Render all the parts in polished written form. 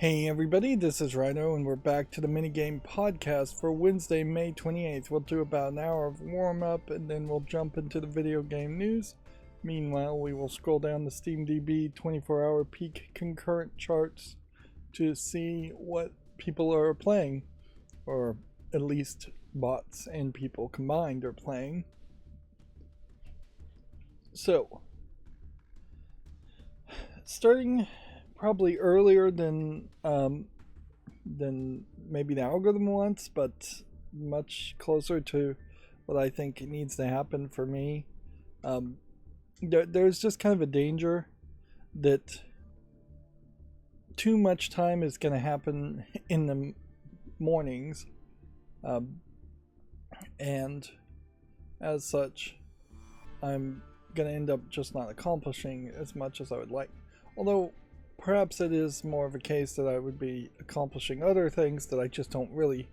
Hey everybody, this is Rydo and we're back to the minigame podcast for Wednesday, May 28th. We'll do about an hour of warm-up and then we'll jump into the video game news. Meanwhile, we will scroll down the SteamDB 24-hour peak concurrent charts to see what people are playing, or at least bots and people combined are playing. So, starting probably earlier than maybe the algorithm wants, but much closer to what I think needs to happen for me. There's just kind of a danger that too much time is going to happen in the mornings, and as such, I'm going to end up just not accomplishing as much as I would like. Although perhaps it is more of a case that I would be accomplishing other things that I just don't really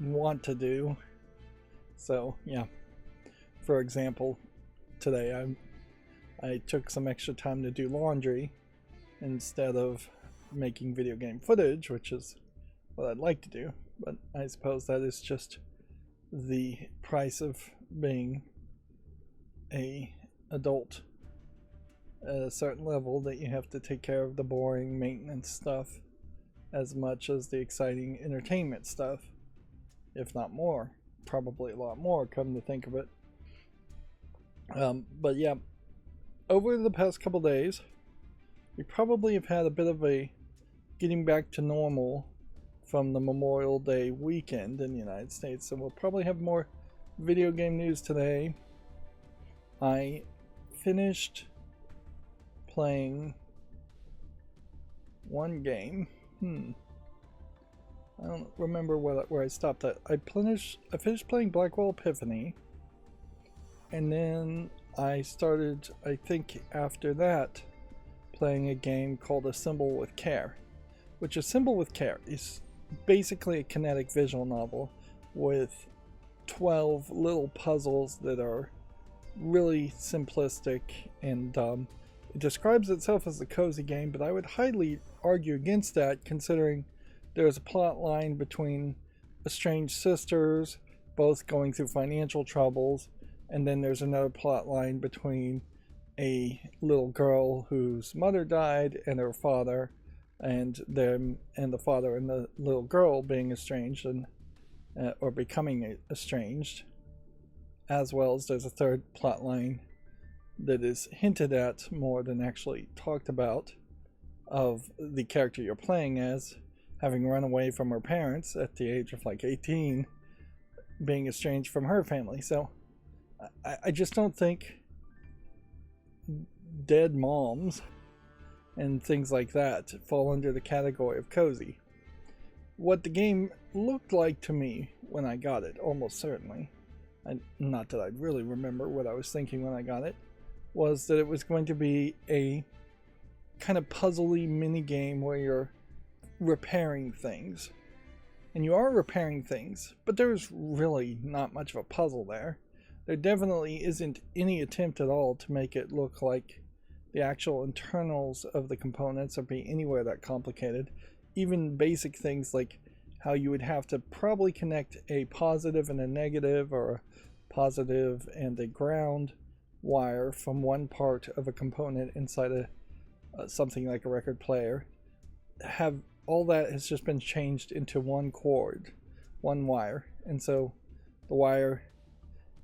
want to do. So yeah, for example, today I took some extra time to do laundry instead of making video game footage, which is what I'd like to do, but I suppose that is just the price of being a adult at a certain level, that you have to take care of the boring maintenance stuff as much as the exciting entertainment stuff, if not more, probably a lot more, come to think of it. But yeah, over the past couple days we probably have had a bit of a getting back to normal from the Memorial Day weekend in the United States, so we'll probably have more video game news today. I finished playing one game. I don't remember where I stopped at. I finished playing Blackwell Epiphany, and then I started, I think after that, playing a game called Assemble with Care, which Assemble with Care is basically a kinetic visual novel with 12 little puzzles that are really simplistic and it describes itself as a cozy game, but I would highly argue against that, considering there's a plot line between estranged sisters both going through financial troubles, and then there's another plot line between a little girl whose mother died and her father, and the father and the little girl being estranged and or becoming estranged, as well as there's a third plot line that is hinted at more than actually talked about, of the character you're playing as having run away from her parents at the age of like 18, being estranged from her family. So I just don't think dead moms and things like that fall under the category of cozy. What the game looked like to me when I got it, almost certainly, and not that I'd really remember what I was thinking when I got it, was that it was going to be a kind of puzzly mini game where you're repairing things. And you are repairing things, but there's really not much of a puzzle there. There definitely isn't any attempt at all to make it look like the actual internals of the components or be anywhere that complicated. Even basic things like how you would have to probably connect a positive and a negative, or a positive and a ground wire from one part of a component inside something like a record player, all that has just been changed into one cord, one wire. And so the wire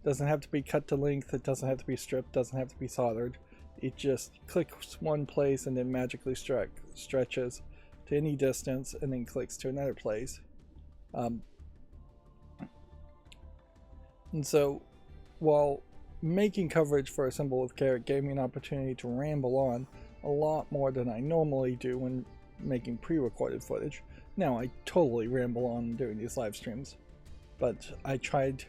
doesn't have to be cut to length, it doesn't have to be stripped, doesn't have to be soldered. It just clicks one place and then magically stretches to any distance and then clicks to another place. And so while making coverage for Assemble with Care gave me an opportunity to ramble on a lot more than I normally do when making pre-recorded footage. Now I totally ramble on during these live streams, but I tried,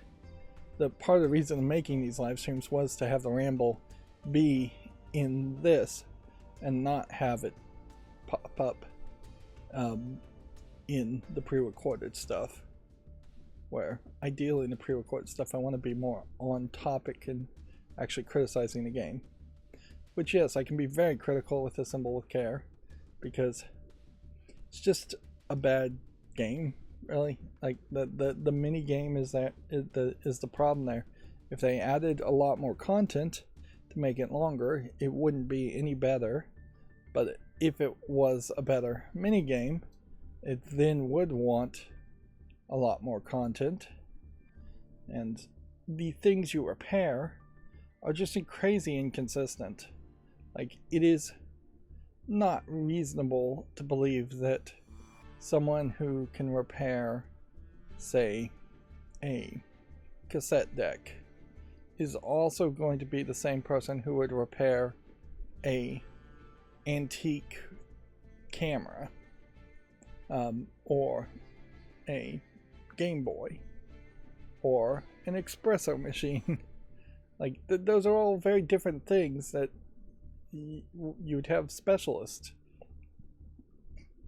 the part of the reason of making these live streams was to have the ramble be in this and not have it pop up in the pre-recorded stuff, where ideally in the pre-recorded stuff I want to be more on topic and actually criticizing the game. Which, yes, I can be very critical with Assemble with Care, because It's just a bad game, really. Like the mini game is the problem there. If they added a lot more content to make it longer, it wouldn't be any better. But if it was a better mini game, it then would want a lot more content. And the things you repair are just crazy inconsistent. Like, it is not reasonable to believe that someone who can repair, say, a cassette deck is also going to be the same person who would repair a antique camera, or a Game Boy, or an espresso machine. Like, those are all very different things that you'd have specialists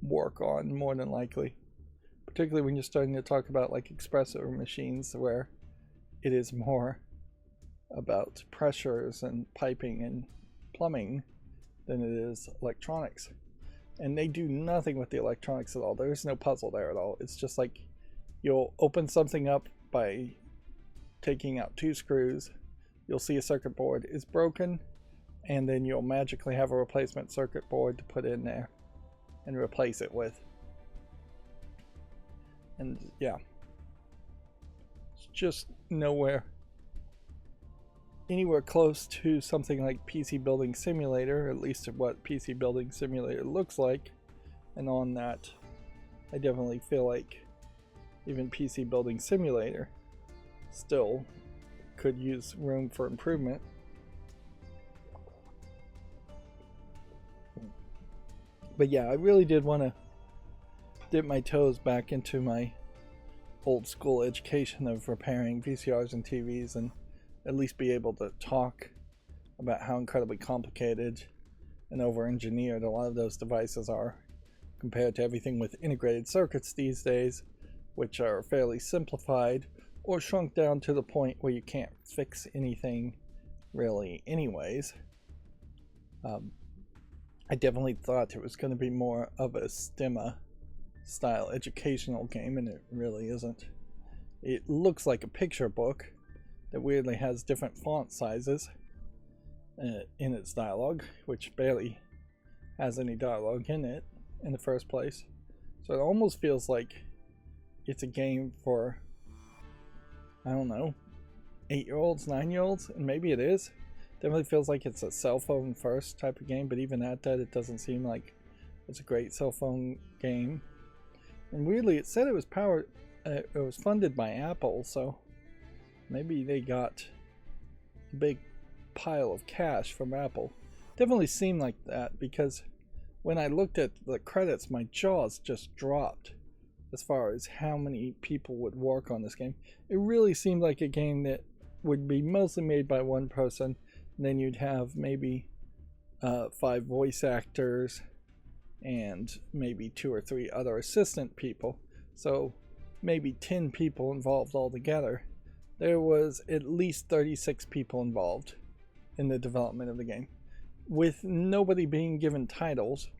work on, more than likely. Particularly when you're starting to talk about like espresso machines, where it is more about pressures and piping and plumbing than it is electronics. And they do nothing with the electronics at all. There's no puzzle there at all. It's just like you'll open something up by taking out 2 screws. You'll see a circuit board is broken, and then you'll magically have a replacement circuit board to put in there and replace it with. And yeah, it's just anywhere close to something like PC Building Simulator, at least what PC Building Simulator looks like. And on that, I definitely feel like even PC Building Simulator still could use room for improvement. But yeah, I really did want to dip my toes back into my old school education of repairing VCRs and TVs, and at least be able to talk about how incredibly complicated and over-engineered a lot of those devices are compared to everything with integrated circuits these days, which are fairly simplified or shrunk down to the point where you can't fix anything really anyways. I definitely thought it was going to be more of a STEMA style educational game, and it really isn't. It looks like a picture book that weirdly has different font sizes in its dialogue, which barely has any dialogue in it in the first place. So it almost feels like it's a game for, I don't know, 8-year-olds, 9-year-olds, and maybe it is. Definitely feels like it's a cell phone first type of game, but even at that, it doesn't seem like it's a great cell phone game. And weirdly, it said it was funded by Apple, so maybe they got a big pile of cash from Apple. Definitely seemed like that, because when I looked at the credits, my jaws just dropped as far as how many people would work on this game. It really seemed like a game that would be mostly made by one person, and then you'd have maybe 5 voice actors and maybe 2 or 3 other assistant people. So maybe 10 people involved altogether. There was at least 36 people involved in the development of the game, with nobody being given titles.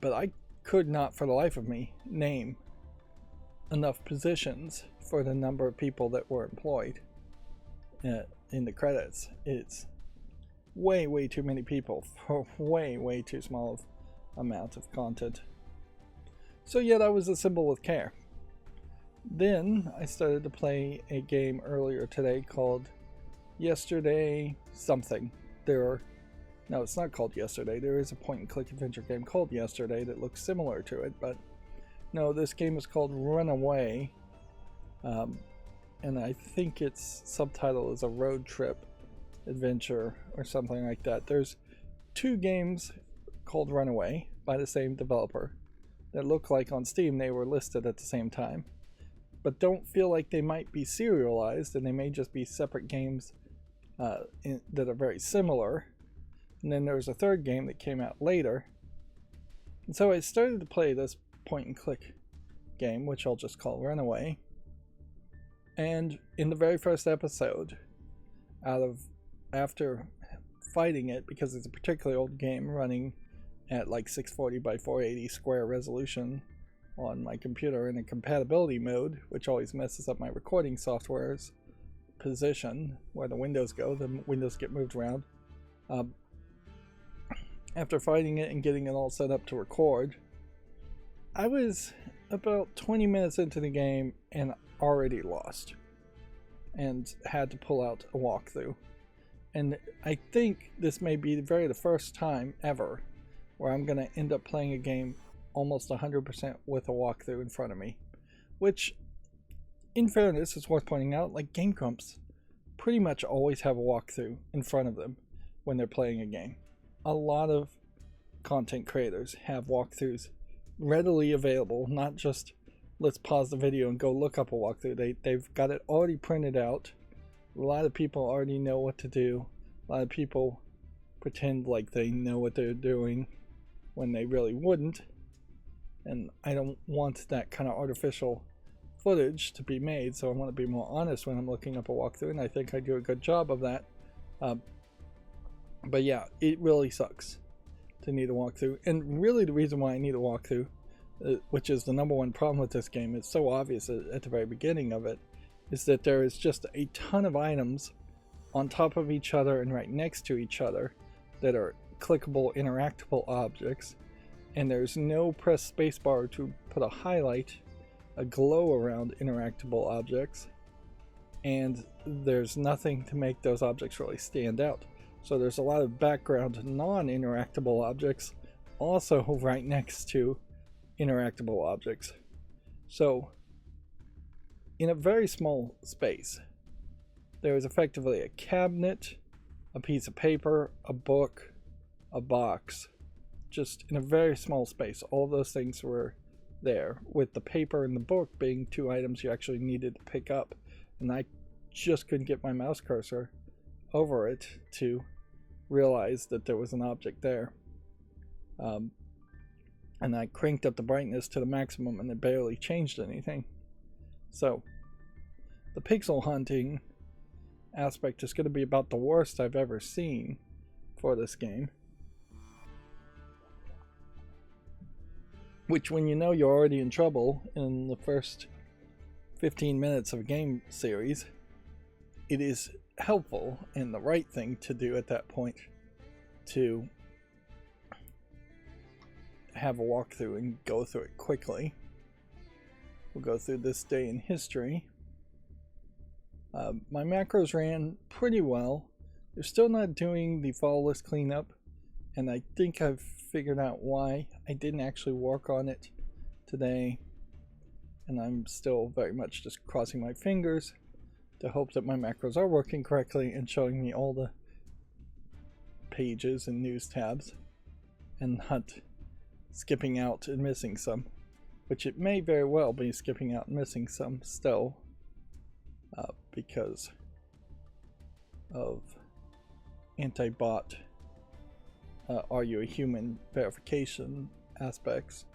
But I could not for the life of me name enough positions for the number of people that were employed in the credits. It's way too many people for way too small of amount of content. So yeah, that was assembled with care. Then I started to play a game earlier today called Yesterday something. No, it's not called Yesterday. There is a point-and-click adventure game called Yesterday that looks similar to it, but no, this game is called Runaway, and I think its subtitle is a road trip adventure or something like that. There's 2 games called Runaway by the same developer that look like on Steam they were listed at the same time, but don't feel like they might be serialized, and they may just be separate games that are very similar. And then there was a 3rd game that came out later. And so I started to play this point-and-click game, which I'll just call Runaway. And in the very first episode, after fighting it, because it's a particularly old game running at like 640 by 480 square resolution on my computer in a compatibility mode, which always messes up my recording software's position where the windows go. The windows get moved around. After fighting it and getting it all set up to record, I was about 20 minutes into the game and already lost and had to pull out a walkthrough. And I think this may be the first time ever where I'm going to end up playing a game almost 100% with a walkthrough in front of me, which, in fairness, is worth pointing out, like Game Grumps pretty much always have a walkthrough in front of them when they're playing a game. A lot of content creators have walkthroughs readily available, not just let's pause the video and go look up a walkthrough. They've got it already printed out. A lot of people already know what to do. A lot of people pretend like they know what they're doing when they really wouldn't. And I don't want that kind of artificial footage to be made, so I want to be more honest when I'm looking up a walkthrough, and I think I do a good job of that. But yeah, it really sucks to need a walkthrough. And really the reason why I need a walkthrough, which is the number one problem with this game, it's so obvious at the very beginning of it, is that there is just a ton of items on top of each other and right next to each other that are clickable, interactable objects, and there's no press spacebar to put a highlight, a glow around interactable objects, and there's nothing to make those objects really stand out. So there's a lot of background non-interactable objects also right next to interactable objects. So in a very small space, there is effectively a cabinet, a piece of paper, a book, a box, just in a very small space. All those things were there, with the paper and the book being two items you actually needed to pick up, and I just couldn't get my mouse cursor over it to realize that there was an object there. And I cranked up the brightness to the maximum and it barely changed anything. So the pixel hunting aspect is going to be about the worst I've ever seen for this game. Which, when you know you're already in trouble in the first 15 minutes of a game series, it is helpful and the right thing to do at that point to have a walkthrough and go through it quickly. We'll go through this day in history. My macros ran pretty well. They're still not doing the follow list cleanup, and I think I've figured out why. I didn't actually work on it today, and I'm still very much just crossing my fingers to hope that my macros are working correctly and showing me all the pages and news tabs and not skipping out and missing some, which it may very well be skipping out and missing some still because of anti-bot are you a human verification aspects.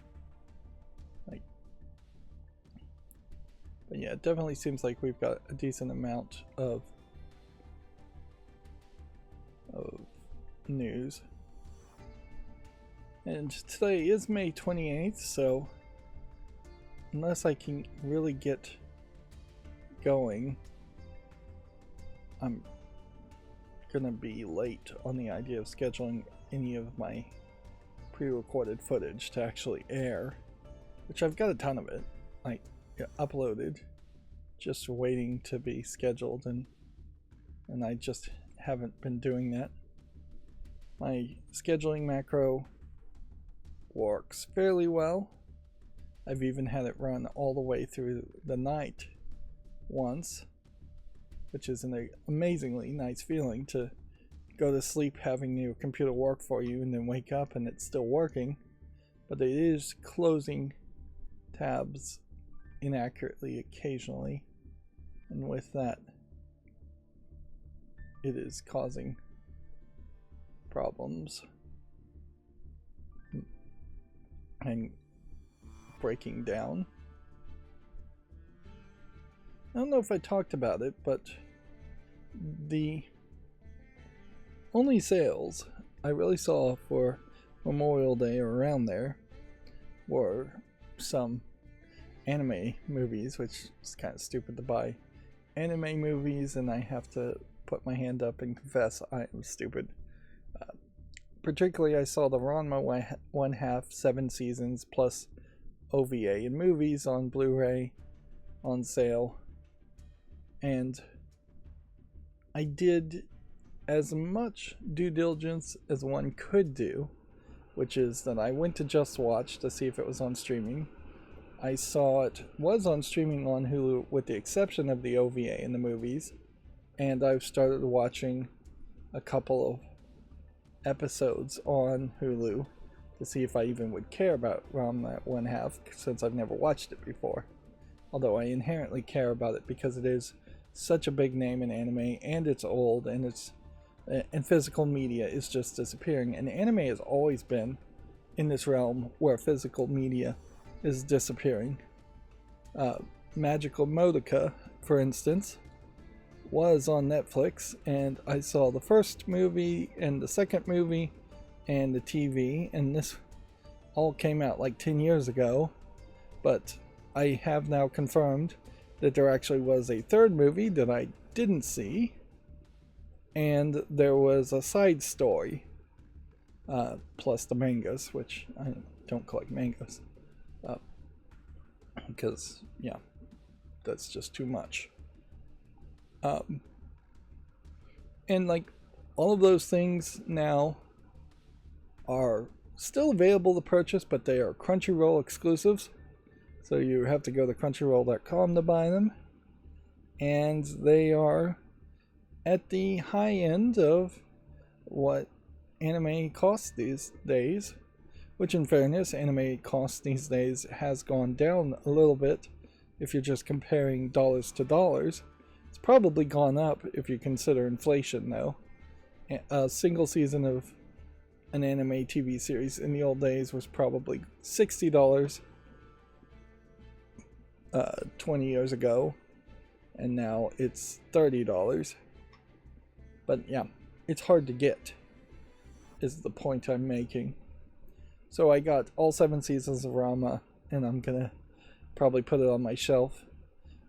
But yeah, it definitely seems like we've got a decent amount of news. And today is May 28th, so unless I can really get going, I'm gonna be late on the idea of scheduling any of my pre-recorded footage to actually air, which I've got a ton of it uploaded, just waiting to be scheduled, and I just haven't been doing that. My scheduling macro works fairly well. I've even had it run all the way through the night once, which is an amazingly nice feeling to go to sleep having your computer work for you and then wake up and it's still working, but it is closing tabs inaccurately occasionally, and with that it is causing problems and breaking down. I don't know if I talked about it, but the only sales I really saw for Memorial Day or around there were some anime movies, which is kind of stupid to buy anime movies, and I have to put my hand up and confess I am stupid. Particularly, I saw the Ranma 1/2 7 seasons plus OVA and movies on Blu-ray on sale, and I did as much due diligence as one could do, which is that I went to Just Watch to see if it was on streaming. I saw it was on streaming on Hulu with the exception of the OVA and the movies, and I've started watching a couple of episodes on Hulu to see if I even would care about Ranma 1/2 since I've never watched it before. Although I inherently care about it because it is such a big name in anime, and it's old, and physical media is just disappearing. And anime has always been in this realm where physical media is disappearing. Magical Modica, for instance, was on Netflix, and I saw the first movie and the second movie and the TV, and this all came out like 10 years ago, but I have now confirmed that there actually was a third movie that I didn't see, and there was a side story, plus the mangas, which I don't collect mangas, because, yeah, that's just too much. And like all of those things now are still available to purchase, but they are Crunchyroll exclusives, so you have to go to crunchyroll.com to buy them, and they are at the high end of what anime costs these days, which in fairness, anime costs these days has gone down a little bit if you're just comparing dollars to dollars. It's probably gone up if you consider inflation, though. A single season of an anime TV series in the old days was probably $60 20 years ago, and now it's $30. But yeah, it's hard to get, is the point I'm making. So I got all 7 seasons of Ranma, and I'm gonna probably put it on my shelf.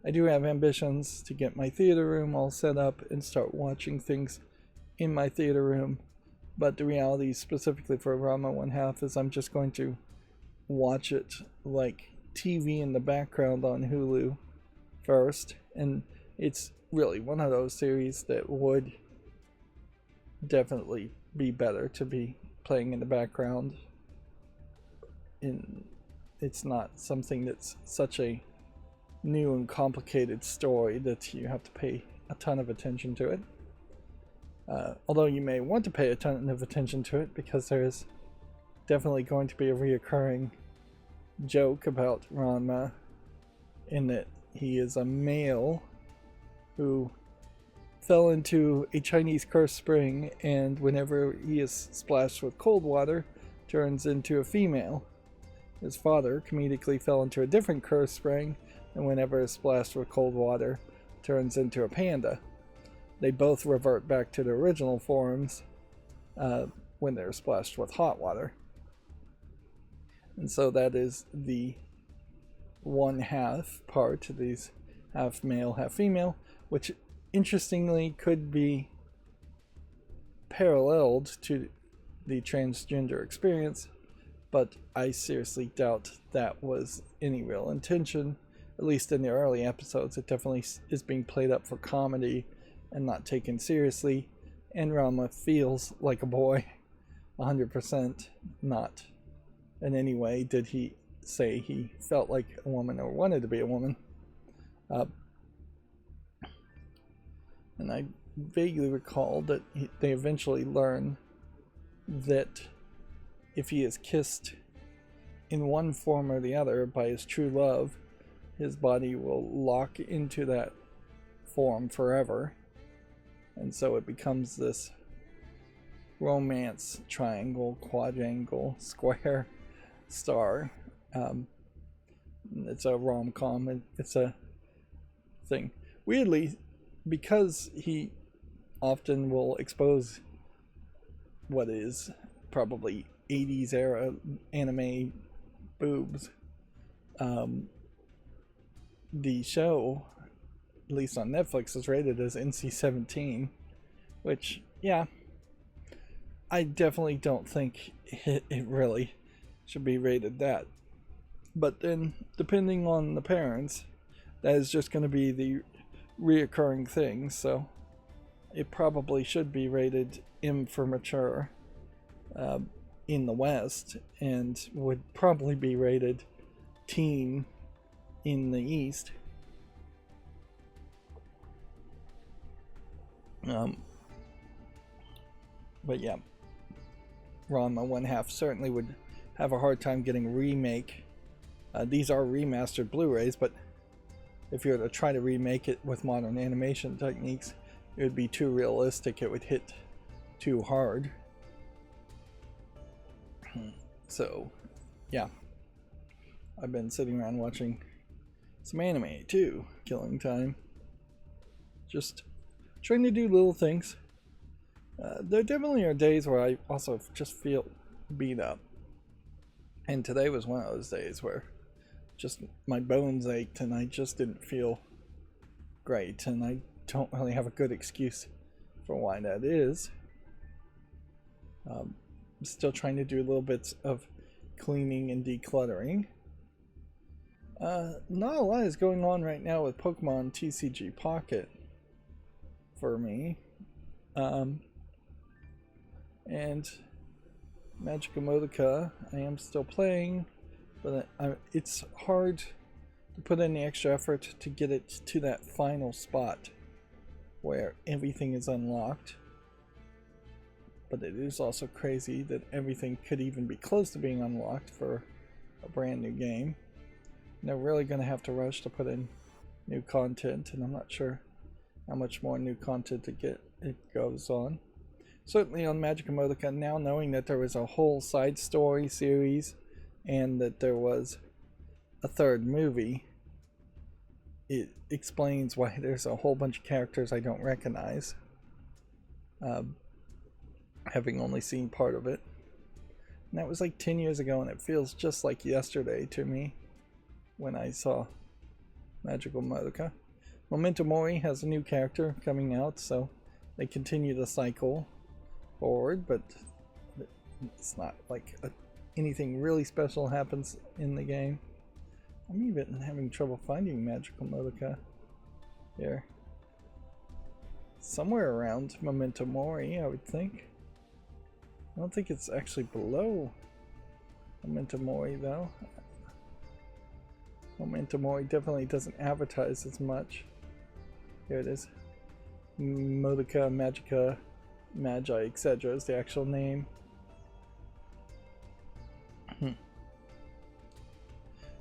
I do have ambitions to get my theater room all set up and start watching things in my theater room, but the reality specifically for Ranma 1/2 is I'm just going to watch it like TV in the background on Hulu first, and it's really one of those series that would definitely be better to be playing in the background. It's not something that's such a new and complicated story that you have to pay a ton of attention to it. Although you may want to pay a ton of attention to it, because there is definitely going to be a reoccurring joke about Ranma, in that he is a male who fell into a Chinese cursed spring, and whenever he is splashed with cold water, turns into a female. His father comedically fell into a different cursed spring, and whenever is splashed with cold water, turns into a panda. They both revert back to their original forms when they're splashed with hot water. And so that is the 1/2 part, these half male, half female, which interestingly could be paralleled to the transgender experience, but I seriously doubt that was any real intention. At least in the early episodes, it definitely is being played up for comedy and not taken seriously, and Ranma feels like a boy 100%. Not in any way did he say he felt like a woman or wanted to be a woman. And I vaguely recall that they eventually learn that if he is kissed in one form or the other by his true love, his body will lock into that form forever. And so it becomes this romance triangle, quadrangle, square, star. It's a rom-com. It's a thing. Weirdly, because he often will expose what is probably 80s era anime boobs. The show, at least on Netflix, is rated as NC-17, which, yeah, I definitely don't think it really should be rated that. But then, depending on the parents, that is just going to be the reoccurring thing, so it probably should be rated M for mature in the West, and would probably be rated teen in the East. But yeah, Ron, my one half, certainly would have a hard time getting remake. These are remastered Blu-rays, but if you were to try to remake it with modern animation techniques, it would be too realistic. It would hit too hard. So, yeah. I've been sitting around watching some anime too, killing time. Just trying to do little things. There definitely are days where I also just feel beat up. And today was one of those days where just my bones ached and I just didn't feel great. And I don't really have a good excuse for why that is. I'm still trying to do little bits of cleaning and decluttering. Not a lot is going on right now with Pokemon TCG Pocket for me. And Magic Modica I am still playing, but it's hard to put in the extra effort to get it to that final spot where everything is unlocked. But it is also crazy that everything could even be close to being unlocked for a brand new game. And they're really going to have to rush to put in new content, and I'm not sure how much more new content to get it goes on. Certainly on Magic Modica, now knowing that there was a whole side story series and that there was a third movie, it explains why there's a whole bunch of characters I don't recognize, having only seen part of it. And that was like 10 years ago, and it feels just like yesterday to me when I saw Magical Modica. Memento Mori has a new character coming out, so they continue the cycle forward, but it's not like anything really special happens in the game. I'm even having trouble finding Magical Modica here. Somewhere around Memento Mori, I would think. I don't think it's actually below Memento Mori though. Memento Mori definitely doesn't advertise as much. Here it is. Modica, Magica, Magi, etc. is the actual name.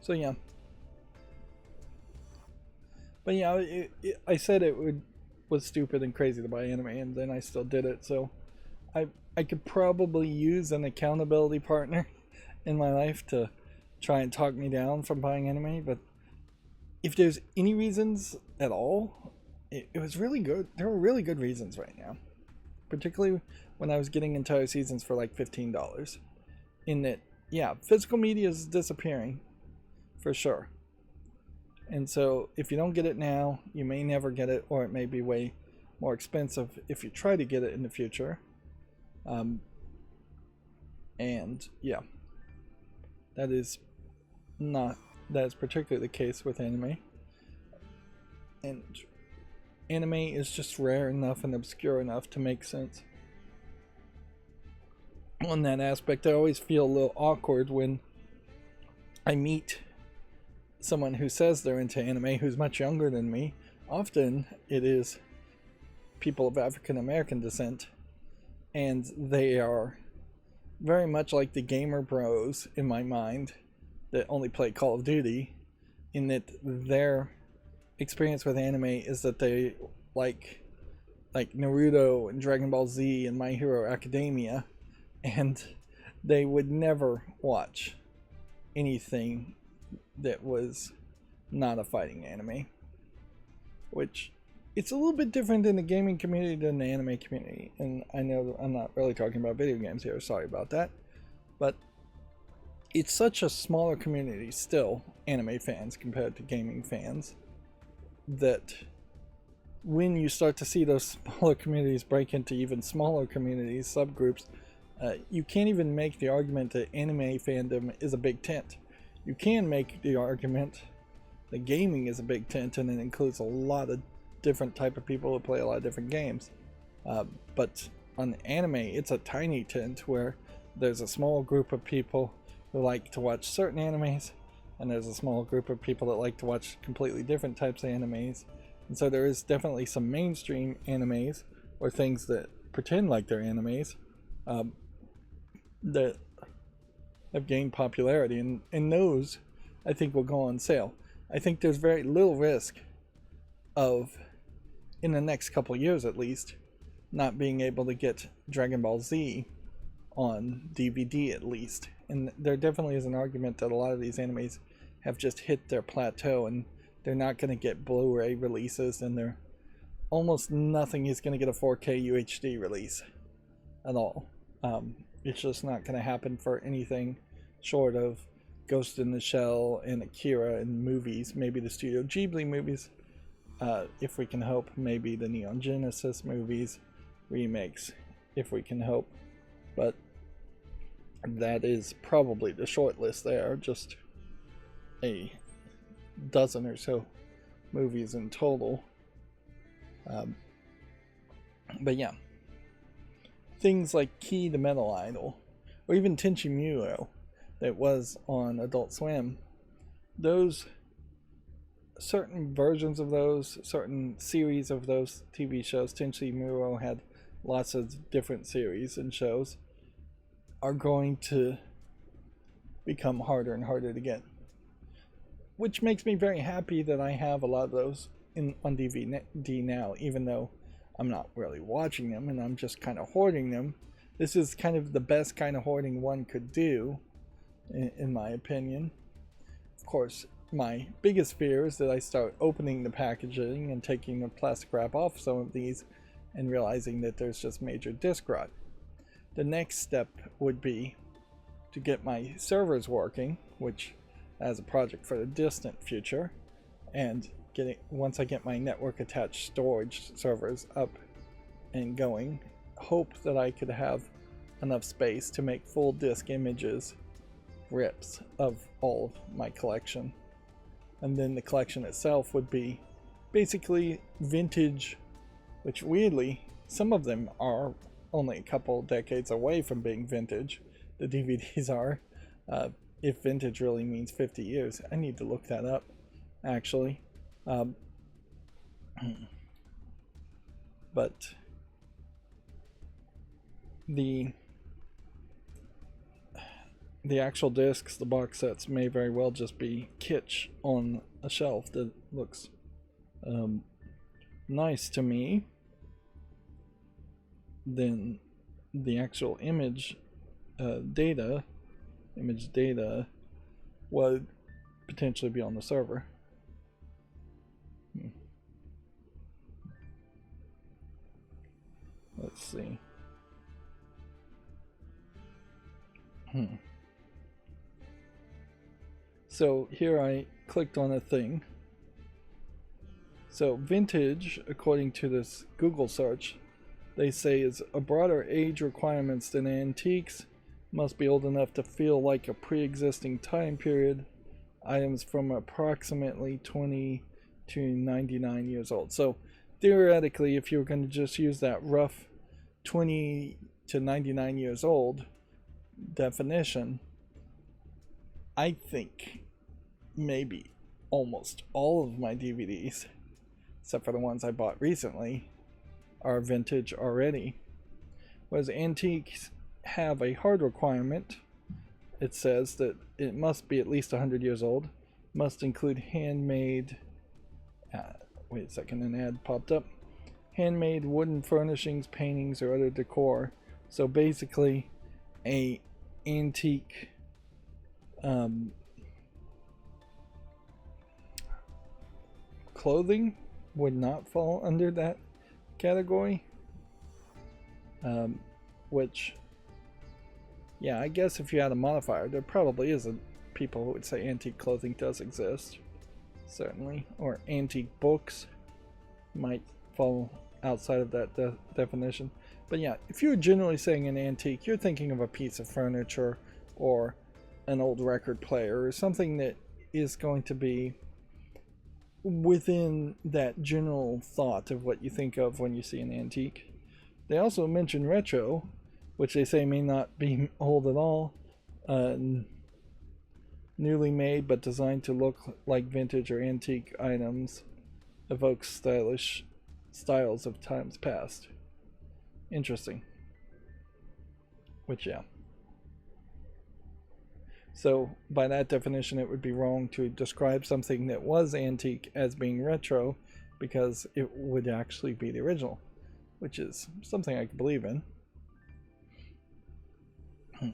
So yeah. But yeah, I said it was stupid and crazy to buy anime, and then I still did it. So I could probably use an accountability partner in my life to try and talk me down from buying anime. But if there's any reasons at all, it was really good. There were really good reasons right now, particularly when I was getting entire seasons for like $15. In that, yeah, physical media is disappearing for sure. And so if you don't get it now, you may never get it, or it may be way more expensive if you try to get it in the future. And yeah, that is particularly the case with anime. And anime is just rare enough and obscure enough to make sense. On that aspect, I always feel a little awkward when I meet someone who says they're into anime who's much younger than me. Often it is people of African American descent, and they are very much like the gamer bros in my mind that only play Call of Duty, in that their experience with anime is that they like Naruto and Dragon Ball Z and My Hero Academia, and they would never watch anything that was not a fighting anime. Which, it's a little bit different in the gaming community than the anime community. And I know I'm not really talking about video games here, sorry about that. But it's such a smaller community still, anime fans compared to gaming fans, that when you start to see those smaller communities break into even smaller communities, subgroups, you can't even make the argument that anime fandom is a big tent. You can make the argument that gaming is a big tent, and it includes a lot of different type of people who play a lot of different games. But on anime, it's a tiny tent where there's a small group of people who like to watch certain animes, and there's a small group of people that like to watch completely different types of animes. And so there is definitely some mainstream animes, or things that pretend like they're animes, that have gained popularity, and those I think will go on sale. I think there's very little risk of, in the next couple of years at least, not being able to get Dragon Ball Z on DVD at least. And there definitely is an argument that a lot of these animes have just hit their plateau, and they're not going to get Blu-ray releases, and almost nothing is going to get a 4K UHD release at all. It's just not going to happen for anything short of Ghost in the Shell and Akira and movies, maybe the Studio Ghibli movies, if we can hope, maybe the Neon Genesis movies remakes, if we can hope. But that is probably the short list there, just a dozen or so movies in total. But yeah, things like Key the Metal Idol, or even Tenchi Muyo that was on Adult Swim, those certain versions of those, certain series of those TV shows, Tenchi Muyo had lots of different series and shows, are going to become harder and harder to get. Which makes me very happy that I have a lot of those on DVD now, even though I'm not really watching them and I'm just kind of hoarding them. This is kind of the best kind of hoarding one could do, in my opinion. Of course, my biggest fear is that I start opening the packaging and taking the plastic wrap off some of these and realizing that there's just major disk rot. The next step would be to get my servers working, which as a project for the distant future, and once I get my network attached storage servers up and going, hope that I could have enough space to make full disk images, rips of all of my collection. And then the collection itself would be basically vintage, which weirdly, some of them are only a couple decades away from being vintage. The DVDs are. If vintage really means 50 years. I need to look that up, actually. But the actual discs, the box sets, may very well just be kitsch on a shelf that looks nice to me. Then the actual image data would potentially be on the server. Let's see. So here I clicked on a thing. So vintage, according to this Google search, they say is a broader age requirements than antiques, must be old enough to feel like a pre-existing time period, items from approximately 20 to 99 years old. So theoretically, if you were going to just use that rough 20 to 99 years old definition, I think maybe almost all of my DVDs, except for the ones I bought recently, are vintage already. Whereas antiques have a hard requirement. It says that it must be at least 100 years old, must include handmade, wait a second, an ad popped up, handmade wooden furnishings, paintings, or other decor. So basically a antique clothing would not fall under that category, which yeah, I guess if you had a modifier, there probably isn't people who would say antique clothing does exist. Certainly. Or antique books might fall outside of that definition. But yeah, if you're generally saying an antique, you're thinking of a piece of furniture or an old record player or something that is going to be within that general thought of what you think of when you see an antique. They also mention retro, which they say may not be old at all, newly made but designed to look like vintage or antique items, evokes stylish styles of times past. Interesting. Which, yeah. So by that definition, it would be wrong to describe something that was antique as being retro, because it would actually be the original, which is something I can believe in. Of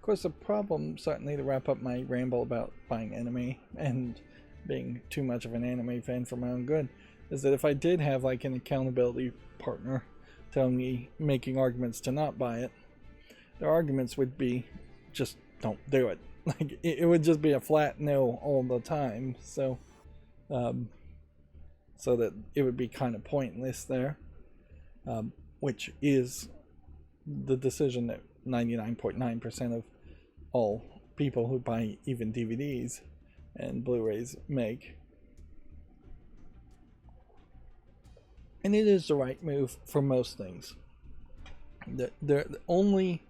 course, the problem, certainly to wrap up my ramble about buying anime and being too much of an anime fan for my own good, is that if I did have like an accountability partner telling me, making arguments to not buy it, their arguments would be, just don't do it. Like, it would just be a flat no all the time. So that it would be kind of pointless there, which is the decision that 99.9% of all people who buy even DVDs and Blu-rays make. And it is the right move for most things. The only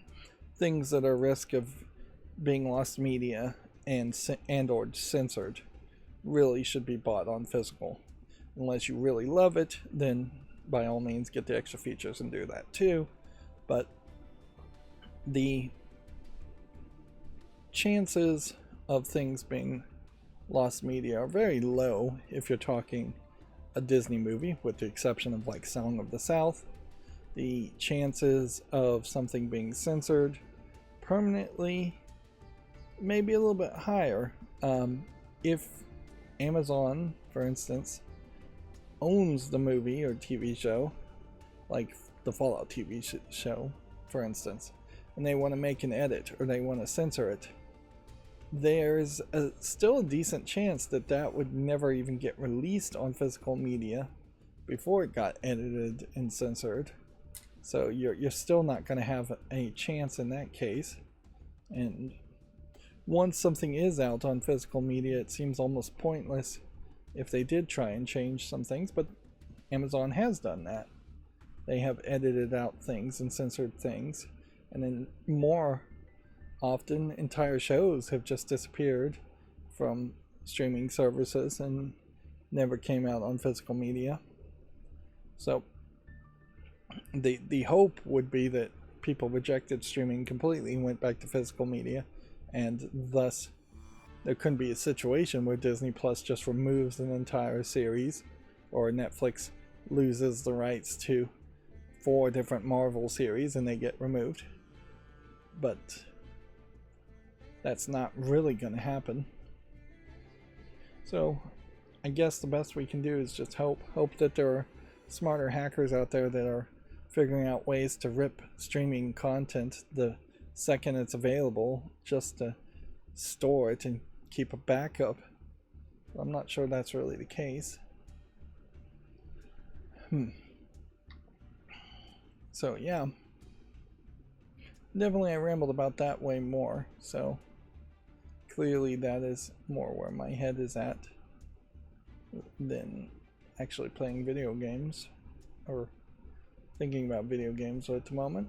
things that are risk of being lost media and or censored really should be bought on physical. Unless you really love it, then by all means get the extra features and do that too. But the chances of things being lost media are very low if you're talking a Disney movie, with the exception of like Song of the South. The chances of something being censored permanently may be a little bit higher. If Amazon, for instance, owns the movie or TV show, like the Fallout TV show, for instance, and they want to make an edit or they want to censor it, there's still a decent chance that that would never even get released on physical media before it got edited and censored. So you're still not going to have a chance in that case. And once something is out on physical media, it seems almost pointless if they did try and change some things, but Amazon has done that. They have edited out things and censored things, and then more often entire shows have just disappeared from streaming services and never came out on physical media. So the hope would be that people rejected streaming completely and went back to physical media, and thus there couldn't be a situation where Disney Plus just removes an entire series, or Netflix loses the rights to 4 different Marvel series and they get removed. But that's not really going to happen. So I guess the best we can do is just hope that there are smarter hackers out there that are figuring out ways to rip streaming content the second it's available, just to store it and keep a backup. I'm not sure that's really the case. So yeah, definitely I rambled about that way more, so clearly that is more where my head is at than actually playing video games or thinking about video games at the moment.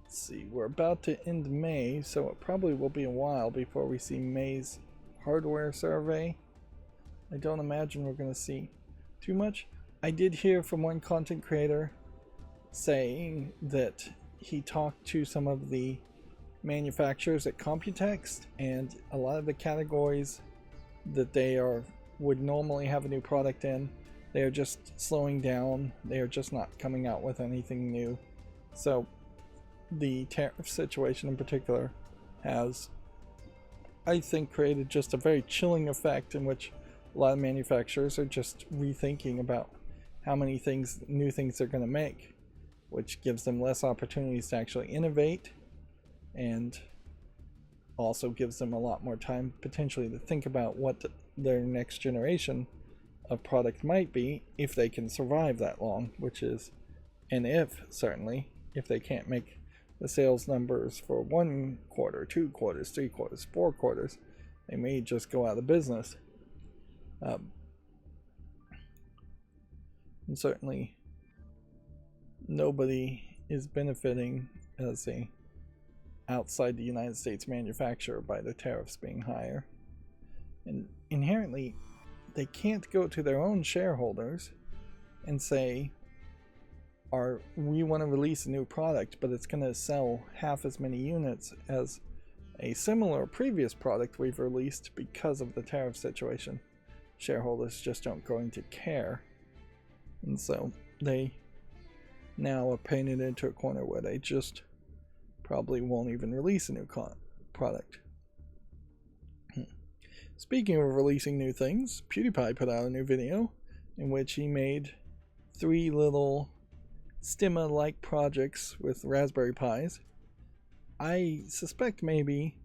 Let's see, we're about to end May, so it probably will be a while before we see May's hardware survey. I don't imagine we're going to see too much. I did hear from one content creator saying that he talked to some of the manufacturers at Computex, and a lot of the categories that they would normally have a new product in, they are just slowing down. They are just not coming out with anything new. So the tariff situation in particular has, I think, created just a very chilling effect in which a lot of manufacturers are just rethinking about how many new things they're going to make. which gives them less opportunities to actually innovate, and also gives them a lot more time potentially to think about what their next generation of product might be, if they can survive that long, which is an if, certainly. If they can't make the sales numbers for 1 quarter, 2 quarters, 3 quarters, 4 quarters, they may just go out of business. And certainly nobody is benefiting as a outside the United States manufacturer by the tariffs being higher. And inherently, they can't go to their own shareholders and say, we want to release a new product, but it's going to sell half as many units as a similar previous product we've released because of the tariff situation. Shareholders just aren't going to care. And so they now are painted into a corner where they just probably won't even release a new product. Speaking of releasing new things, PewDiePie put out a new video in which he made 3 little Stemma-like projects with Raspberry Pis. I suspect maybe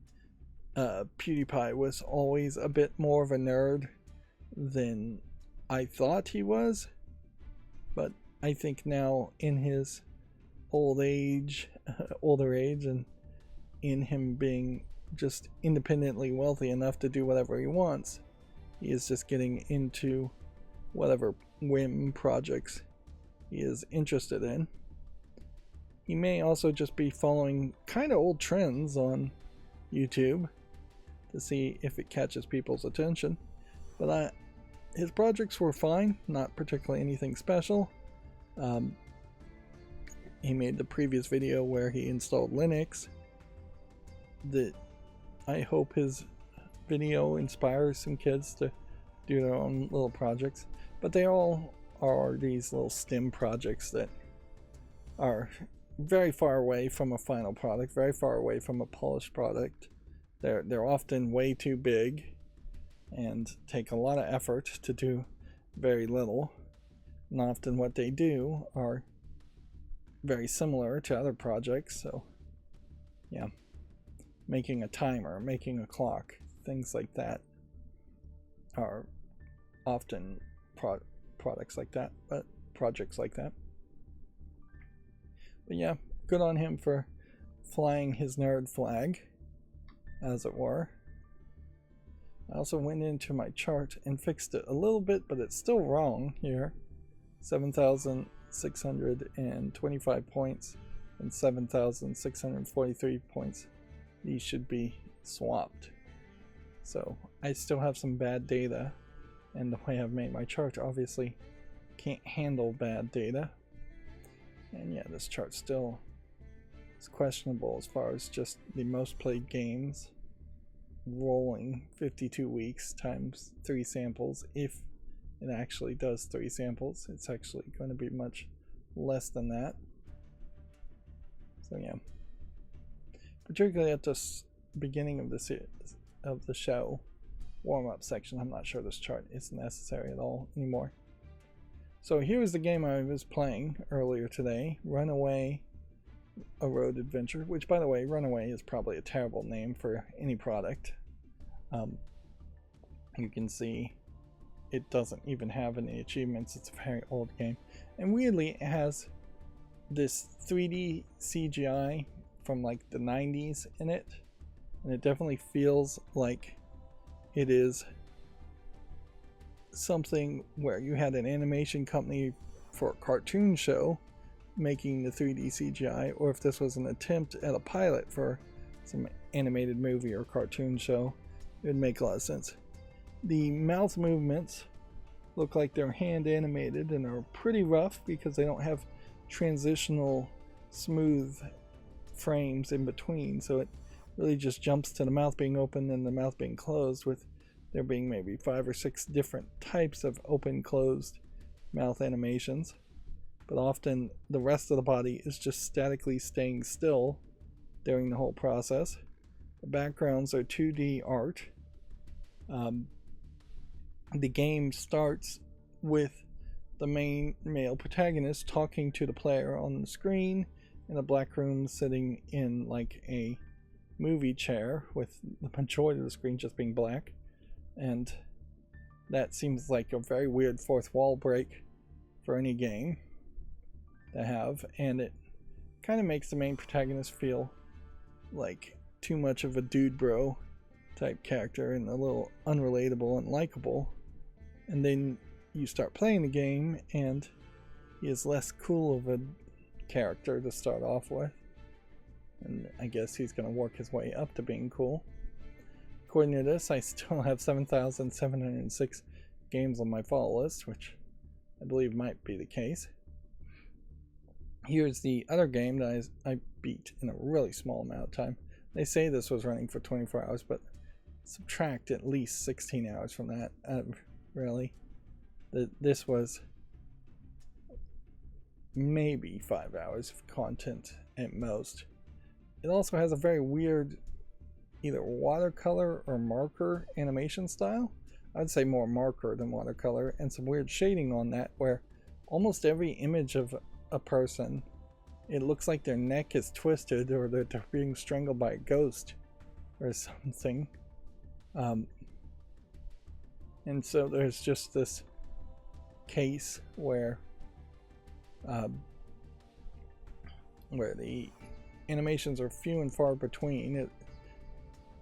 PewDiePie was always a bit more of a nerd than I thought he was, but I think now in his older age, and in him being just independently wealthy enough to do whatever he wants, he is just getting into whatever whim projects he is interested in. He may also just be following kind of old trends on YouTube to see if it catches people's attention, but his projects were fine, not particularly anything special. He made the previous video where he installed Linux. I hope his video inspires some kids to do their own little projects, but they all are these little STEM projects that are very far away from a final product, very far away from a polished product. They're often way too big and take a lot of effort to do very little, and often what they do are very similar to other projects. So yeah, making a timer, making a clock, things like that are often products like that, but projects like that. But yeah, good on him for flying his nerd flag, as it were. I also went into my chart and fixed it a little bit, but it's still wrong here. 7,625 points and 7,643 points. These should be swapped. So I still have some bad data, and the way I've made my chart obviously can't handle bad data. And yeah, this chart still is questionable as far as just the most played games rolling 52 weeks times 3 samples. If it actually does 3 samples, it's actually going to be much less than that. So yeah, particularly at the beginning of the show warm-up section, I'm not sure this chart is necessary at all anymore. So here's the game I was playing earlier today, Runaway, a road adventure, which, by the way, Runaway is probably a terrible name for any product. You can see it doesn't even have any achievements. It's a very old game, and weirdly it has this 3D CGI from like the 90s in it, and it definitely feels like it is something where you had an animation company for a cartoon show making the 3D CGI, or if this was an attempt at a pilot for some animated movie or cartoon show, it would make a lot of sense. The mouth movements look like they're hand animated and are pretty rough because they don't have transitional smooth frames in between, so it really just jumps to the mouth being open and the mouth being closed, with there being maybe 5 or 6 different types of open closed mouth animations. But often the rest of the body is just statically staying still during the whole process. The backgrounds are 2D art. The game starts with the main male protagonist talking to the player on the screen in a black room, sitting in like a movie chair with the majority of the screen just being black. And that seems like a very weird fourth wall break for any game to have, and it kind of makes the main protagonist feel like too much of a dude bro type character and a little unrelatable and likable. And then you start playing the game and he is less cool of a character to start off with, and I guess he's going to work his way up to being cool. According to this, I still have 7,706 games on my follow list, which I believe might be the case. Here's the other game that I beat in a really small amount of time. They say this was running for 24 hours, but subtract at least 16 hours from that. Really. This was maybe 5 hours of content at most. It also has a very weird either watercolor or marker animation style. I'd say more marker than watercolor, and some weird shading on that where almost every image of a person, it looks like their neck is twisted or they're being strangled by a ghost or something. And so there's just this case where the animations are few and far between.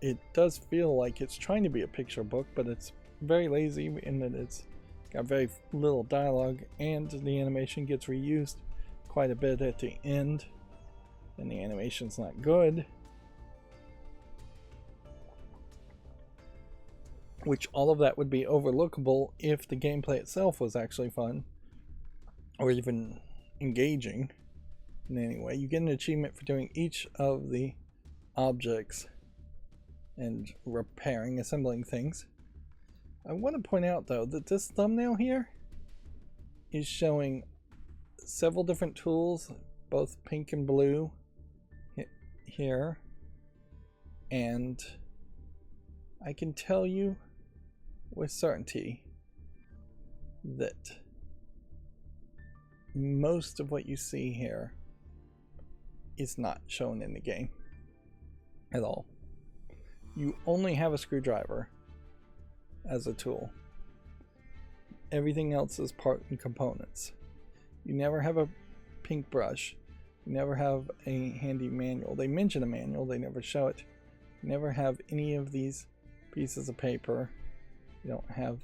It does feel like it's trying to be a picture book, but it's very lazy in that it's got very little dialogue, and the animation gets reused quite a bit at the end, and the animation's not good. Which all of that would be overlookable if the gameplay itself was actually fun, or even engaging in any way. You get an achievement for doing each of the objects and repairing, assembling things. I want to point out though that this thumbnail here is showing several different tools, both pink and blue here, and I can tell you with certainty that most of what you see here is not shown in the game at all. You only have a screwdriver as a tool. Everything else is part and components. You never have a pink brush. You never have a handy manual. They mention a manual, they never show it. You never have any of these pieces of paper. You don't have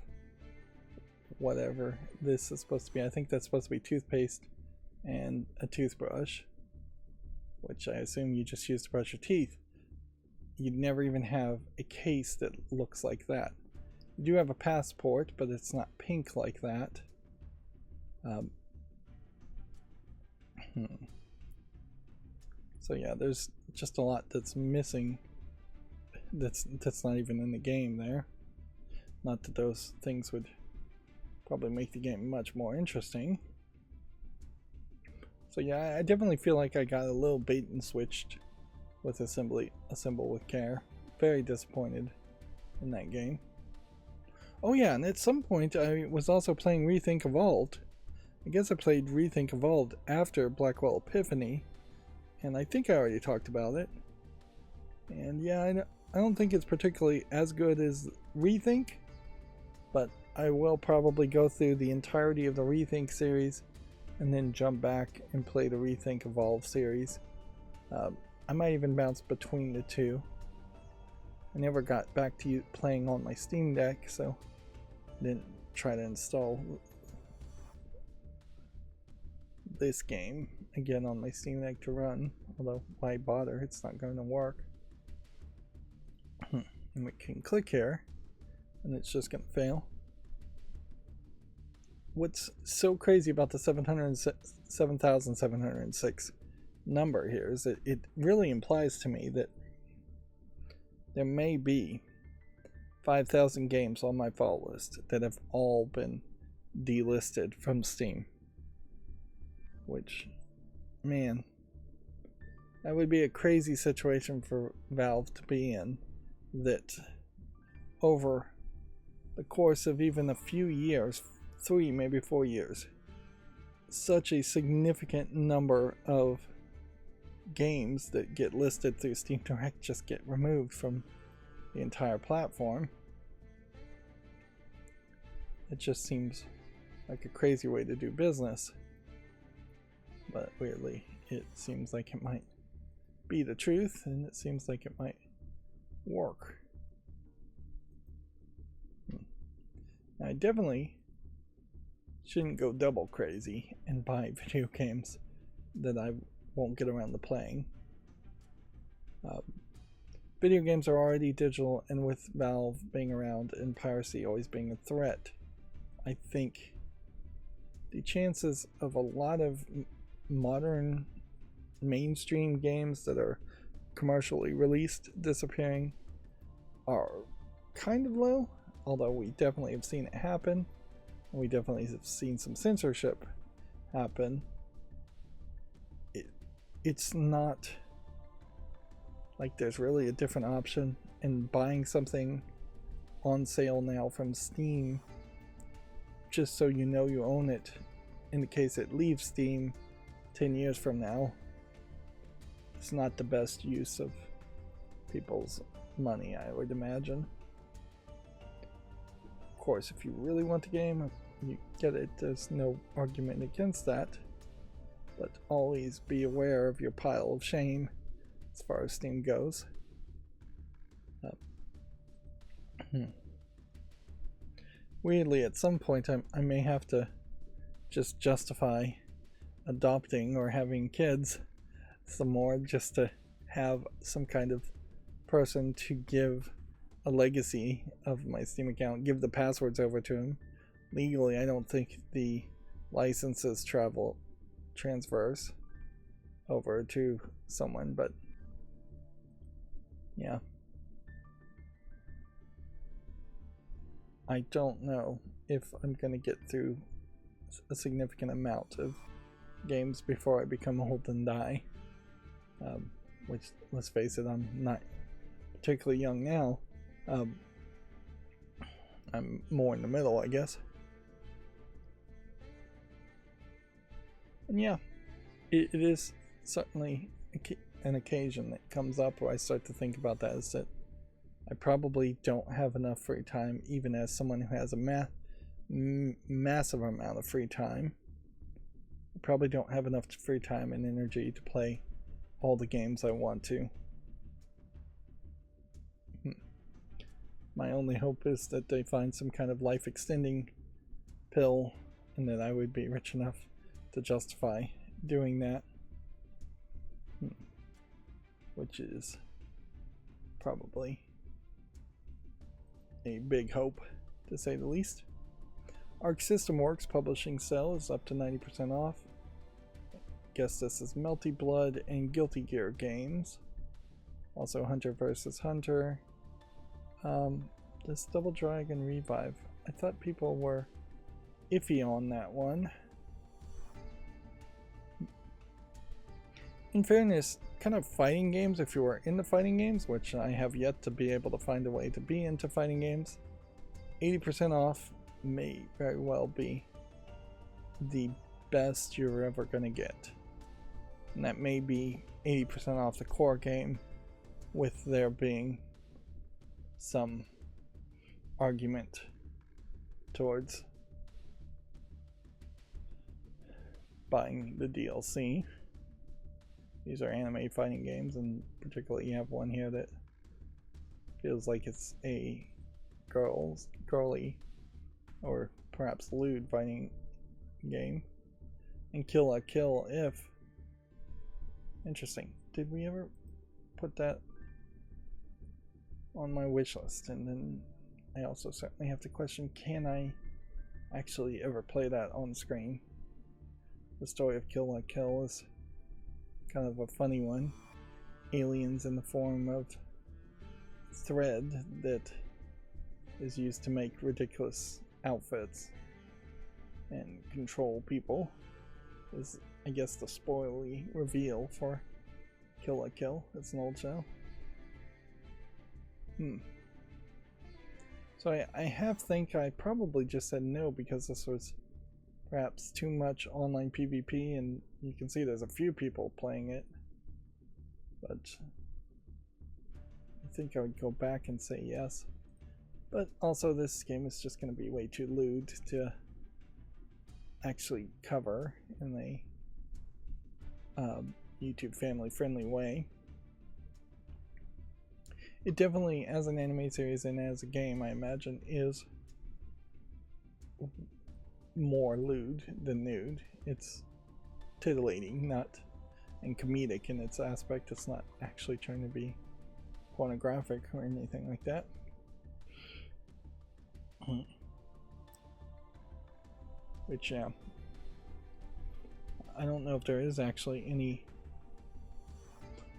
whatever this is supposed to be. I think that's supposed to be toothpaste and a toothbrush, which I assume you just use to brush your teeth. You'd never even have a case that looks like that. You do have a passport, but it's not pink like that. So yeah, there's just a lot that's missing. That's not even in the game there. Not that those things would probably make the game much more interesting. So yeah, I definitely feel like I got a little bait and switched with assemble with care. Very disappointed in that game. Oh yeah, and at some point I was also playing Rethink Evolved. I guess I played Rethink Evolved after Blackwell Epiphany, and I think I already talked about it. And yeah, I don't think it's particularly as good as Rethink, but I will probably go through the entirety of the Rethink series and then jump back and play the Rethink Evolved series. I might even bounce between the two. I never got back to playing on my Steam Deck, so I didn't try to install this game again on my Steam Deck to run, although why bother, it's not going to work. And we can click here and it's just going to fail. What's so crazy about the 7,706 number here is that it really implies to me that there may be 5,000 games on my follow list that have all been delisted from Steam. Which, man, that would be a crazy situation for Valve to be in, that over the course of even a few years, 3, maybe 4 years, such a significant number of games that get listed through Steam Direct just get removed from the entire platform. It just seems like a crazy way to do business. But weirdly, it seems like it might be the truth, and it seems like it might work. I definitely shouldn't go double crazy and buy video games that I won't get around to playing. Video games are already digital, and with Valve being around and piracy always being a threat, I think the chances of a lot of modern mainstream games that are commercially released disappearing are kind of low, although we definitely have seen it happen, and we definitely have seen some censorship happen. It's not like there's really a different option, and buying something on sale now from Steam just so you know you own it in the case it leaves Steam 10 years from now, it's not the best use of people's money, I would imagine. Of course, if you really want the game, you get it. There's no argument against that. But always be aware of your pile of shame as far as Steam goes. Weirdly, at some point I may have to just justify adopting or having kids some more, just to have some kind of person to give a legacy of my Steam account, give the passwords over to him. Legally, I don't think the licenses transfers over to someone, but yeah. I don't know if I'm going to get through a significant amount of games before I become old and die. Which, let's face it, I'm not particularly young now. I'm more in the middle, I guess. And yeah, it is certainly an occasion that comes up where I start to think about that, is that I probably don't have enough free time, even as someone who has a massive amount of free time. I probably don't have enough free time and energy to play all the games I want to. My only hope is that they find some kind of life-extending pill, and that I would be rich enough to justify doing that. Which is probably a big hope, to say the least. Arc System Works publishing sale is up to 90% off. Guess this is Melty Blood and Guilty Gear games. Also Hunter vs. Hunter. This Double Dragon Revive. I thought people were iffy on that one. In fairness, kind of fighting games, if you are into fighting games, which I have yet to be able to find a way to be into fighting games, 80% off may very well be the best you're ever going to get. And that may be 80% off the core game, with there being some argument towards buying the DLC. These are anime fighting games, and particularly you have one here that feels like it's a girly, or perhaps lewd fighting game. And Kill la Kill If. Interesting. Did we ever put that on my wish list? And then I also certainly have to question, can I actually ever play that on screen? The story of Kill la Kill is kind of a funny one. Aliens in the form of thread that is used to make ridiculous outfits and control people is, I guess, the spoilery reveal for Kill la Kill. It's an old show. So I think I probably just said no because this was perhaps too much online PvP, and you can see there's a few people playing it, but I think I would go back and say yes. But also this game is just going to be way too lewd to actually cover in a YouTube family friendly way. It definitely, as an anime series and as a game, I imagine, is more lewd than nude. It's titillating, not, and comedic in its aspect. It's not actually trying to be pornographic or anything like that. Which, yeah, I don't know if there is actually any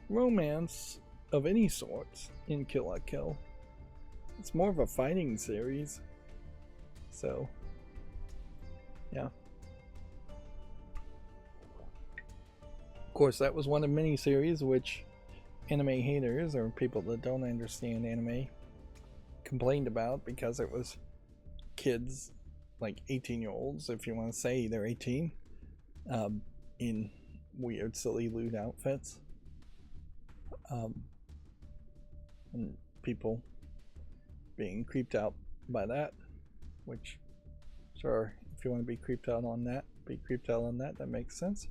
romance of any sort in Kill la Kill. It's more of a fighting series, so yeah. Of course, that was one of many series which anime haters, or people that don't understand anime, complained about because it was kids, like 18-year-olds, if you want to say they're 18, in weird, silly, lewd outfits. And people being creeped out by that, which, sure, if you want to be creeped out on that, be creeped out on that, that makes sense.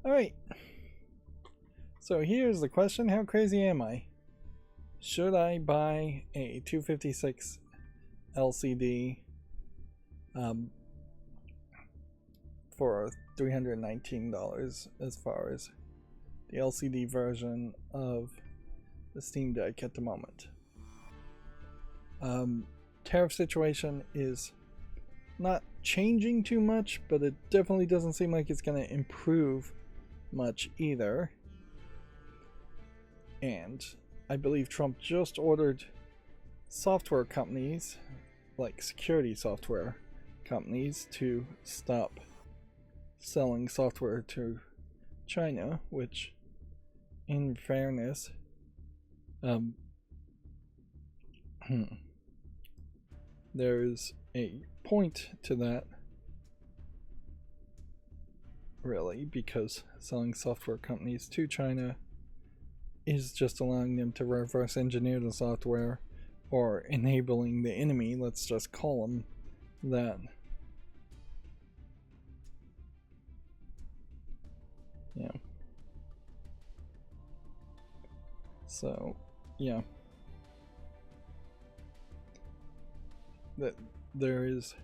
Alright, so here's the question: how crazy am I? Should I buy a 256 LCD for $319 as far as the LCD version of the Steam Deck at the moment? Tariff situation is not changing too much, but it definitely doesn't seem like it's going to improve much either. And I believe Trump just ordered software companies, like security software companies, to stop selling software to China, which, in fairness, there's a point to that, really, because selling software companies to China is just allowing them to reverse engineer the software, or enabling the enemy, let's just call them that. Yeah. So, yeah. That there is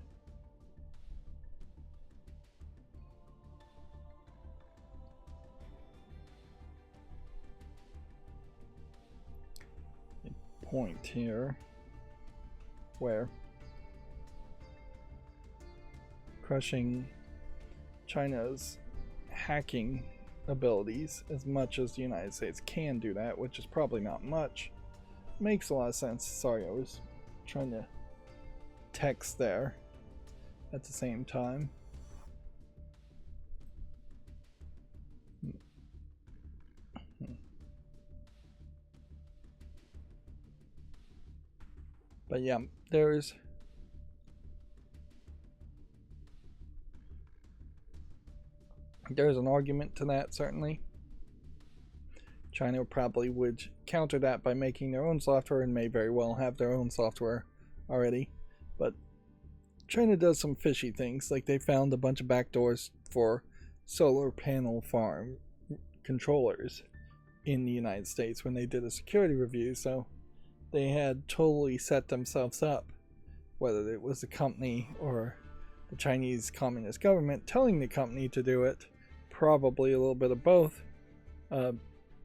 a point here where crushing China's hacking abilities, as much as the United States can do that, which is probably not much, makes a lot of sense. Sorry, I was trying to text there at the same time. But yeah, there's an argument to that, certainly. China probably would counter that by making their own software, and may very well have their own software already. But China does some fishy things, like they found a bunch of backdoors for solar panel farm controllers in the United States when they did a security review, so they had totally set themselves up, whether it was the company or the Chinese Communist government telling the company to do it, probably a little bit of both,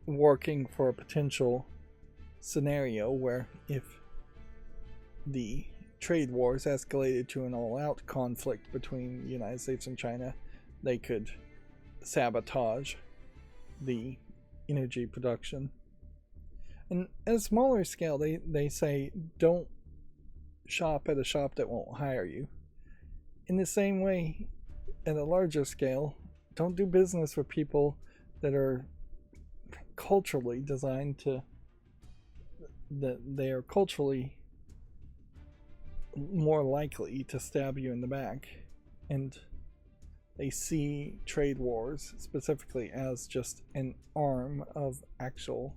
working for a potential scenario where, if the trade wars escalated to an all-out conflict between the United States and China, they could sabotage the energy production. And at a smaller scale, they say, don't shop at a shop that won't hire you. In the same way, at a larger scale, don't do business with people that are culturally designed to, that they are culturally more likely to stab you in the back. And they see trade wars specifically as just an arm of actual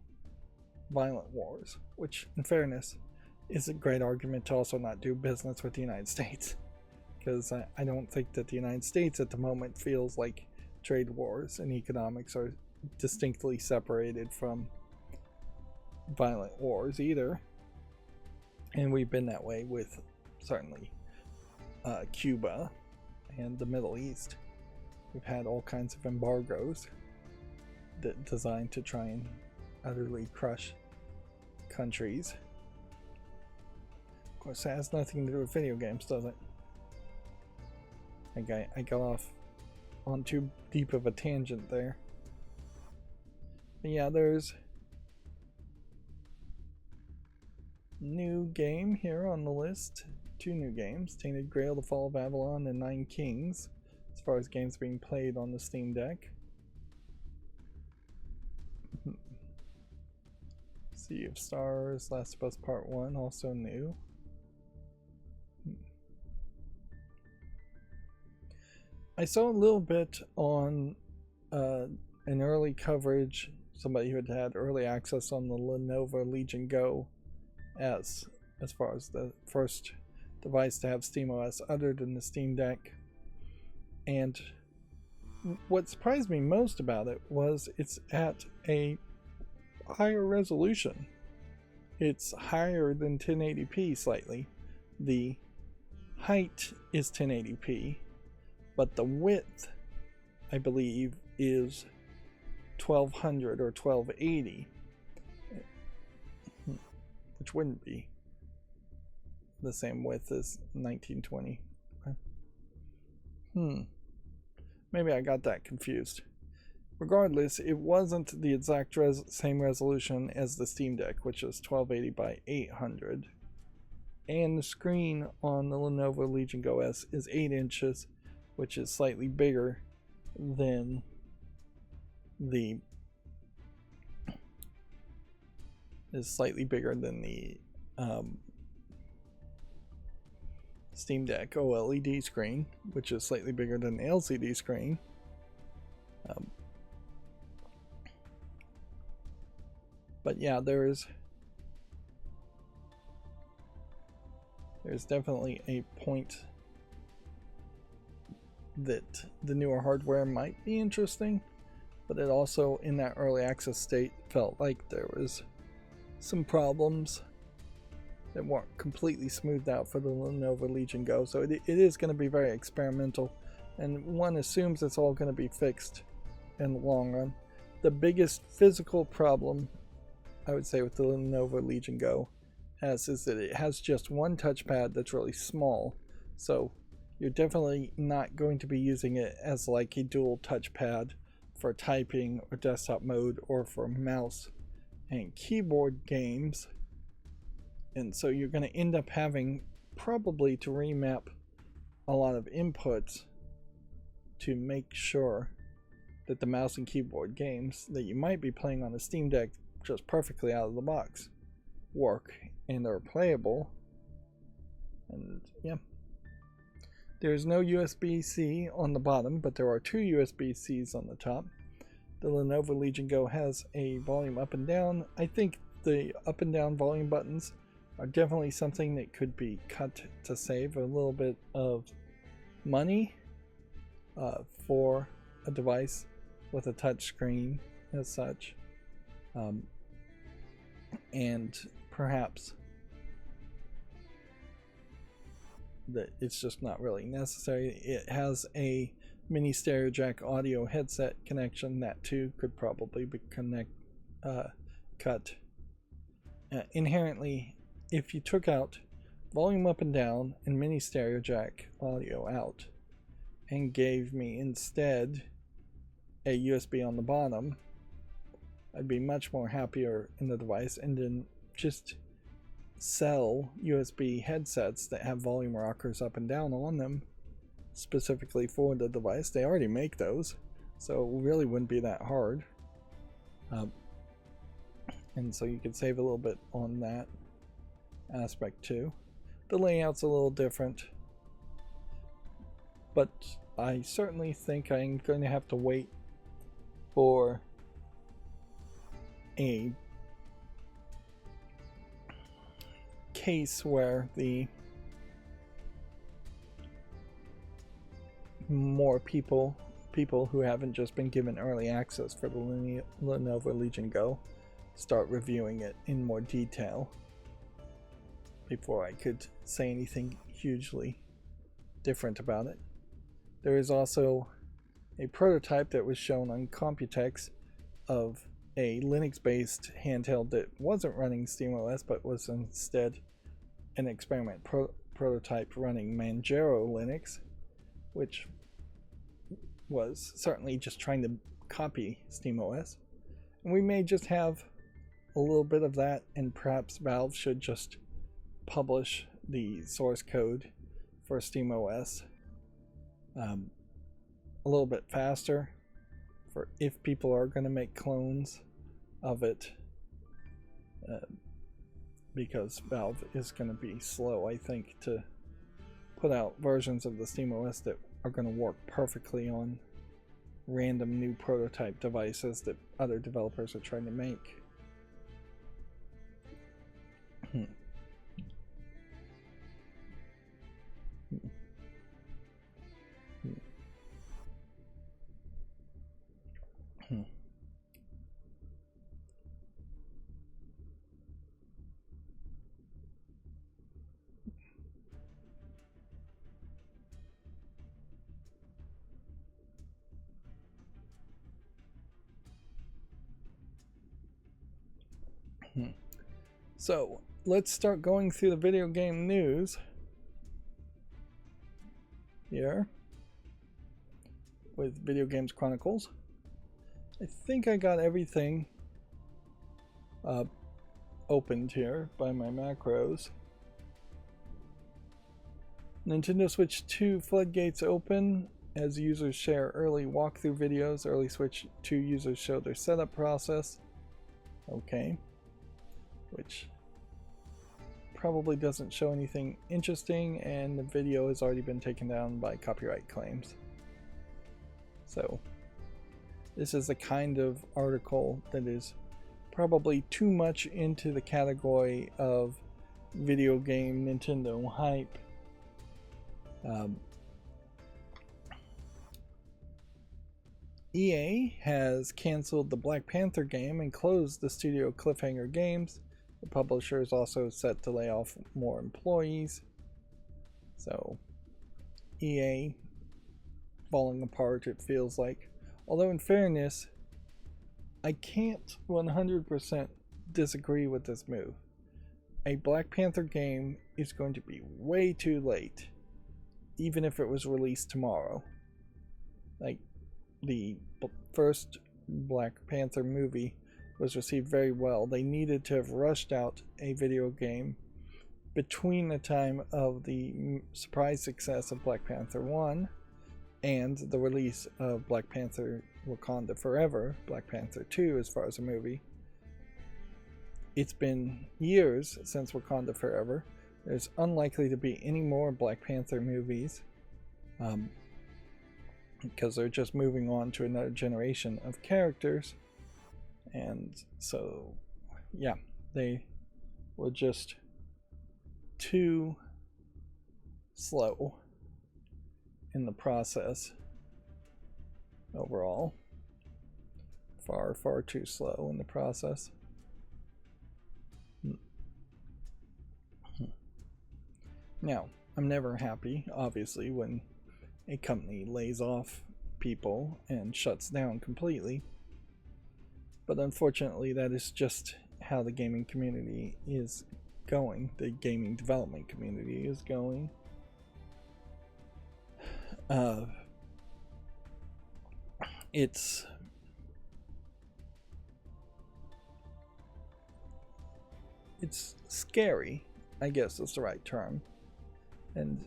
violent wars, which in fairness is a great argument to also not do business with the United States, because I don't think that the United States at the moment feels like trade wars and economics are distinctly separated from violent wars either. And we've been that way with certainly Cuba and the Middle East. We've had all kinds of embargoes that designed to try and utterly crush countries. Of course, that has nothing to do with video games, does it? I got off on too deep of a tangent there. But yeah, there's new game here on the list. 2 new games, Tainted Grail, The Fall of Avalon, and Nine Kings, as far as games being played on the Steam Deck. Sea of Stars, Last of Us Part 1, also new. I saw a little bit on an early coverage, somebody who had early access on the Lenovo Legion Go as far as the first device to have SteamOS other than the Steam Deck. And what surprised me most about it was it's at a higher resolution. It's higher than 1080p slightly. The height is 1080p, but the width, I believe, is 1200 or 1280, which wouldn't be the same width as 1920. Maybe I got that confused. Regardless, it wasn't the exact same resolution as the Steam Deck, which is 1280 by 800. And the screen on the Lenovo Legion Go S is 8 inches, which is slightly bigger than the Steam Deck OLED screen, which is slightly bigger than the LCD screen. But yeah, there's definitely a point that the newer hardware might be interesting, but it also, in that early access state, felt like there was some problems that weren't completely smoothed out for the Lenovo Legion Go. So it is going to be very experimental, and one assumes it's all going to be fixed in the long run. The biggest physical problem, I would say, with the Lenovo Legion Go is that it has just one touchpad that's really small. So you're definitely not going to be using it as like a dual touchpad for typing or desktop mode or for mouse and keyboard games. And so you're going to end up having probably to remap a lot of inputs to make sure that the mouse and keyboard games that you might be playing on the Steam Deck just perfectly out of the box work and are playable. And yeah, there's no USB-C on the bottom, but there are 2 USB-Cs on the top. The Lenovo Legion Go has a volume up and down. I think the up and down volume buttons are definitely something that could be cut to save a little bit of money for a device with a touch screen as such. And perhaps that it's just not really necessary. It has a mini stereo jack audio headset connection that too could probably be cut. Inherently, if you took out volume up and down and mini stereo jack audio out and gave me instead a USB on the bottom, I'd be much more happier in the device, and then just sell USB headsets that have volume rockers up and down on them specifically for the device. They already make those, so it really wouldn't be that hard. And so you could save a little bit on that aspect too. The layout's a little different, but I certainly think I'm going to have to wait for a case where the more people who haven't just been given early access for the Lenovo Legion Go start reviewing it in more detail before I could say anything hugely different about it. There is also a prototype that was shown on Computex of a Linux-based handheld that wasn't running SteamOS but was instead an experiment prototype running Manjaro Linux, which was certainly just trying to copy SteamOS. And we may just have a little bit of that, and perhaps Valve should just publish the source code for SteamOS a little bit faster for if people are going to make clones of it, because Valve is going to be slow, I think, to put out versions of the SteamOS that are going to work perfectly on random new prototype devices that other developers are trying to make. So let's start going through the video game news here with Video Games Chronicles. I think I got everything opened here by my macros. Nintendo Switch 2 floodgates open as users share early walkthrough videos. Early Switch 2 users show their setup process. Okay. Which probably doesn't show anything interesting, and the video has already been taken down by copyright claims. So this is the kind of article that is probably too much into the category of video game Nintendo hype. EA has canceled the Black Panther game and closed the studio Cliffhanger Games. The publisher is also set to lay off more employees. So EA falling apart, it feels like. Although in fairness, I can't 100% disagree with this move. A Black Panther game is going to be way too late, even if it was released tomorrow. Like, the first Black Panther movie was received very well. They needed to have rushed out a video game between the time of the surprise success of Black Panther 1 and the release of Black Panther Wakanda Forever, Black Panther 2 as far as a movie. It's been years since Wakanda Forever. There's unlikely to be any more Black Panther movies because they're just moving on to another generation of characters. And so, yeah, they were just too slow in the process overall. Far too slow in the process. Now, I'm never happy, obviously, when a company lays off people and shuts down completely. But unfortunately, that is just how the gaming community is going. The gaming development community is going. It's scary, I guess is the right term. And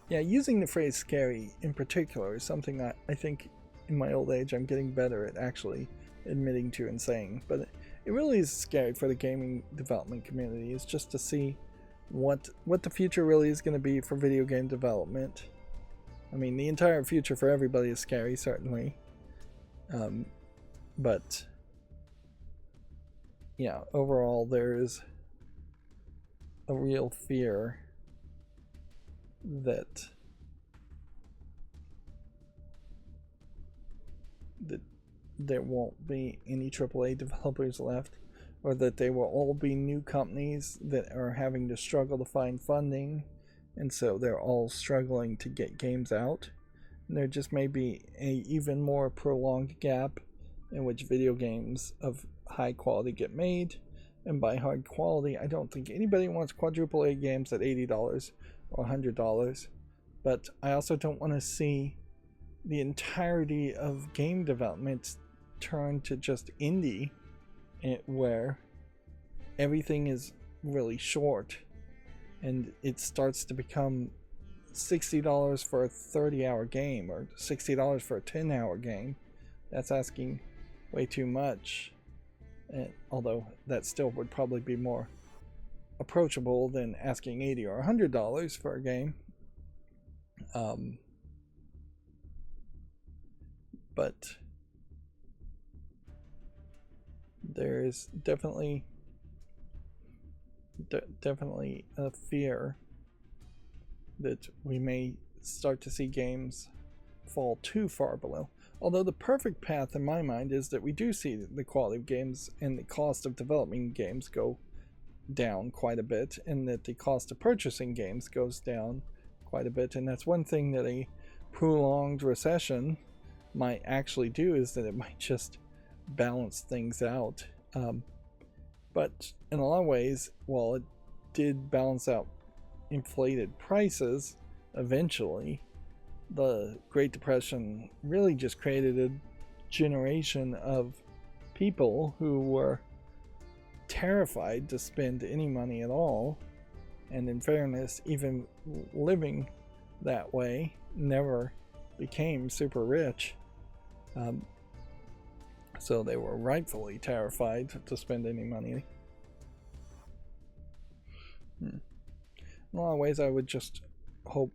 yeah, using the phrase scary in particular is something that I think in my old age I'm getting better at actually admitting to and saying. But it really is scary for the gaming development community, is just to see what the future really is going to be for video game development. I mean, the entire future for everybody is scary, certainly. But yeah, overall, there is a real fear that there won't be any AAA developers left, or that they will all be new companies that are having to struggle to find funding, and so they're all struggling to get games out. And there just may be a even more prolonged gap in which video games of high quality get made. And by high quality, I don't think anybody wants quadruple A games at $80 or $100, but I also don't want to see the entirety of game development turn to just indie, where everything is really short and it starts to become $60 for a 30-hour game or $60 for a 10-hour game. That's asking way too much, although that still would probably be more approachable than asking $80 or $100 for a game. But there is definitely a fear that we may start to see games fall too far below. Although the perfect path in my mind is that we do see the quality of games and the cost of developing games go down quite a bit, and that the cost of purchasing games goes down quite a bit. And that's one thing that a prolonged recession might actually do, is that it might just balance things out. But in a lot of ways, while it did balance out inflated prices eventually, the Great Depression really just created a generation of people who were terrified to spend any money at all, and in fairness, even living that way never became super rich. So they were rightfully terrified to spend any money. In a lot of ways, I would just hope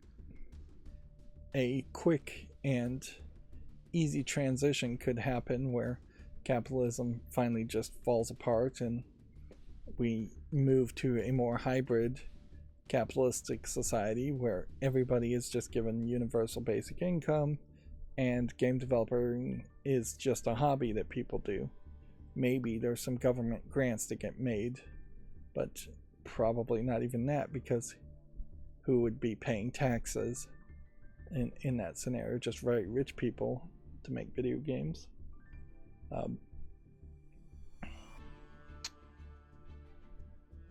a quick and easy transition could happen where capitalism finally just falls apart and we move to a more hybrid capitalistic society where everybody is just given universal basic income and game developing is just a hobby that people do. Maybe there's some government grants that get made, but probably not even that, because who would be paying taxes in that scenario? Just very rich people to make video games.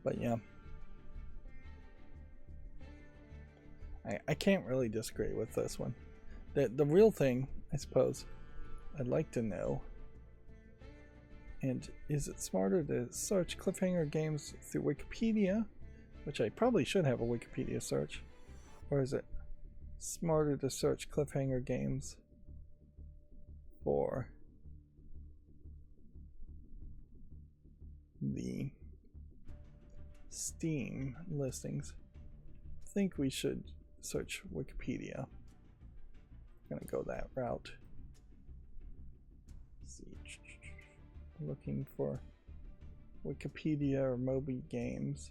But yeah, I can't really disagree with this one. The real thing, I suppose, I'd like to know, and is it smarter to search cliffhanger games through Wikipedia, which I probably should have a Wikipedia search, or is it smarter to search cliffhanger games for the Steam listings? I think we should search Wikipedia. I'm gonna go that route. Let's see. Looking for Wikipedia or Moby Games,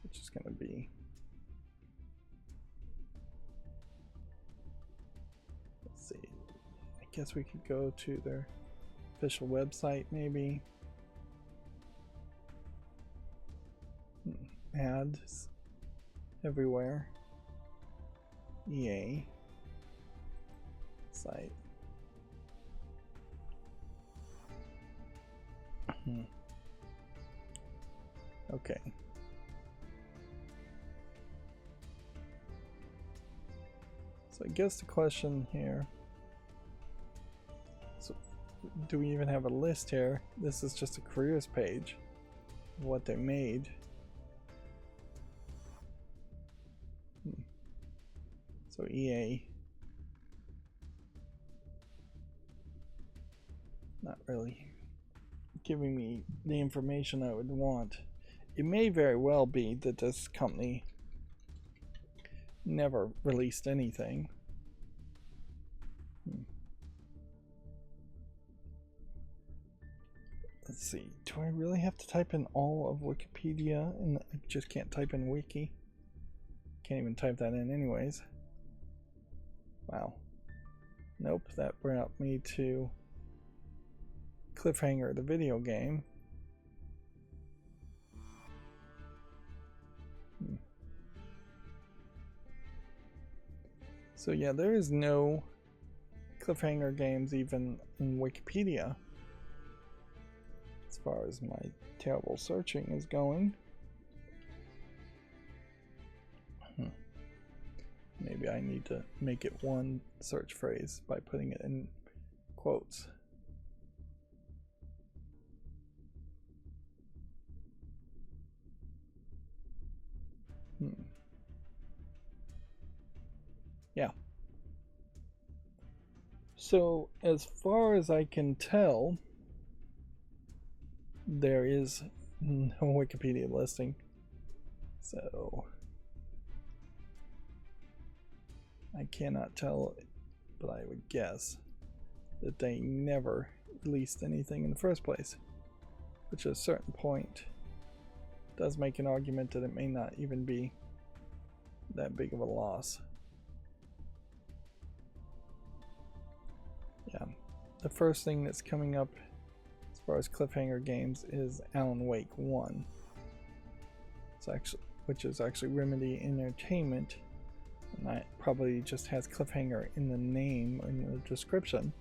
which is gonna be, let's see, I guess we could go to their official website maybe. Ads everywhere. EA site. Okay. So I guess the question here, so do we even have a list here? This is just a careers page of what they made. So EA, not really giving me the information I would want. It may very well be that this company never released anything. Let's see, do I really have to type in all of Wikipedia? And I just can't type in wiki. Can't even type that in anyways. Wow. Nope, that brought me to Cliffhanger, the video game. So yeah, there is no Cliffhanger games even in Wikipedia, as far as my terrible searching is going. Maybe I need to make it one search phrase by putting it in quotes. Yeah. So as far as I can tell, there is no Wikipedia listing. So I cannot tell, but I would guess that they never released anything in the first place, which at a certain point does make an argument that it may not even be that big of a loss. Yeah, the first thing that's coming up as far as Cliffhanger games is Alan Wake 1. Which is actually Remedy Entertainment, and that probably just has Cliffhanger in the name, in the description.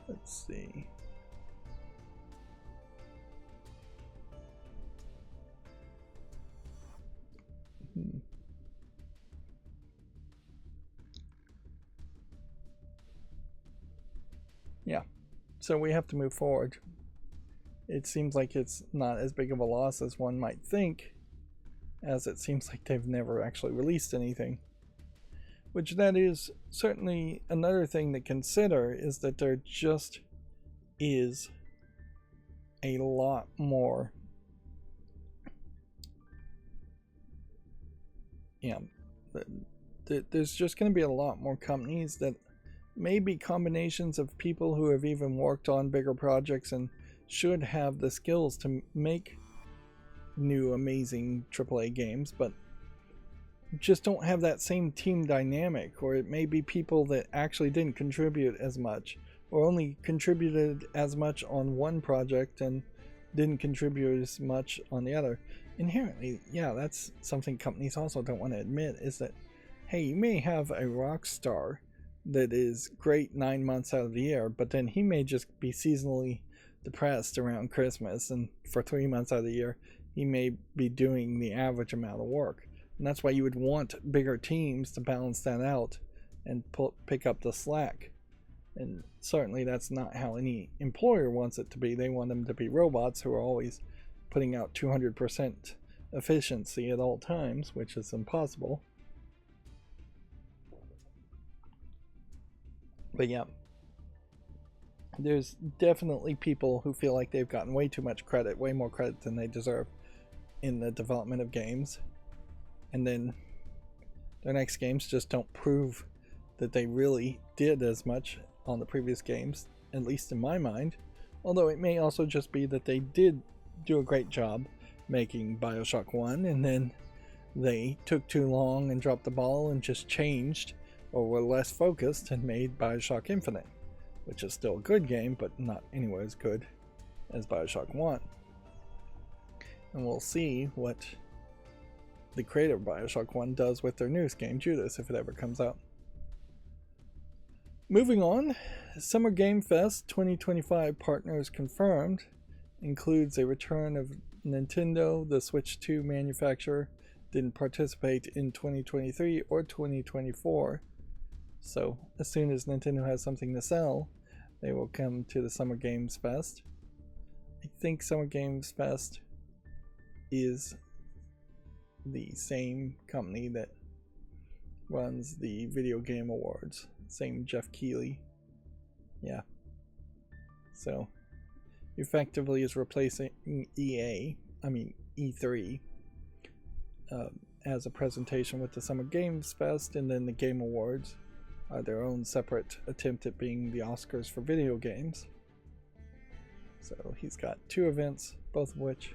Let's see. Yeah, so we have to move forward. It seems like it's not as big of a loss as one might think, as it seems like they've never actually released anything. Which that is certainly another thing to consider, is that there just is a lot more. Yeah, there's just going to be a lot more companies that may be combinations of people who have even worked on bigger projects and should have the skills to make new amazing AAA games, but just don't have that same team dynamic. Or it may be people that actually didn't contribute as much, or only contributed as much on one project and didn't contribute as much on the other. Inherently, yeah, that's something companies also don't want to admit, is that, hey, you may have a rock star that is great 9 months out of the year, but then he may just be seasonally depressed around Christmas, and for 3 months out of the year he may be doing the average amount of work. And that's why you would want bigger teams to balance that out and pick up the slack. And certainly that's not how any employer wants it to be. They want them to be robots who are always putting out 200% efficiency at all times, which is impossible. But yeah, there's definitely people who feel like they've gotten way too much credit, way more credit than they deserve in the development of games. And then their next games just don't prove that they really did as much on the previous games, at least in my mind. Although it may also just be that they did do a great job making BioShock 1, and then they took too long and dropped the ball and just changed, or were less focused and made BioShock Infinite, which is still a good game, but not anywhere as good as BioShock 1. And we'll see what the creator of BioShock 1 does with their newest game, Judas, if it ever comes out. Moving on, Summer Game Fest 2025 partners confirmed includes a return of Nintendo. The Switch 2 manufacturer didn't participate in 2023 or 2024. So as soon as Nintendo has something to sell, they will come to the Summer Games Fest. I think Summer Games Fest is the same company that runs the Video Game Awards. Same Jeff Keighley. Yeah. So effectively is replacing EA. I mean, E3 as a presentation with the Summer Games Fest, and then the Game Awards are their own separate attempt at being the Oscars for video games. So he's got 2 events, both of which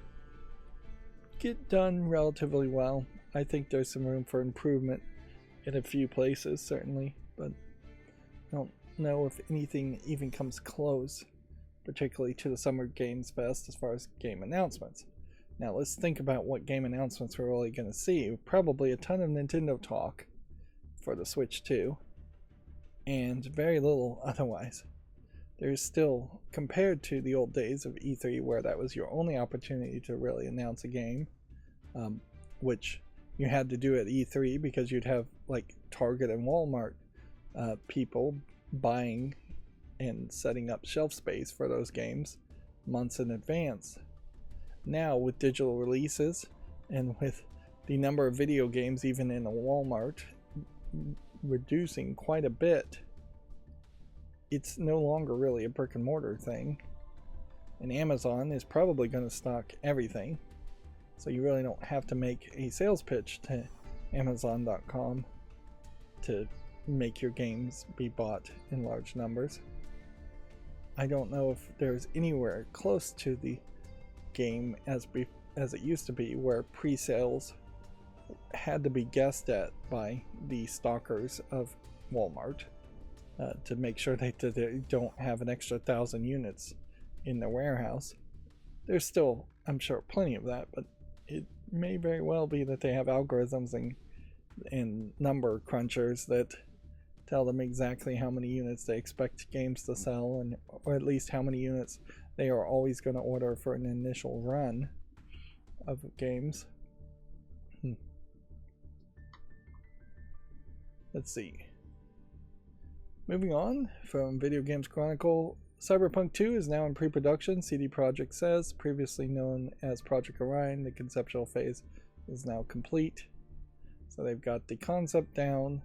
get done relatively well. I think there's some room for improvement in a few places, certainly, but I don't know if anything even comes close, particularly to the Summer Games Fest as far as game announcements. Now let's think about what game announcements we're really going to see. Probably a ton of Nintendo talk for the Switch 2, and very little otherwise. There's still, compared to the old days of E3 where that was your only opportunity to really announce a game, which you had to do at E3 because you'd have like Target and Walmart people buying and setting up shelf space for those games months in advance. Now with digital releases and with the number of video games even in a Walmart reducing quite a bit, it's no longer really a brick and mortar thing, and Amazon is probably going to stock everything, so you really don't have to make a sales pitch to Amazon.com to make your games be bought in large numbers. I don't know if there's anywhere close to the game as it used to be, where pre-sales had to be guessed at by the stockers of Walmart to make sure they don't have an extra 1,000 units in their warehouse. There's still, I'm sure, plenty of that, but it may very well be that they have algorithms and number crunchers that tell them exactly how many units they expect games to sell, and or at least how many units they are always going to order for an initial run of games. Let's see. Moving on from Video Games Chronicle, Cyberpunk 2 is now in pre-production, CD Projekt says. Previously known as Project Orion, the conceptual phase is now complete. So they've got the concept down.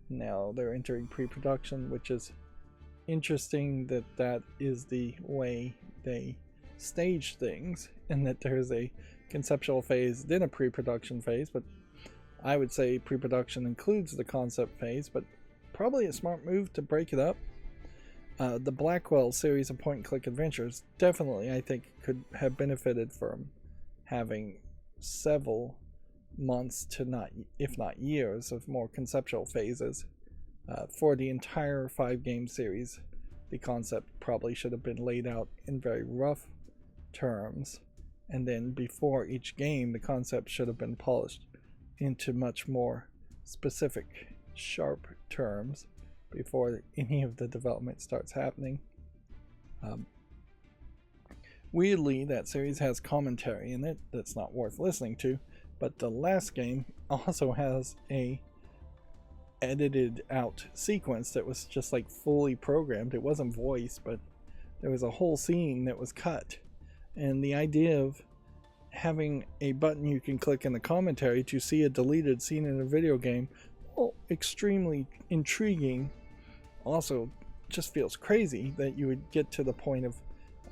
Now they're entering pre-production, which is interesting that is the way they stage things, and that there's a conceptual phase, then a pre-production phase. But I would say pre-production includes the concept phase, but probably a smart move to break it up. The Blackwell series of point-and-click adventures definitely, I think, could have benefited from having several months to not, if not years, of more conceptual phases. For the entire 5-game series, the concept probably should have been laid out in very rough terms, and then before each game, the concept should have been polished into much more specific, sharp terms before any of the development starts happening. Weirdly, that series has commentary in it that's not worth listening to, but the last game also has a edited out sequence that was just like fully programmed. It wasn't voice, but there was a whole scene that was cut, and the idea of having a button you can click in the commentary to see a deleted scene in a video game, well, extremely intriguing. Also just feels crazy that you would get to the point of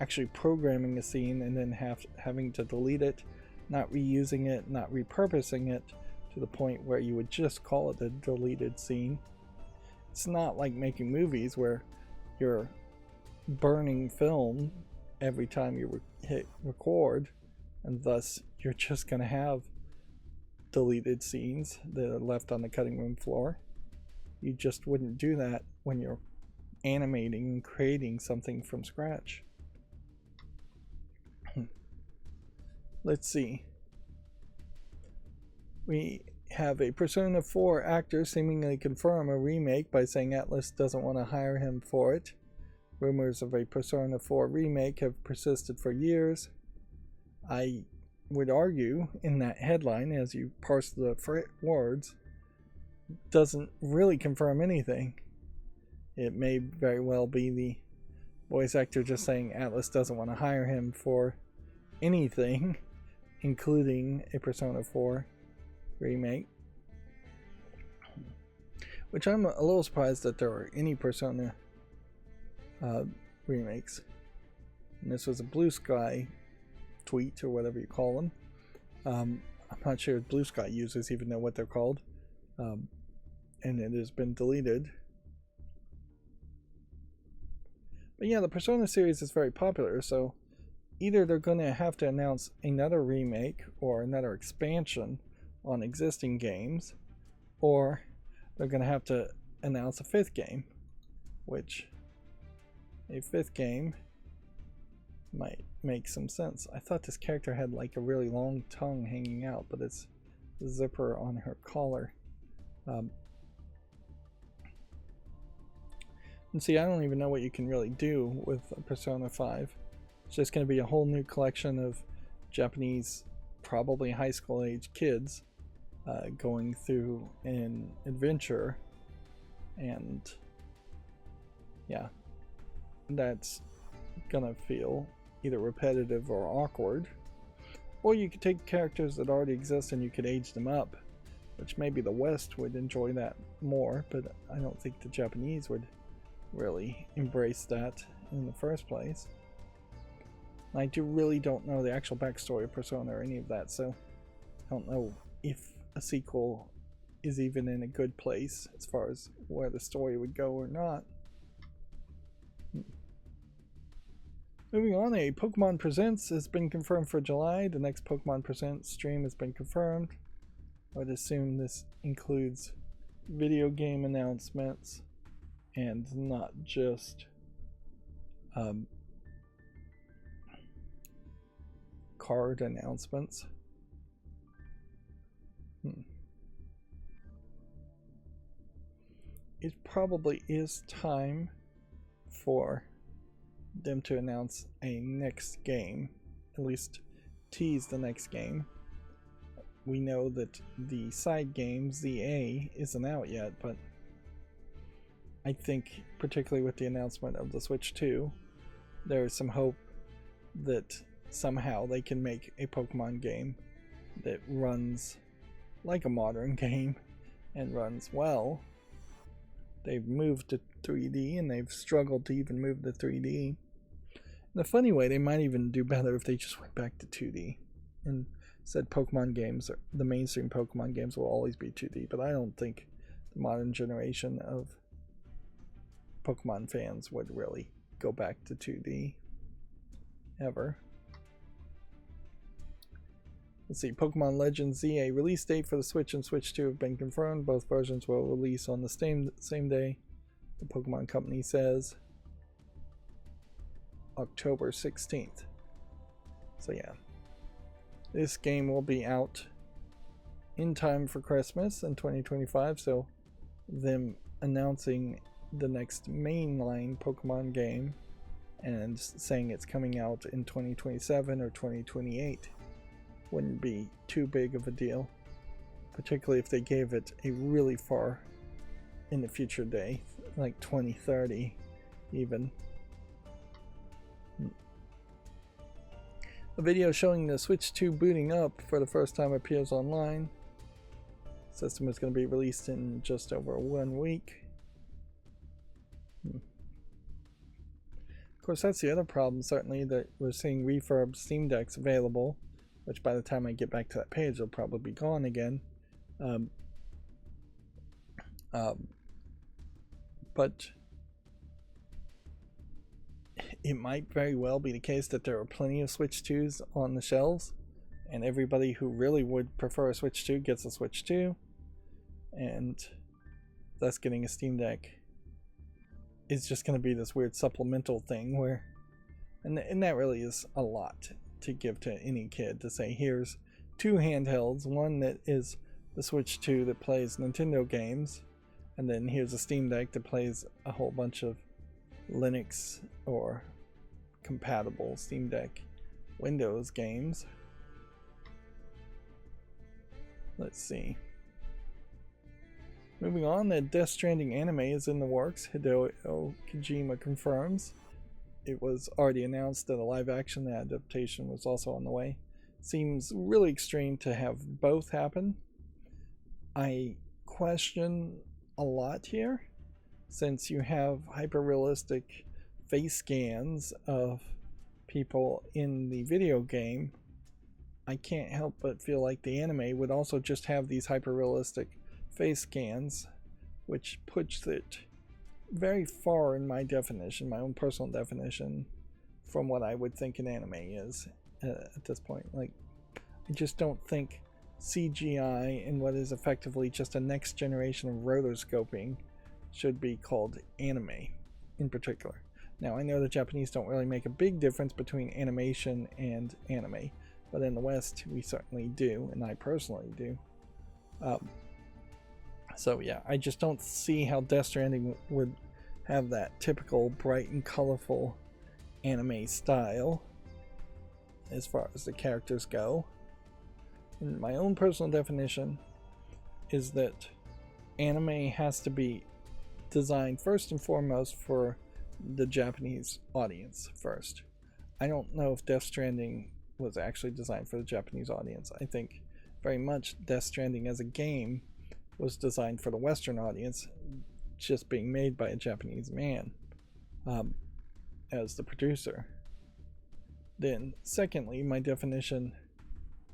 actually programming a scene and then having to delete it, not reusing it, not repurposing it, to the point where you would just call it a deleted scene. It's not like making movies where you're burning film every time you hit record, and thus you're just going to have deleted scenes that are left on the cutting room floor. You just wouldn't do that when you're animating and creating something from scratch. Let's see. We have a Persona 4 actor seemingly confirm a remake by saying Atlus doesn't want to hire him for it. Rumors of a Persona 4 remake have persisted for years. I would argue in that headline, as you parse the words, doesn't really confirm anything. It may very well be the voice actor just saying Atlus doesn't want to hire him for anything, including a Persona 4 remake. Which I'm a little surprised that there are any Persona remakes. And this was a Blue Sky tweet, or whatever you call them. I'm not sure if Blue Sky users even know what they're called, and it has been deleted. But yeah, the Persona series is very popular, so either they're going to have to announce another remake or another expansion on existing games, or they're going to have to announce a fifth game, which a fifth game might make some sense. I thought this character had like a really long tongue hanging out, but it's the zipper on her collar. And see, I don't even know what you can really do with Persona 5. It's just going to be a whole new collection of Japanese, probably high school age kids going through an adventure, and yeah, that's gonna feel either repetitive or awkward. Or you could take characters that already exist and you could age them up, which maybe the West would enjoy that more, but I don't think the Japanese would really embrace that in the first place. I really don't know the actual backstory of Persona or any of that, so I don't know if a sequel is even in a good place as far as where the story would go or not. Moving on, a Pokemon Presents has been confirmed for July. The next Pokemon Presents stream has been confirmed. I would assume this includes video game announcements and not just card announcements. It probably is time for them to announce a next game, at least tease the next game. We know that the side game ZA isn't out yet, but I think particularly with the announcement of the Switch 2, there's some hope that somehow they can make a Pokemon game that runs like a modern game and runs well. They've moved to 3D and they've struggled to even move to 3D. In a funny way, they might even do better if they just went back to 2D and said Pokemon games, the mainstream Pokemon games, will always be 2D, but I don't think the modern generation of Pokemon fans would really go back to 2D ever. Let's see, Pokemon Legends ZA release date for the Switch and Switch 2 have been confirmed. Both versions will release on the same day. The Pokemon Company says October 16th. So yeah, this game will be out in time for Christmas in 2025, so them announcing the next mainline Pokemon game and saying it's coming out in 2027 or 2028 wouldn't be too big of a deal, particularly if they gave it a really far in the future day, like 2030 even. A video showing the Switch 2 booting up for the first time appears online. The system is going to be released in just over 1 week. Of course, that's the other problem, certainly, that we're seeing refurb Steam Decks available, which by the time I get back to that page, they'll probably be gone again. But it might very well be the case that there are plenty of Switch 2s on the shelves, and everybody who really would prefer a Switch 2 gets a Switch 2, and thus getting a Steam Deck is just going to be this weird supplemental thing where, and that really is a lot to give to any kid, to say here's 2 handhelds, one that is the Switch 2 that plays Nintendo games, and then here's a Steam Deck that plays a whole bunch of Linux or compatible Steam Deck Windows games. Let's see. Moving on, the Death Stranding anime is in the works. Hideo Kojima confirms. It was already announced that a live-action adaptation was also on the way. Seems really extreme to have both happen. I question a lot here, since you have hyper-realistic face scans of people in the video game I can't help but feel like the anime would also just have these hyper-realistic face scans, which puts it very far in my definition, my own personal definition, from what I would think an anime is at this point. Like, I just don't think CGI in what is effectively just a next generation of rotoscoping should be called anime in particular. Now, I know the Japanese don't really make a big difference between animation and anime, but in the West, we certainly do, and I personally do. So yeah, I just don't see how Death Stranding would have that typical bright and colorful anime style as far as the characters go. And my own personal definition is that anime has to be designed first and foremost for the Japanese audience first. I don't know if Death Stranding was actually designed for the Japanese audience. I think very much Death Stranding as a game was designed for the Western audience, just being made by a Japanese man as the producer. Then secondly, my definition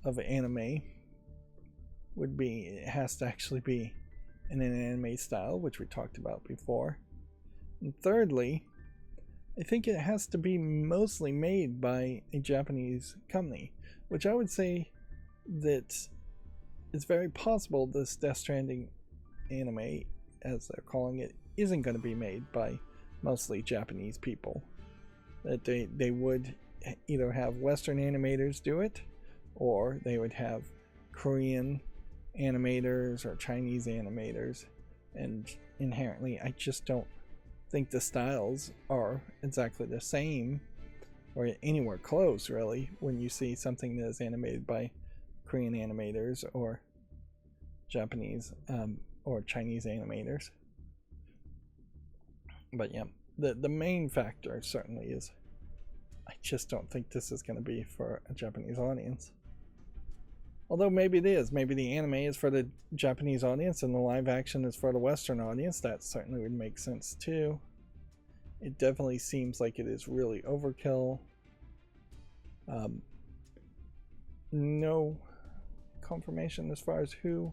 of anime would be it has to actually be in an anime style, which we talked about before. And thirdly, I think it has to be mostly made by a Japanese company, which I would say that it's very possible this Death Stranding anime, as they're calling it, isn't going to be made by mostly Japanese people. That they would either have Western animators do it, or they would have Korean animators or Chinese animators, and inherently I just don't think the styles are exactly the same or anywhere close really when you see something that is animated by Korean animators or Japanese or Chinese animators. But yeah, the main factor certainly is I just don't think this is going to be for a Japanese audience. Although maybe it is. Maybe the anime is for the Japanese audience and the live action is for the Western audience. That certainly would make sense too. It definitely seems like it is really overkill. No confirmation as far as who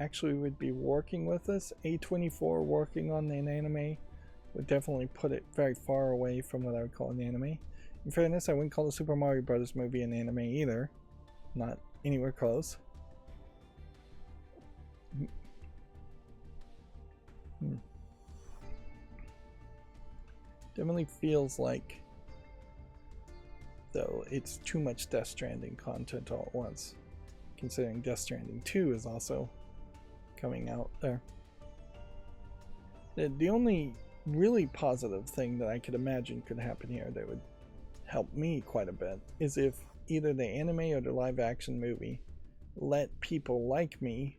actually would be working with this. A24 working on an anime would definitely put it very far away from what I would call an anime. In fairness, I wouldn't call the Super Mario Bros. Movie an anime either. Not anywhere close. Definitely feels like, though, it's too much Death Stranding content all at once, considering Death Stranding 2 is also coming out there. The only really positive thing that I could imagine could happen here that would help me quite a bit is if either the anime or the live action movie let people like me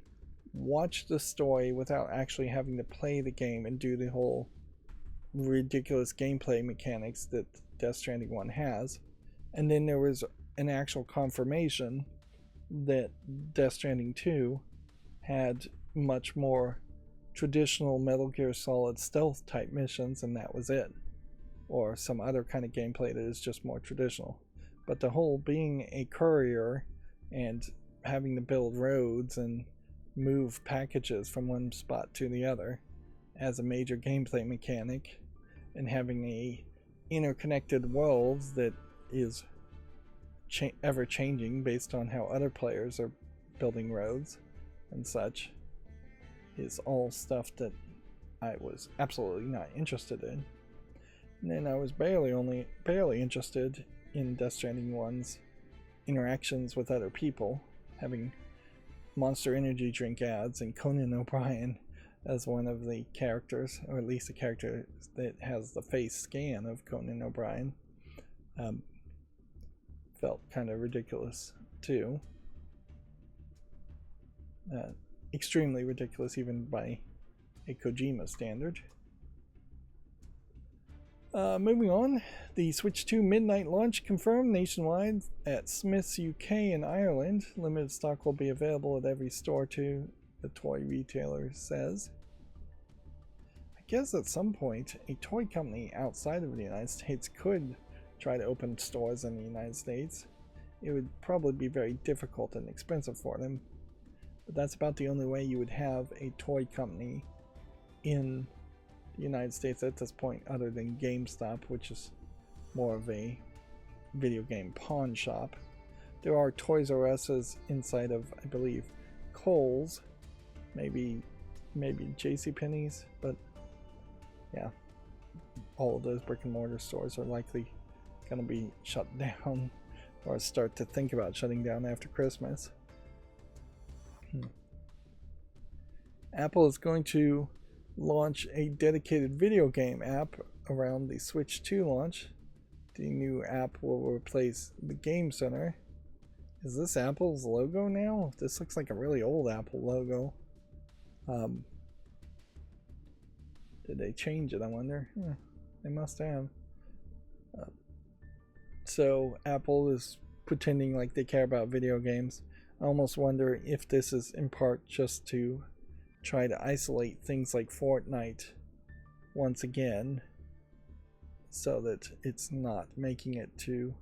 watch the story without actually having to play the game and do the whole ridiculous gameplay mechanics that Death Stranding 1 has, and then there was an actual confirmation that Death Stranding 2 had much more traditional Metal Gear Solid stealth type missions and that was it, or some other kind of gameplay that is just more traditional. But the whole being a courier and having to build roads and move packages from one spot to the other as a major gameplay mechanic, and having a interconnected world that is ever changing based on how other players are building roads and such, is all stuff that I was absolutely not interested in. And then I was barely interested in Death Stranding 1's interactions with other people, having Monster Energy drink ads and Conan O'Brien as one of the characters, or at least a character that has the face scan of Conan O'Brien. Felt kind of ridiculous too. Extremely ridiculous even by a Kojima standard. Moving on, the Switch 2 midnight launch confirmed nationwide at Smith's UK and Ireland. Limited stock will be available at every store too, the toy retailer says. I guess at some point a toy company outside of the United States could try to open stores in the United States. it would probably be very difficult and expensive for them. But that's about the only way you would have a toy company in the United States at this point, other than GameStop, which is more of a video game pawn shop. There are Toys R Us's inside of, I believe, Kohl's, maybe JCPenney's, but yeah, all of those brick and mortar stores are likely going to be shut down or start to think about shutting down after Christmas. Apple is going to launch a dedicated video game app around the Switch 2 launch. The new app will replace the Game Center. Is this Apple's logo now? This looks like a really old Apple logo. Did they change it, I wonder? They must have. So Apple is pretending like they care about video games. I almost wonder if this is in part just to try to isolate things like Fortnite once again, so that it's not making it to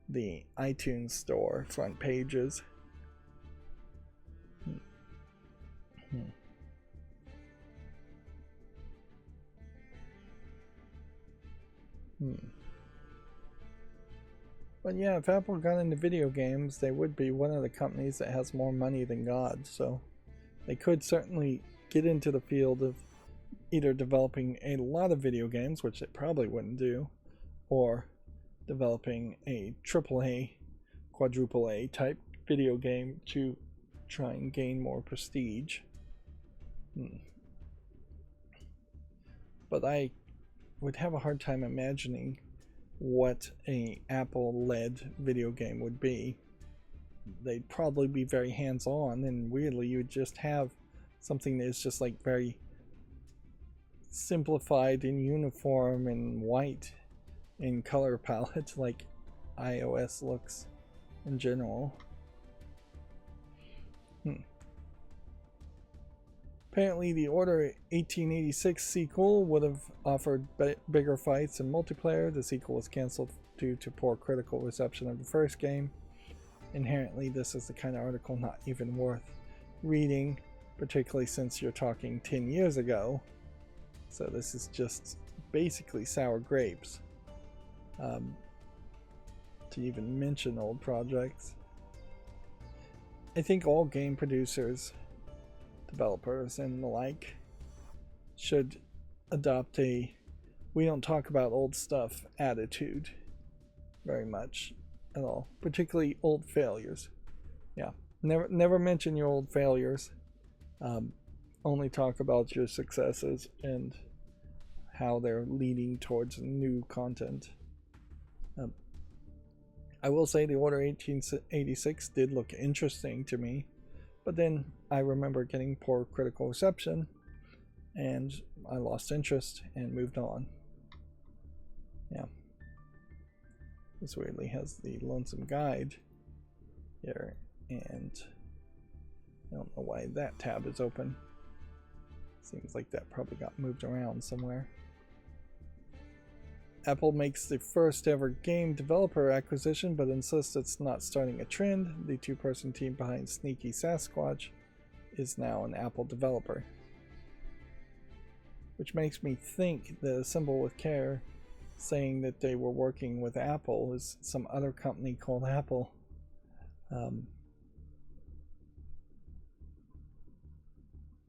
the iTunes store front pages. But yeah, if Apple got into video games, they would be one of the companies that has more money than God, so they could certainly get into the field of either developing a lot of video games, which they probably wouldn't do, or developing a AAA, quadruple A type video game to try and gain more prestige. But I would have a hard time imagining what a Apple-led video game would be. They'd probably be very hands-on, and weirdly you would just have something that's just like very simplified and uniform and white in color palette like iOS looks in general. Apparently the Order 1886 sequel would have offered bigger fights and multiplayer. The sequel was cancelled due to poor critical reception of the first game. Inherently, this is the kind of article not even worth reading, particularly since you're talking 10 years ago. So this is just basically sour grapes to even mention old projects. I think all game producers, developers, and the like should adopt a we don't talk about old stuff attitude very much at all, particularly old failures. Yeah, never mention your old failures. Only talk about your successes and how they're leading towards new content. I will say the Order 1886 did look interesting to me, but then I remember getting poor critical reception and I lost interest and moved on. Yeah. This weirdly has the Lonesome Guide here, and I don't know why that tab is open. Seems like that probably got moved around somewhere. Apple makes the first ever game developer acquisition, but insists it's not starting a trend. The two-person team behind Sneaky Sasquatch is now an Apple developer. Which makes me think the Assemble with Care saying that they were working with Apple is some other company called Apple.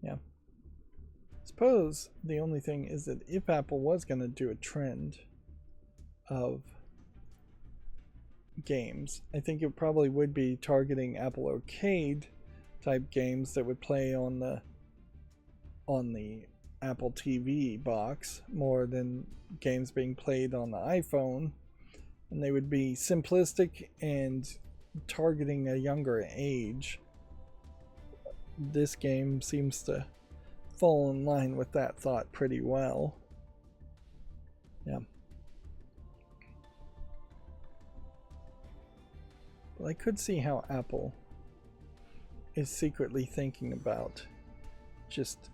Yeah. Suppose the only thing is that if Apple was going to do a trend of games, I think it probably would be targeting Apple Arcade type games that would play on the Apple TV box more than games being played on the iPhone, and they would be simplistic and targeting a younger age. This game seems to fall in line with that thought pretty well. Yeah. But I could see how Apple is secretly thinking about just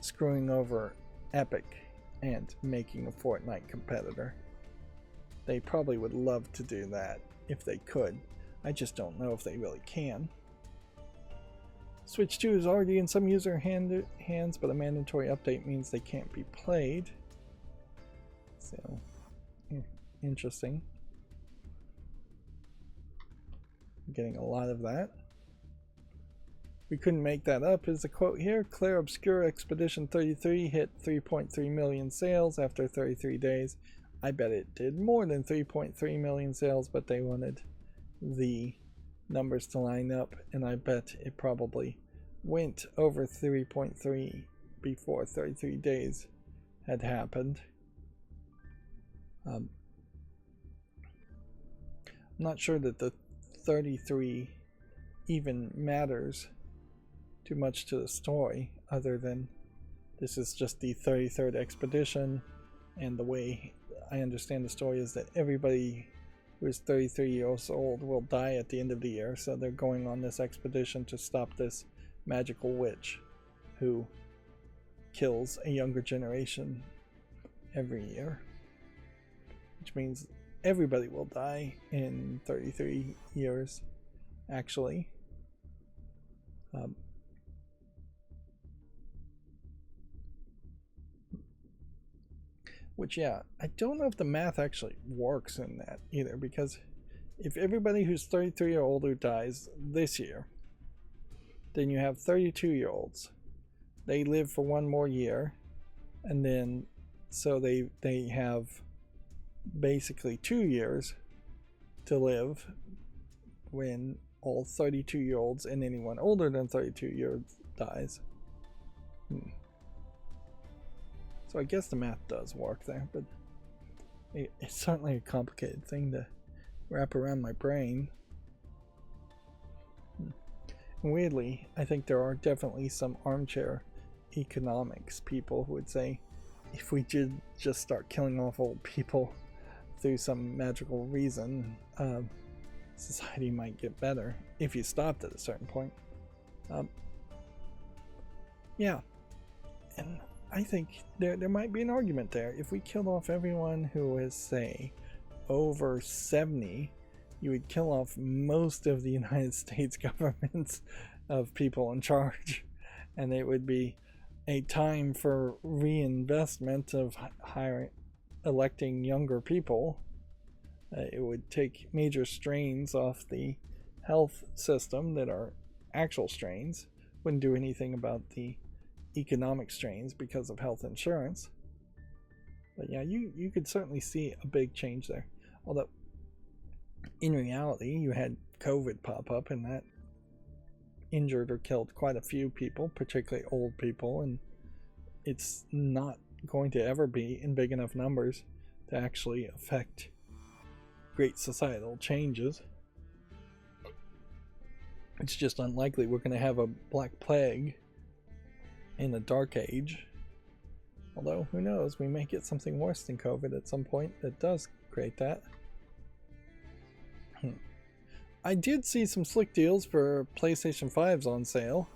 screwing over Epic and making a Fortnite competitor. They probably would love to do that if they could. I just don't know if they really can. Switch 2 is already in some user hands, but a mandatory update means they can't be played. So, interesting. I'm getting a lot of that. We couldn't make that up is the quote here. Claire Obscure Expedition 33 hit 3.3 million sales after 33 days. I bet it did more than 3.3 million sales, but they wanted the numbers to line up, and I bet it probably went over 3.3 before 33 days had happened. I'm not sure that the 33 even matters too much to the story, other than this is just the 33rd expedition, and the way I understand the story is that everybody who is 33 years old will die at the end of the year, so they're going on this expedition to stop this magical witch who kills a younger generation every year, which means everybody will die in 33 years actually. Which, yeah, I don't know if the math actually works in that either, because if everybody who's 33 or older dies this year, then you have 32-year-olds. They live for one more year, and then so they have basically 2 years to live when all 32-year-olds and anyone older than 32 years dies. So I guess the math does work there, but it's certainly a complicated thing to wrap around my brain. And weirdly, I think there are definitely some armchair economics people who would say, if we did just start killing off old people through some magical reason, society might get better if you stopped at a certain point. Yeah, and I think there might be an argument there. If we killed off everyone who is, say, over 70, you would kill off most of the United States governments of people in charge, and it would be a time for reinvestment of electing younger people. It would take major strains off the health system that are actual strains. Wouldn't do anything about the economic strains because of health insurance. But yeah, you could certainly see a big change there. Although, in reality, you had COVID pop up, and that injured or killed quite a few people, particularly old people, and it's not going to ever be in big enough numbers to actually affect great societal changes. It's just unlikely we're going to have a Black Plague in the Dark Age. Although, who knows, we may get something worse than COVID at some point that does create that. I did see some slick deals for PlayStation 5s on sale.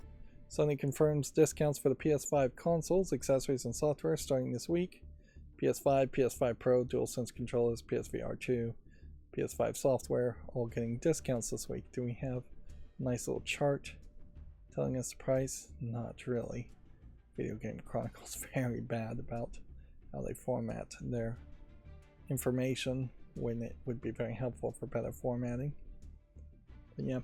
Sony confirms discounts for the PS5 consoles, accessories, and software starting this week. PS5, PS5 Pro, DualSense controllers, PSVR 2, PS5 software, all getting discounts this week. Do we have a nice little chart telling us the price? Not really. Video Game Chronicle's very bad about how they format their information when it would be very helpful for better formatting. But yeah,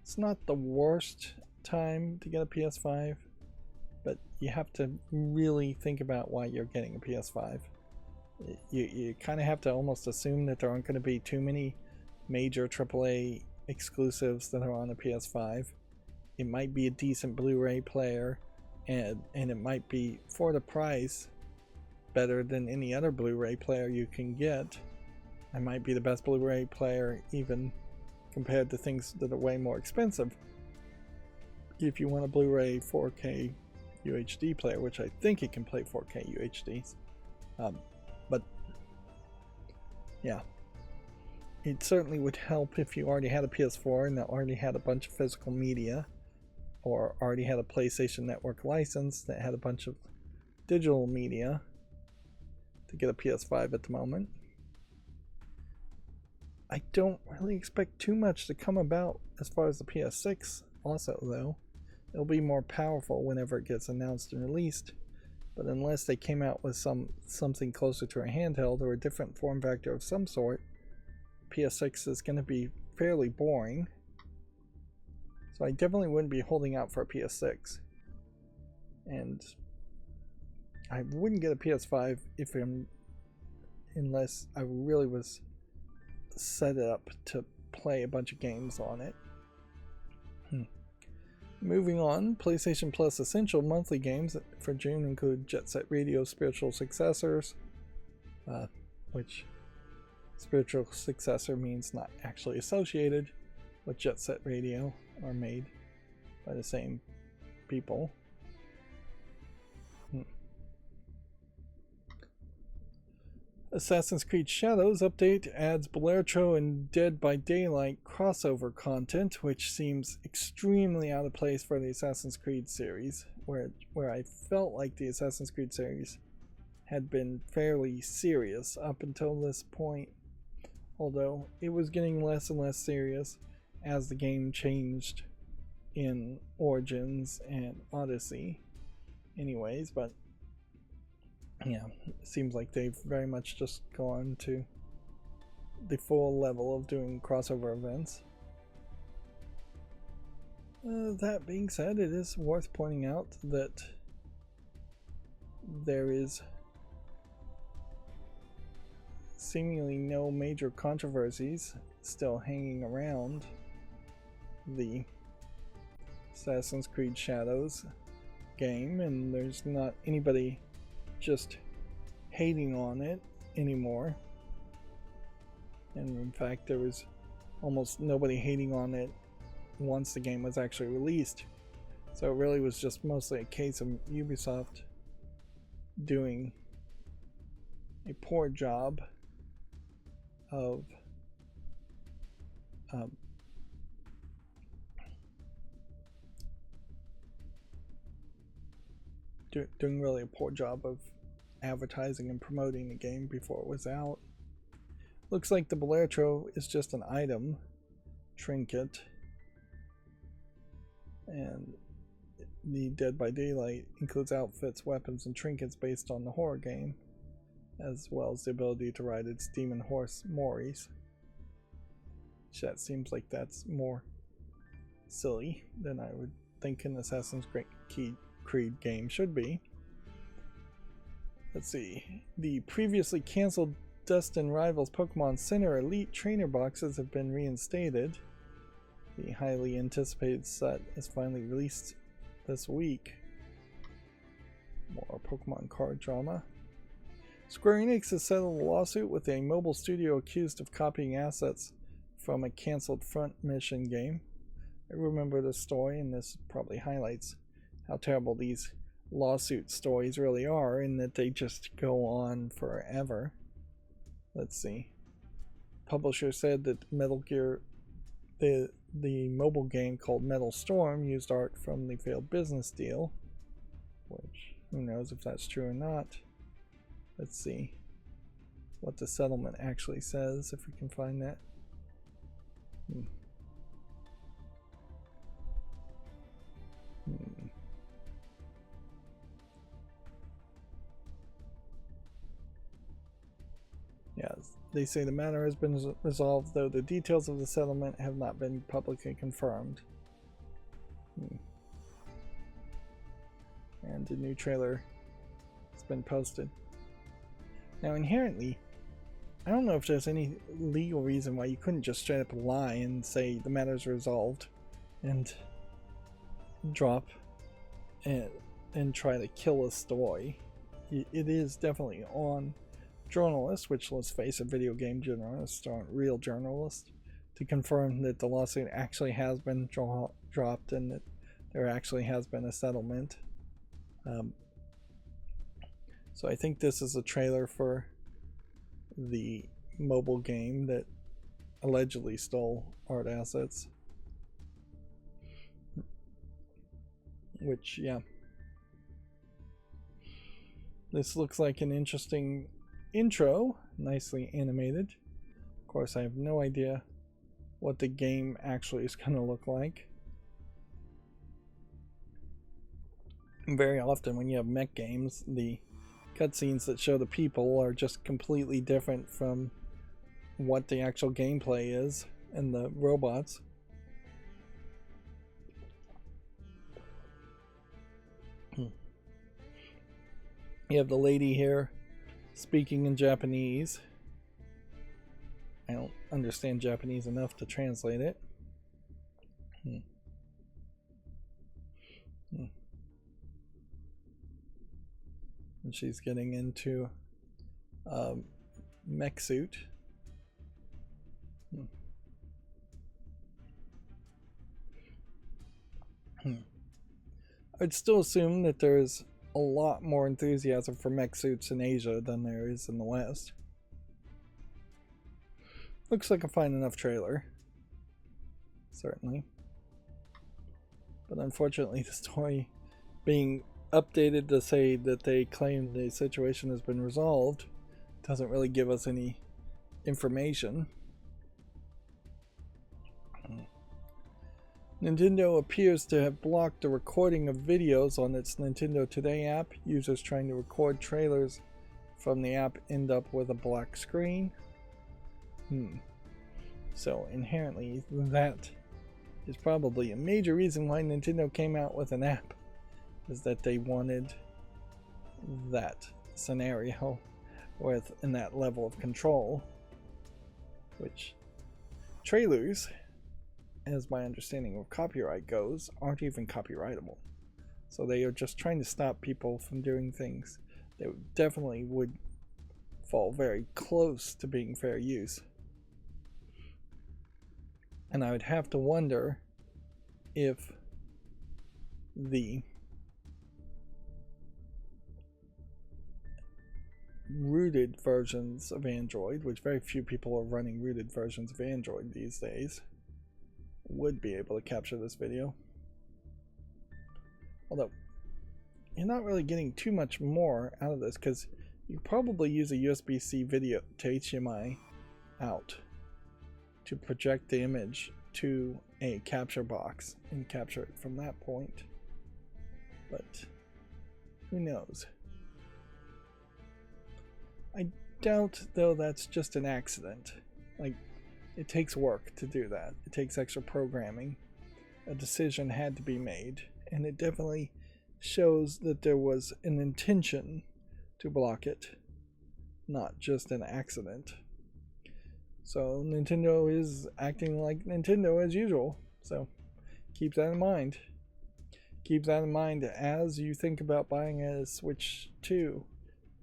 it's not the worst time to get a PS5, but you have to really think about why you're getting a PS5. You kind of have to almost assume that there aren't going to be too many major AAA exclusives that are on a PS5. It might be a decent Blu-ray player, and it might be, for the price, better than any other Blu-ray player you can get. It might be the best Blu-ray player even compared to things that are way more expensive. If you want a Blu-ray 4K UHD player, which I think it can play 4K UHDs. But yeah, it certainly would help if you already had a PS4 and already had a bunch of physical media, or already had a PlayStation Network license that had a bunch of digital media, to get a PS5 at the moment. I don't really expect too much to come about as far as the PS6 also, though. It'll be more powerful whenever it gets announced and released, but unless they came out with something closer to a handheld or a different form factor of some sort, PS6 is going to be fairly boring. So I definitely wouldn't be holding out for a PS6. And I wouldn't get a PS5 unless I really was set up to play a bunch of games on it. Moving on, PlayStation Plus Essential monthly games for June include Jet Set Radio's spiritual successors, which spiritual successor means not actually associated with Jet Set Radio, or made by the same people. Assassin's Creed Shadows update adds Balatro and Dead by Daylight crossover content, which seems extremely out of place for the Assassin's Creed series, where I felt like the Assassin's Creed series had been fairly serious up until this point, although it was getting less and less serious as the game changed in Origins and Odyssey anyways, but yeah, it seems like they've very much just gone to the full level of doing crossover events. That being said, it is worth pointing out that there is seemingly no major controversies still hanging around the Assassin's Creed Shadows game, and there's not anybody just hating on it anymore. And in fact, there was almost nobody hating on it once the game was actually released. So it really was just mostly a case of Ubisoft doing a poor job of doing really a poor job of advertising and promoting the game before it was out. Looks like the Balatro is just an item, trinket, and the Dead by Daylight includes outfits, weapons, and trinkets based on the horror game, as well as the ability to ride its demon horse Maurice. That seems like that's more silly than I would think an Assassin's Creed game should be. Let's see. The previously canceled Dust and Rivals Pokemon Center Elite Trainer boxes have been reinstated. The highly anticipated set is finally released this week. More Pokemon card drama. Square Enix has settled a lawsuit with a mobile studio accused of copying assets from a canceled Front Mission game. I remember this story, and this probably highlights how terrible these lawsuit stories really are, in that they just go on forever. Let's see. Publisher said that Metal Gear, the mobile game called Metal Storm, used art from the failed business deal, which who knows if that's true or not. Let's see what the settlement actually says, if we can find that. Yes, they say the matter has been resolved, though the details of the settlement have not been publicly confirmed. And a new trailer has been posted. Now, inherently, I don't know if there's any legal reason why you couldn't just straight up lie and say the matter's resolved and drop and try to kill a story. It is definitely on journalists, which, let's face it, video game journalists aren't real journalists, to confirm that the lawsuit actually has been dropped and that there actually has been a settlement. So I think this is a trailer for the mobile game that allegedly stole art assets. Which, yeah. This looks like an interesting intro, nicely animated. Of course, I have no idea what the game actually is going to look like. Very often when you have mech games, the cutscenes that show the people are just completely different from what the actual gameplay is and the robots. You have the lady here speaking in Japanese. I don't understand Japanese enough to translate it. And she's getting into a mech suit. I'd still assume that there's a lot more enthusiasm for mech suits in Asia than there is in the West. Looks like a fine enough trailer. Certainly. But unfortunately, the story being updated to say that they claim the situation has been resolved doesn't really give us any information. Nintendo appears to have blocked the recording of videos on its Nintendo Today app. Users trying to record trailers from the app end up with a black screen. So inherently, that is probably a major reason why Nintendo came out with an app, is that they wanted that scenario with in that level of control, which trailers, as my understanding of copyright goes, aren't even copyrightable. So they are just trying to stop people from doing things that definitely would fall very close to being fair use. And I would have to wonder if the rooted versions of Android, which very few people are running rooted versions of Android these days, would be able to capture this video. Although you're not really getting too much more out of this, because you probably use a USB-C video to HDMI out to project the image to a capture box and capture it from that point. But who knows? I doubt, though, that's just an accident. Like, it takes work to do that. It takes extra programming. A decision had to be made, and it definitely shows that there was an intention to block it, not just an accident. So Nintendo is acting like Nintendo as usual. So keep that in mind. Keep that in mind as you think about buying a Switch 2.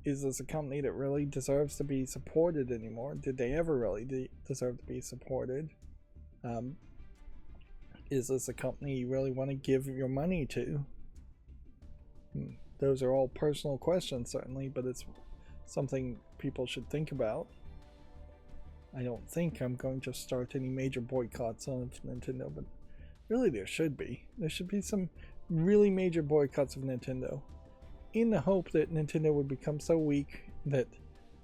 Is this a company that really deserves to be supported anymore? Did they ever really deserve to be supported? Is this a company you really want to give your money to? Those are all personal questions, certainly, but it's something people should think about. I don't think I'm going to start any major boycotts of Nintendo, but really there should be. There should be some really major boycotts of Nintendo, in the hope that Nintendo would become so weak that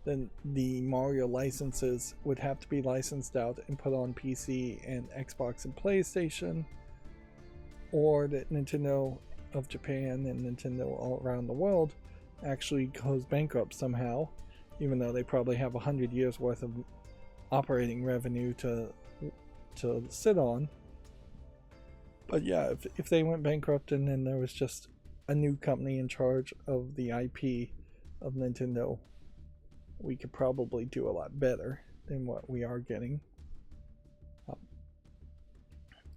then the Mario licenses would have to be licensed out and put on PC and Xbox and PlayStation, or that Nintendo of Japan and Nintendo all around the world actually goes bankrupt somehow, even though they probably have 100 years worth of operating revenue to sit on. But yeah, if they went bankrupt and then there was just a new company in charge of the IP of Nintendo, we could probably do a lot better than what we are getting.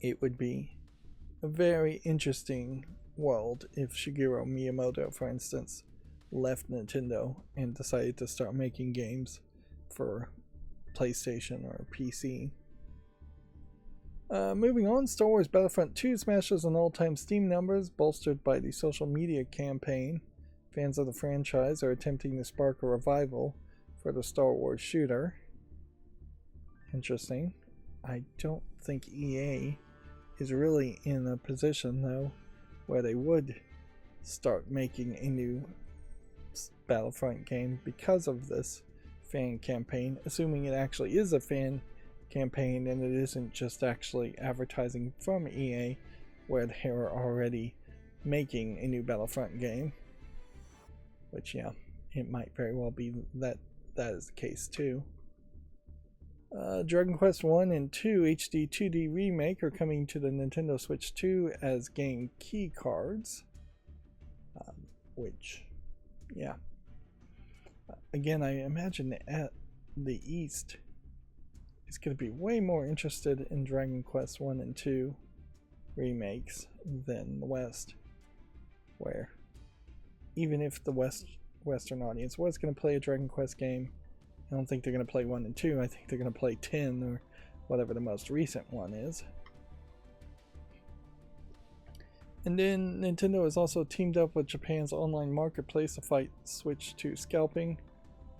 It would be a very interesting world if Shigeru Miyamoto, for instance, left Nintendo and decided to start making games for PlayStation or PC. Moving on, Star Wars Battlefront 2 smashes on all-time Steam numbers, bolstered by the social media campaign. Fans of the franchise are attempting to spark a revival for the Star Wars shooter. Interesting. I don't think EA is really in a position, though, where they would start making a new Battlefront game because of this fan campaign, assuming it actually is a fan campaign and it isn't just actually advertising from EA where they are already making a new Battlefront game. Which, yeah, it might very well be that is the case too. Dragon Quest 1 and 2 HD 2D Remake are coming to the Nintendo Switch 2 as game key cards. Which, yeah. Again, I imagine at the East is going to be way more interested in Dragon Quest 1 and 2 remakes than the West, where even if the Western audience was going to play a Dragon Quest game, I don't think they're going to play 1 and 2. I think they're going to play 10 or whatever the most recent one is. And then Nintendo has also teamed up with Japan's online marketplace to fight Switch 2 scalping.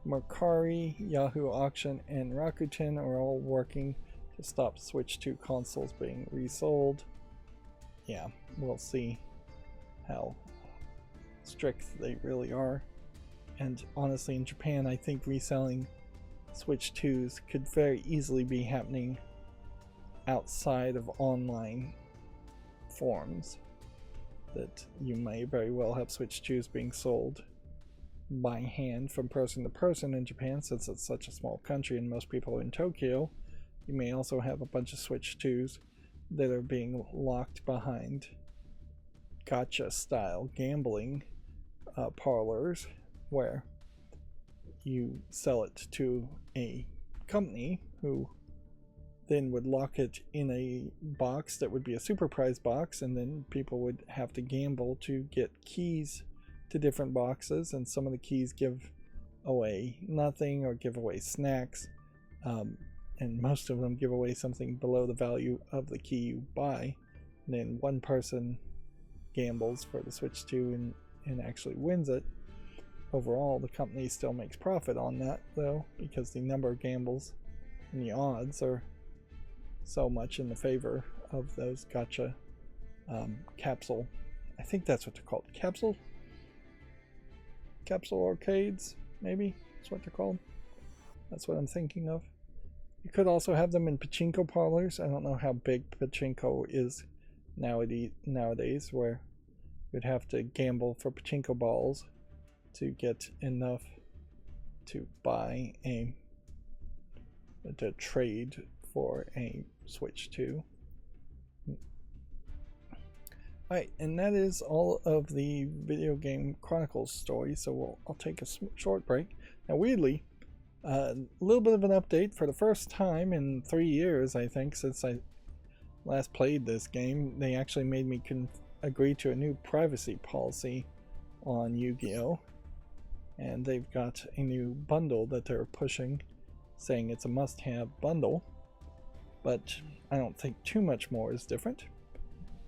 Mercari, Yahoo Auction, and Rakuten are all working to stop Switch 2 consoles being resold. Yeah, we'll see how strict they really are. And honestly, in Japan, I think reselling Switch 2s could very easily be happening outside of online forums. That you may very well have Switch 2s being sold by hand from person to person in Japan, since it's such a small country and most people are in Tokyo. You may also have a bunch of Switch 2s that are being locked behind gacha style gambling parlors, where you sell it to a company who then would lock it in a box that would be a super prize box, and then people would have to gamble to get keys to different boxes, and some of the keys give away nothing or give away snacks, and most of them give away something below the value of the key you buy. And then one person gambles for the Switch 2 and actually wins it. Overall, the company still makes profit on that, though, because the number of gambles and the odds are so much in the favor of those gacha capsule. I think that's what they're called. Capsule arcades, maybe that's what they're called. That's what I'm thinking of. You could also have them in pachinko parlors. I don't know how big pachinko is nowadays, where you'd have to gamble for pachinko balls to get enough to buy to trade for a Switch 2. Alright, and that is all of the Video Game Chronicles story, so I'll take a short break. Now, weirdly, a little bit of an update. For the first time in 3 years, I think, since I last played this game, they actually made me agree to a new privacy policy on Yu-Gi-Oh! And they've got a new bundle that they're pushing, saying it's a must-have bundle. But I don't think too much more is different.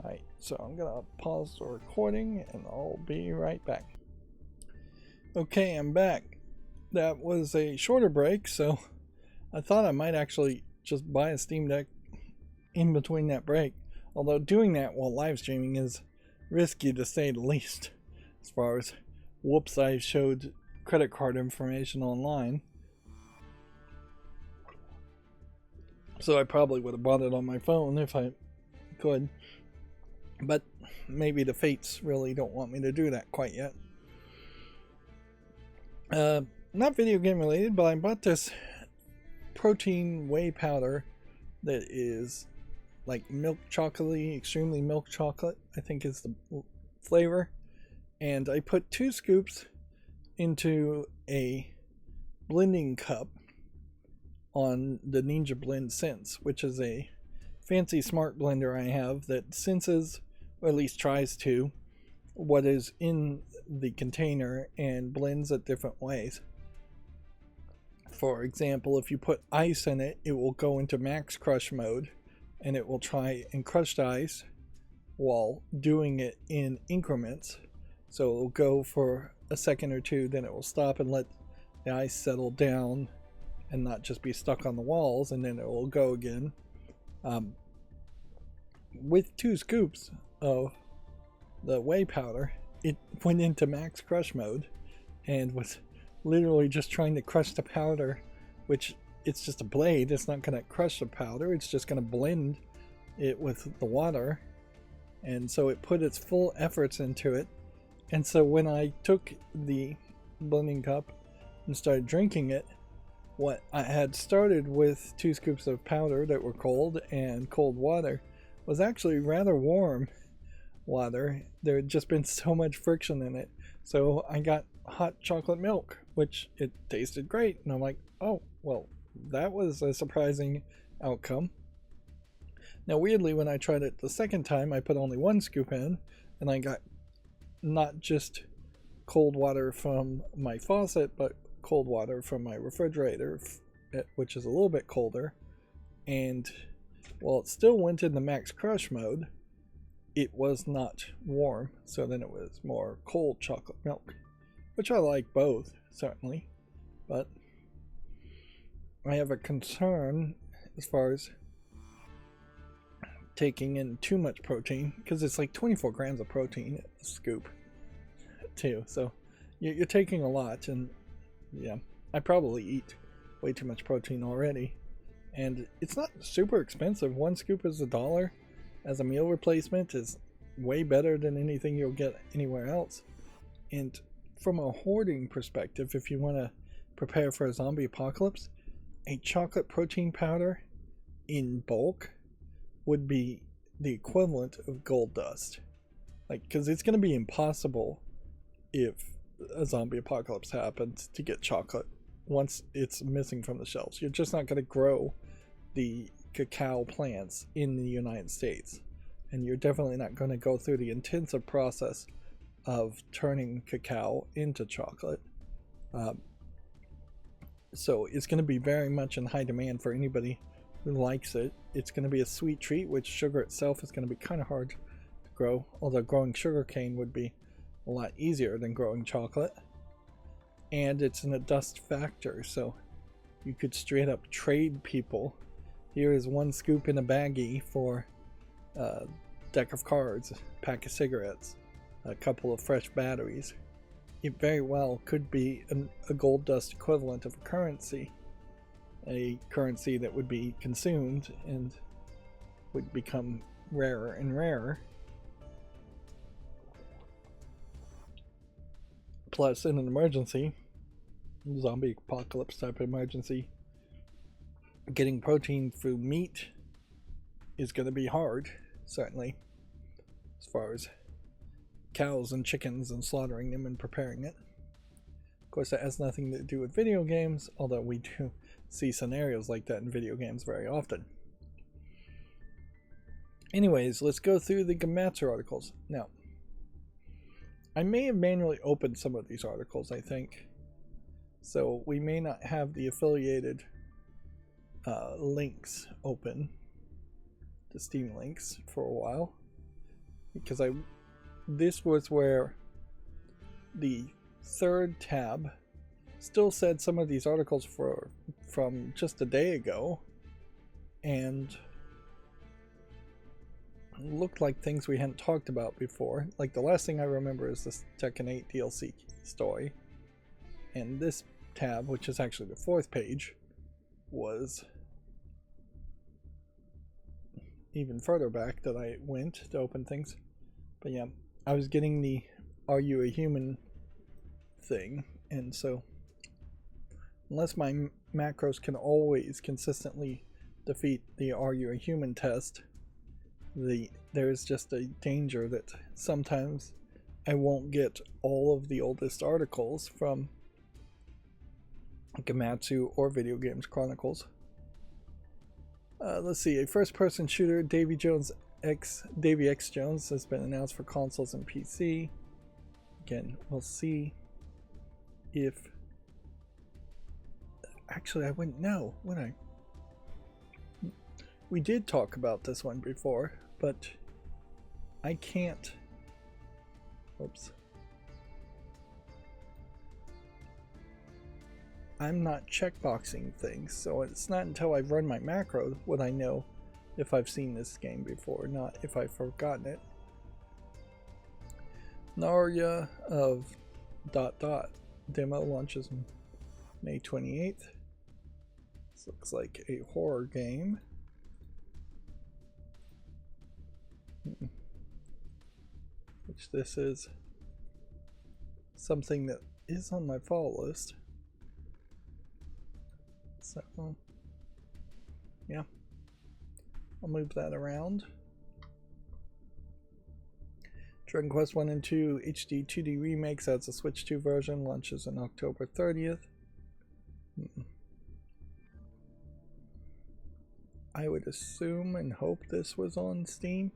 Alright, so I'm gonna pause the recording and I'll be right back. Okay, I'm back. That was a shorter break, so I thought I might actually just buy a Steam Deck in between that break. Although doing that while live streaming is risky, to say the least. As far as, whoops, I showed credit card information online. So I probably would have bought it on my phone if I could. But maybe the fates really don't want me to do that quite yet. Not video game related, but I bought this protein whey powder that is like milk chocolatey, extremely milk chocolate, I think is the flavor. And I put 2 scoops into a blending cup on the Ninja Blend Sense, which is a fancy smart blender I have that senses, or at least tries to, what is in the container and blends it different ways. For example, if you put ice in it, it will go into max crush mode and it will try and crush the ice while doing it in increments. So it will go for a second or two, then it will stop and let the ice settle down and not just be stuck on the walls, and then it will go again. With 2 scoops of the whey powder, it went into max crush mode and was literally just trying to crush the powder, which it's just a blade. It's not going to crush the powder. It's just going to blend it with the water. And so it put its full efforts into it. And so when I took the blending cup and started drinking it, what I had started with 2 scoops of powder that were cold and cold water was actually rather warm water. There had just been so much friction in it. So I got hot chocolate milk, which it tasted great. And I'm like, oh, well, that was a surprising outcome. Now, weirdly, when I tried it the second time, I put only 1 scoop in, and I got not just cold water from my faucet, but cold water from my refrigerator, which is a little bit colder. And while it still went in the max crush mode, it was not warm. So then it was more cold chocolate milk, which I like both, certainly. But I have a concern as far as taking in too much protein, because it's like 24 grams of protein a scoop too. So you're taking a lot, and yeah, I probably eat way too much protein already. And it's not super expensive. 1 scoop is $1 as a meal replacement. Is way better than anything you'll get anywhere else. And from a hoarding perspective, if you want to prepare for a zombie apocalypse, a chocolate protein powder in bulk would be the equivalent of gold dust. Like, because it's going to be impossible if a zombie apocalypse happens to get chocolate once it's missing from the shelves. You're just not going to grow the cacao plants in the United States. And you're definitely not going to go through the intensive process of turning cacao into chocolate. So it's going to be very much in high demand for anybody who likes it. It's going to be a sweet treat, which sugar itself is going to be kind of hard to grow, although growing sugarcane would be a lot easier than growing chocolate. And it's in a dust factor, so you could straight up trade people. Here is 1 scoop in a baggie for a deck of cards, a pack of cigarettes, a couple of fresh batteries. It very well could be a gold dust equivalent of a currency that would be consumed and would become rarer and rarer. Plus, in an emergency, zombie apocalypse type emergency, getting protein through meat is going to be hard, certainly, as far as cows and chickens and slaughtering them and preparing it. Of course, that has nothing to do with video games, although we do see scenarios like that in video games very often. Anyways, let's go through the Gematsu articles. Now, I may have manually opened some of these articles, I think. So we may not have the affiliated links open, the Steam links, for a while. Because this was where the 3rd tab still said some of these articles from just a day ago, and looked like things we hadn't talked about before. Like, the last thing I remember is this Tekken 8 DLC story, and this tab, which is actually the 4th page, was even further back that I went to open things. But yeah, I was getting the "Are you a human?" thing, and so unless my macros can always consistently defeat the "Are you a human?" test, there is just a danger that sometimes I won't get all of the oldest articles from Gematsu or Video Games Chronicles. Let's see, a first-person shooter, Davy X Jones, has been announced for consoles and PC. Again, we'll see if... Actually, I wouldn't know, would I? We did talk about this one before, but I can't... Oops. I'm not checkboxing things, so it's not until I've run my macro would I know if I've seen this game before, not if I've forgotten it. Narya of ... demo launches May 28th. This looks like a horror game. Which this is something that is on my fall list. So, yeah. I'll move that around. Dragon Quest 1 and 2 HD 2D remakes adds a Switch 2 version, launches on October 30th. I would assume and hope this was on Steam,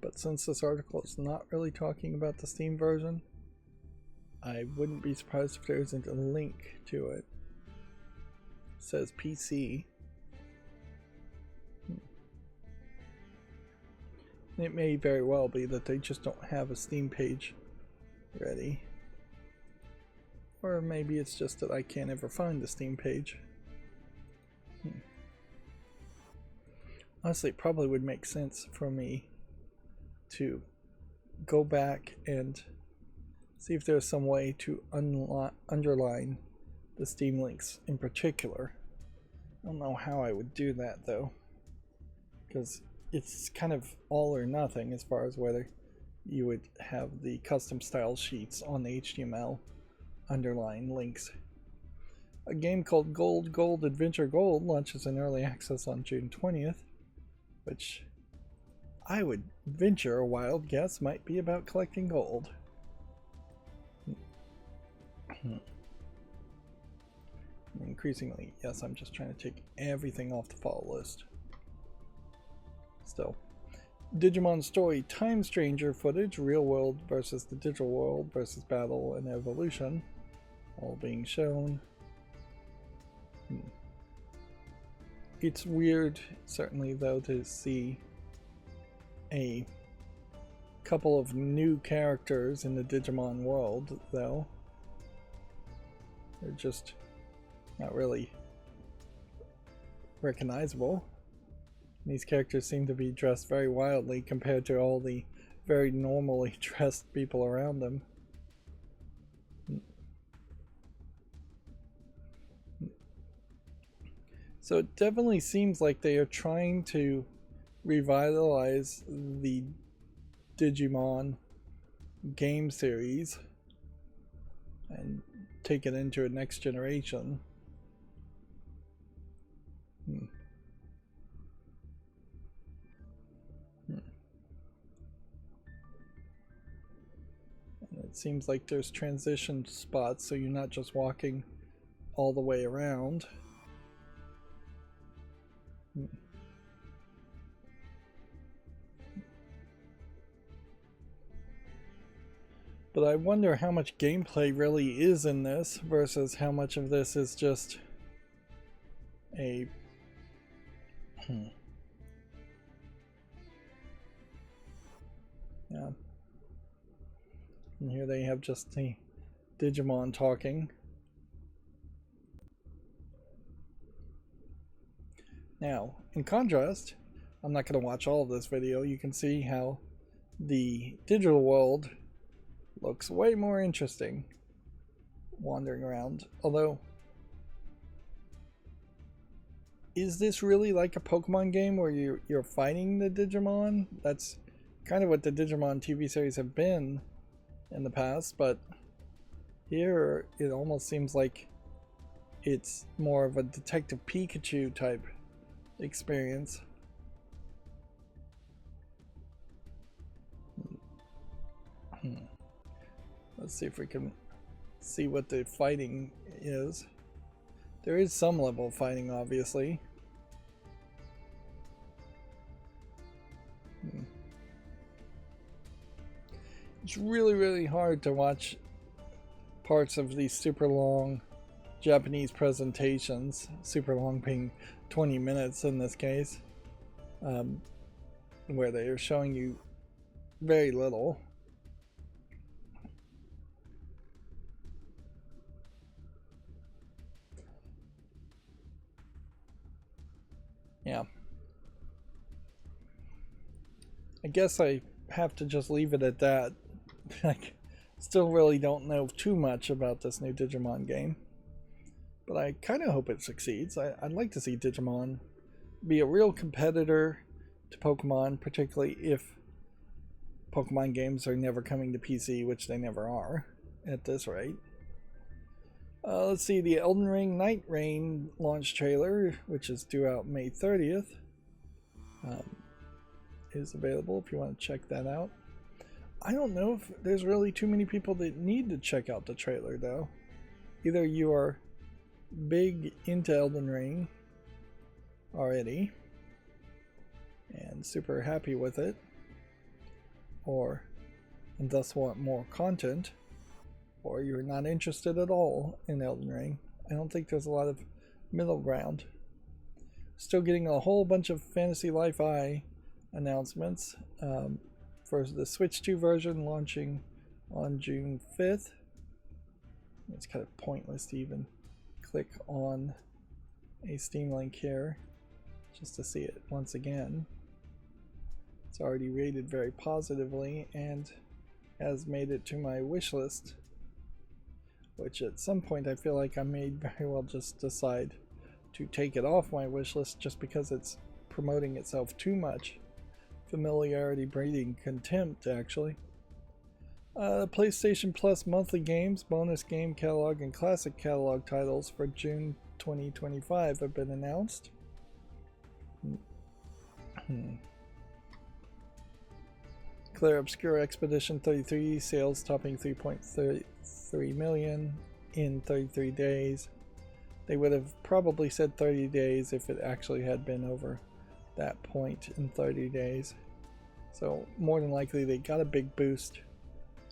but since this article is not really talking about the Steam version, I wouldn't be surprised if there isn't a link to it. It says PC. It may very well be that they just don't have a Steam page ready. Or maybe it's just that I can't ever find the Steam page. Honestly, it probably would make sense for me to go back and see if there's some way to underline the Steam links in particular. I don't know how I would do that though, because it's kind of all or nothing as far as whether you would have the custom style sheets on the HTML underline links. A game called Gold Adventure Gold launches in early access on June 20th, which I would venture a wild guess might be about collecting gold. Increasingly, yes, I'm just trying to take everything off the fall list. Still, Digimon Story Time Stranger footage, real world versus the digital world versus battle and evolution, all being shown. It's weird, certainly though, to see a couple of new characters in the Digimon world, though. They're just not really recognizable. These characters seem to be dressed very wildly compared to all the very normally dressed people around them. So it definitely seems like they are trying to revitalize the Digimon game series and take it into a next generation. It seems like there's transition spots, so you're not just walking all the way around. But I wonder how much gameplay really is in this versus how much of this is just a yeah. And here they have just the Digimon talking. Now, in contrast, I'm not going to watch all of this video. You can see how the digital world looks way more interesting wandering around. Although, is this really like a Pokemon game where you're fighting the Digimon? That's kind of what the Digimon TV series have been in the past, but here it almost seems like it's more of a Detective Pikachu type experience. Let's see if we can see what the fighting is. There is some level of fighting, obviously. It's really hard to watch parts of these super long Japanese presentations, super long being 20 minutes in this case, where they are showing you very little. Yeah. I guess I have to just leave it at that. Like, Still really don't know too much about this new Digimon game, but I kind of hope it succeeds. I'd like to see Digimon be a real competitor to Pokemon, particularly if Pokemon games are never coming to PC, which they never are at this rate. Let's see, the Elden Ring Night Rain launch trailer, which is due out May 30th, is available if you want to check that out. I don't know if there's really too many people that need to check out the trailer, though. Either you are big into Elden Ring already and super happy with it, and thus want more content, or you're not interested at all in Elden Ring. I don't think there's a lot of middle ground. Still getting a whole bunch of Fantasy Life I announcements for the Switch 2 version launching on June 5th. It's kind of pointless to even click on a Steam link here just to see it once again. It's already rated very positively and has made it to my wish list, which at some point I feel like I may very well just decide to take it off my wish list just because it's promoting itself too much. Familiarity breeding contempt, actually. PlayStation Plus monthly games, bonus game catalog, and classic catalog titles for June 2025 have been announced. Claire Obscure Expedition 33 sales topping 3.33 million in 33 days. They would have probably said 30 days if it actually had been over that point in 30 days. So more than likely they got a big boost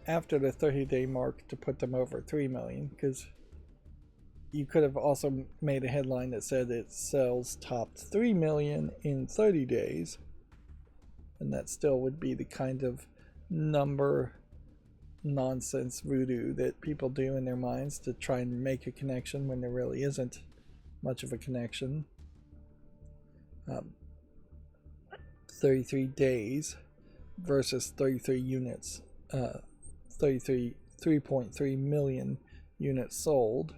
after the 30-day mark to put them over 3 million, because you could have also made a headline that said it sells topped 3 million in 30 days, and that still would be the kind of number nonsense voodoo that people do in their minds to try and make a connection when there really isn't much of a connection. 33 days versus 33 units, 3.3 million units sold,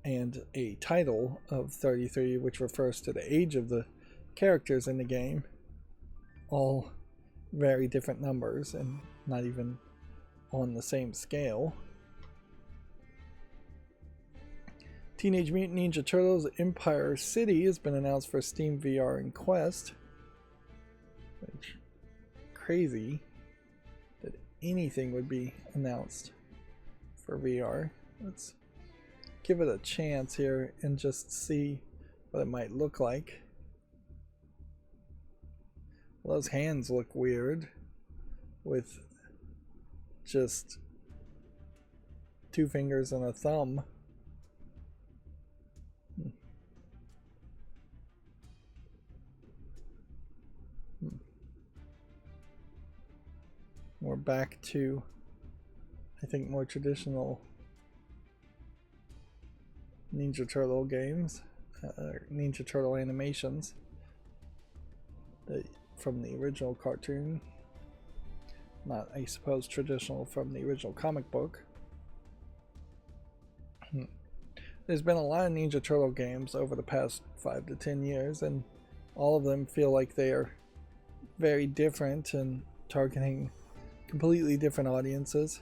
and a title of 33, which refers to the age of the characters in the game. All very different numbers and not even on the same scale. Teenage Mutant Ninja Turtles Empire City has been announced for Steam VR and Quest. Which, crazy that anything would be announced for VR. Let's give it a chance here and just see what it might look like. Well, those hands look weird with just 2 fingers and a thumb. We're back to, I think, more traditional Ninja Turtle games, Ninja Turtle animations from the original cartoon. Not, I suppose, traditional from the original comic book. There's been a lot of Ninja Turtle games over the past 5 to 10 years, and all of them feel like they are very different and targeting completely different audiences.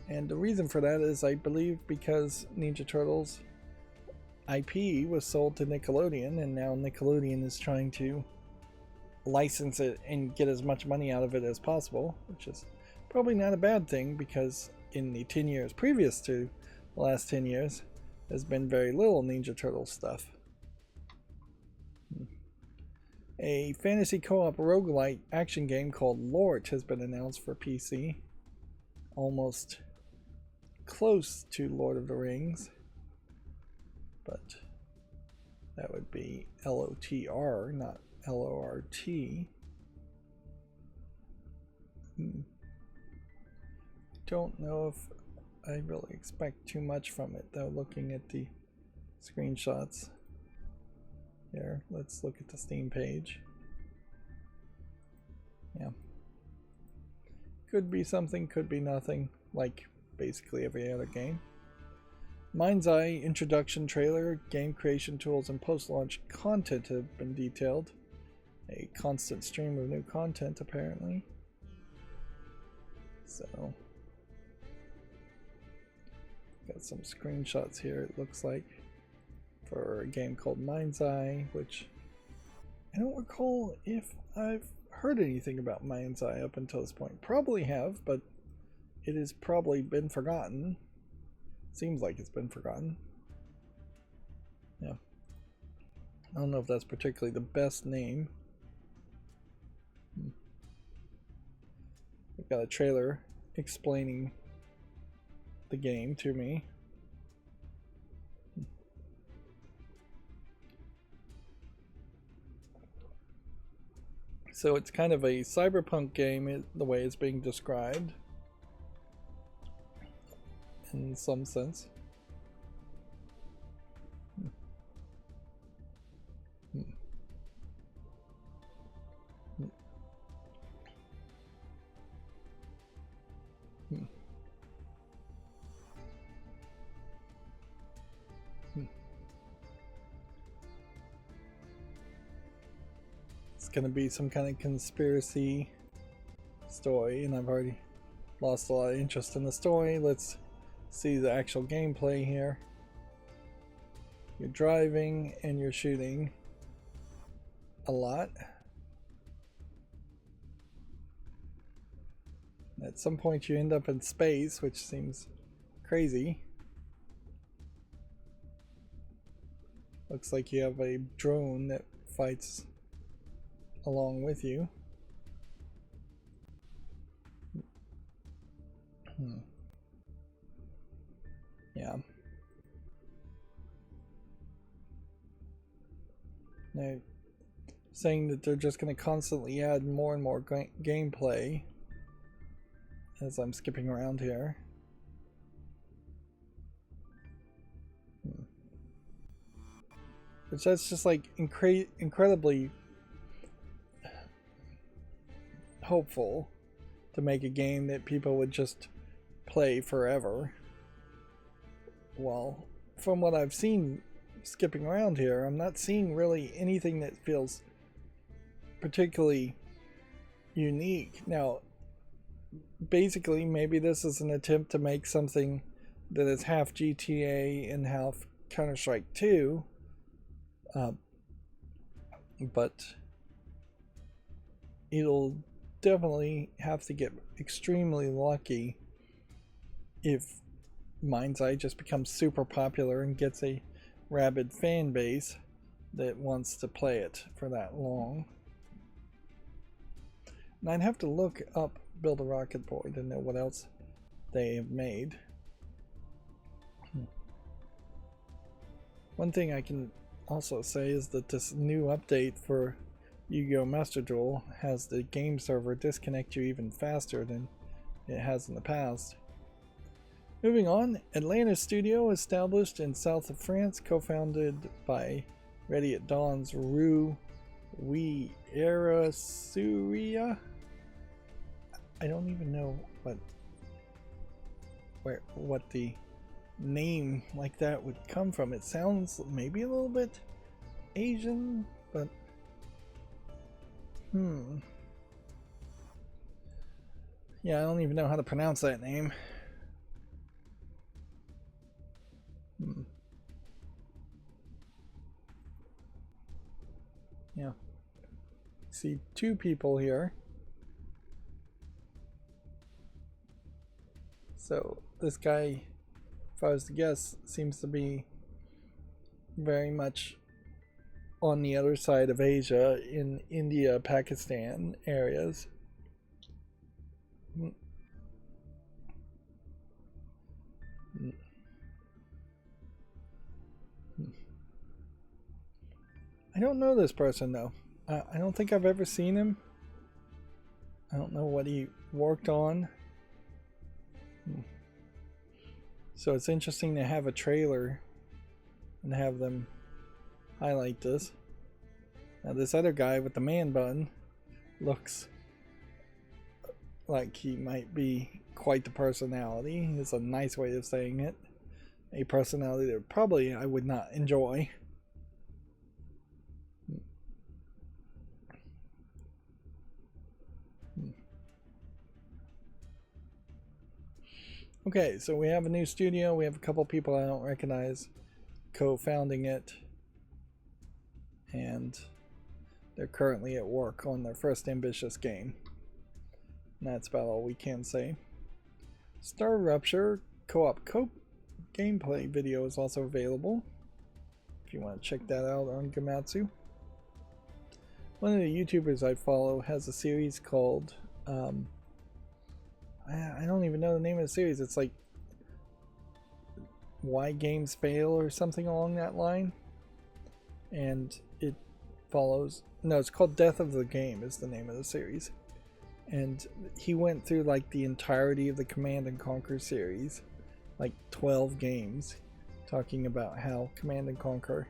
And the reason for that is, I believe, because Ninja Turtles IP was sold to Nickelodeon, and now Nickelodeon is trying to license it and get as much money out of it as possible, which is probably not a bad thing, because in the 10 years previous to the last 10 years there's been very little Ninja Turtle stuff. A fantasy co-op roguelite action game called Lort has been announced for PC. Almost close to Lord of the Rings, but that would be LOTR, not LORT. Don't know if I really expect too much from it, though, looking at the screenshots. Here, let's look at the Steam page. Yeah. Could be something, could be nothing. like basically every other game. Mind's Eye introduction trailer, game creation tools, and post-launch content have been detailed. A constant stream of new content, apparently. So, got some screenshots here, it looks like, for a game called Mind's Eye, which I don't recall if I've heard anything about Mind's Eye up until this point. Probably have, but it has probably been forgotten. Seems like it's been forgotten. Yeah. I don't know if that's particularly the best name. We've got a trailer explaining the game to me. So it's kind of a cyberpunk game, the way it's being described, in some sense. It's gonna be some kind of conspiracy story, and I've already lost a lot of interest in the story. Let's see the actual gameplay here. You're driving and you're shooting a lot. At some point you end up in space, which seems crazy. Looks like you have a drone that fights along with you. Yeah. They're saying that they're just going to constantly add more and more gameplay as I'm skipping around here. Which that's just like incredibly hopeful to make a game that people would just play forever. Well, from what I've seen skipping around here, I'm not seeing really anything that feels particularly unique. Now, basically, maybe this is an attempt to make something that is half GTA and half Counter-Strike 2, but it'll definitely have to get extremely lucky if Mind's Eye just becomes super popular and gets a rabid fan base that wants to play it for that long. And I'd have to look up Build a Rocket Boy to know what else they have made. One thing I can also say is that this new update for Yu-Gi-Oh! Master Duel has the game server disconnect you even faster than it has in the past. Moving on, Atlantis Studio, established in south of France, co-founded by Ready at Dawn's Rue Surya. I don't even know what the name like that would come from. It sounds maybe a little bit Asian, but yeah, I don't even know how to pronounce that name. Yeah. See two people here. So this guy, if I was to guess, seems to be very much on the other side of Asia, in India, Pakistan areas. I don't know this person though. I don't think I've ever seen him. I don't know what he worked on. So it's interesting to have a trailer and have them highlight this. Now this other guy with the man bun looks like he might be quite the personality. It's a nice way of saying it. A personality that probably I would not enjoy. Okay, so we have a new studio. We have a couple people I don't recognize co-founding it. And they're currently at work on their first ambitious game. And that's about all we can say. Star Rupture co-op gameplay video is also available if you want to check that out on Gamatsu. One of the YouTubers I follow has a series called I don't even know the name of the series. It's like Why Games Fail or something along that line. And it follows, no, it's called Death of the Game is the name of the series. And he went through like the entirety of the Command and Conquer series, like 12 games, talking about how Command and Conquer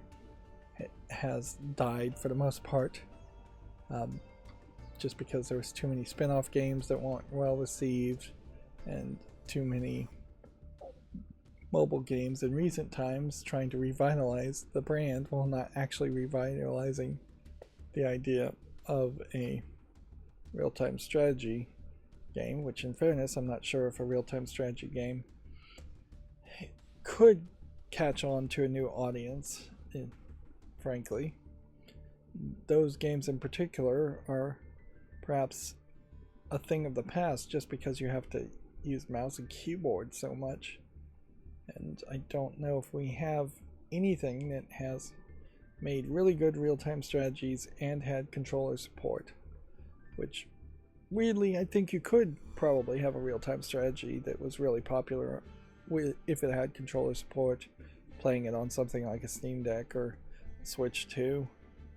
has died for the most part. Just because there was too many spin-off games that weren't well received and too many mobile games in recent times trying to revitalize the brand while not actually revitalizing the idea of a real-time strategy game, which in fairness I'm not sure if a real-time strategy game could catch on to a new audience, frankly. Those games in particular are perhaps a thing of the past just because you have to use mouse and keyboard so much. And I don't know if we have anything that has made really good real-time strategies and had controller support. Which, weirdly, I think you could probably have a real-time strategy that was really popular if it had controller support, playing it on something like a Steam Deck or Switch 2.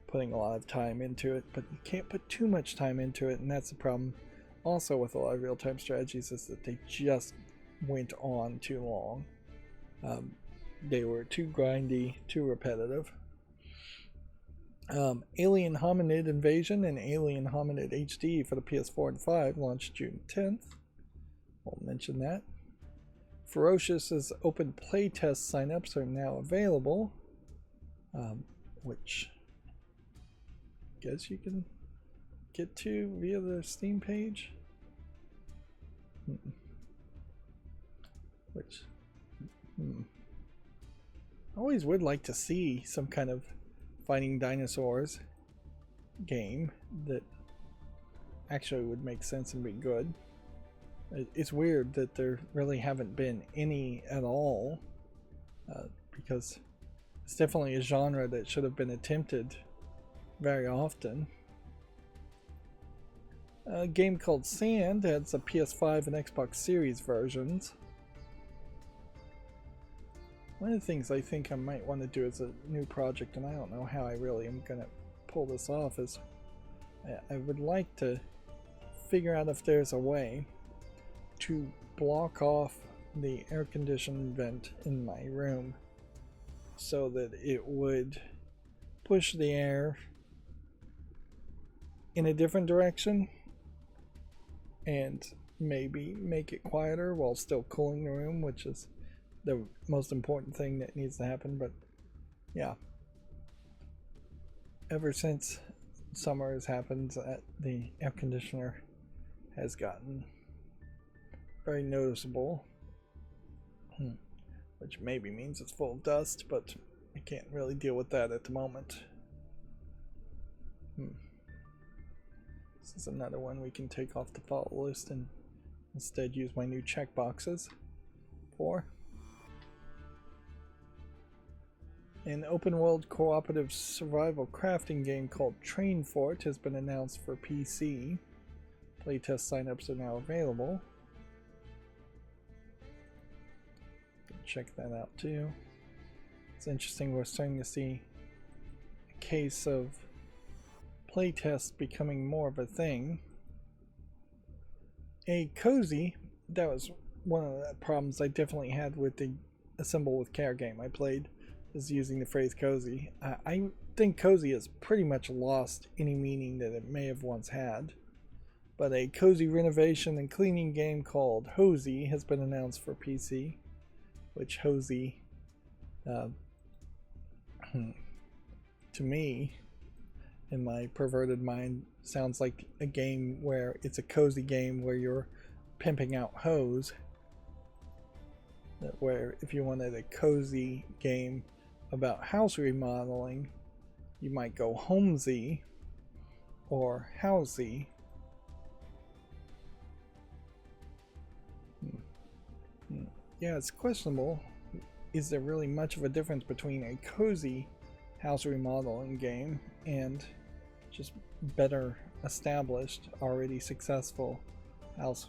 Putting a lot of time into it, but you can't put too much time into it, and that's the problem also with a lot of real-time strategies, is that they just went on too long. They were too grindy, too repetitive. Alien Hominid Invasion and Alien Hominid HD for the PS4 and 5 launched June 10th. I'll mention that. Ferocious's open playtest signups are now available, which guess you can get to via the Steam page. Which I always would like to see some kind of fighting dinosaurs game that actually would make sense and be good. It's weird that there really haven't been any at all, because it's definitely a genre that should have been attempted very often. A game called Sand has a PS5 and Xbox Series versions. One of the things I think I might want to do as a new project, and I don't know how I really am going to pull this off, is I would like to figure out if there's a way to block off the air conditioning vent in my room so that it would push the air in a different direction and maybe make it quieter while still cooling the room, which is the most important thing that needs to happen. But yeah, ever since summer has happened, the air conditioner has gotten very noticeable, which maybe means it's full of dust, but I can't really deal with that at the moment. This is another one we can take off the follow list and instead use my new checkboxes for. An open world cooperative survival crafting game called Train Fort has been announced for PC. Playtest signups are now available. Check that out too. It's interesting, we're starting to see a case of playtests becoming more of a thing. A cozy, that was one of the problems I definitely had with the Assemble with Care game I played, is using the phrase cozy. I think cozy has pretty much lost any meaning that it may have once had, but a cozy renovation and cleaning game called Hosey has been announced for PC, which Hosey, to me, in my perverted mind, sounds like a game where it's a cozy game where you're pimping out hoes. Where if you wanted a cozy game about house remodeling, you might go Homesy or Housey. Yeah, it's questionable. Is there really much of a difference between a cozy house remodeling game and just better established, already successful house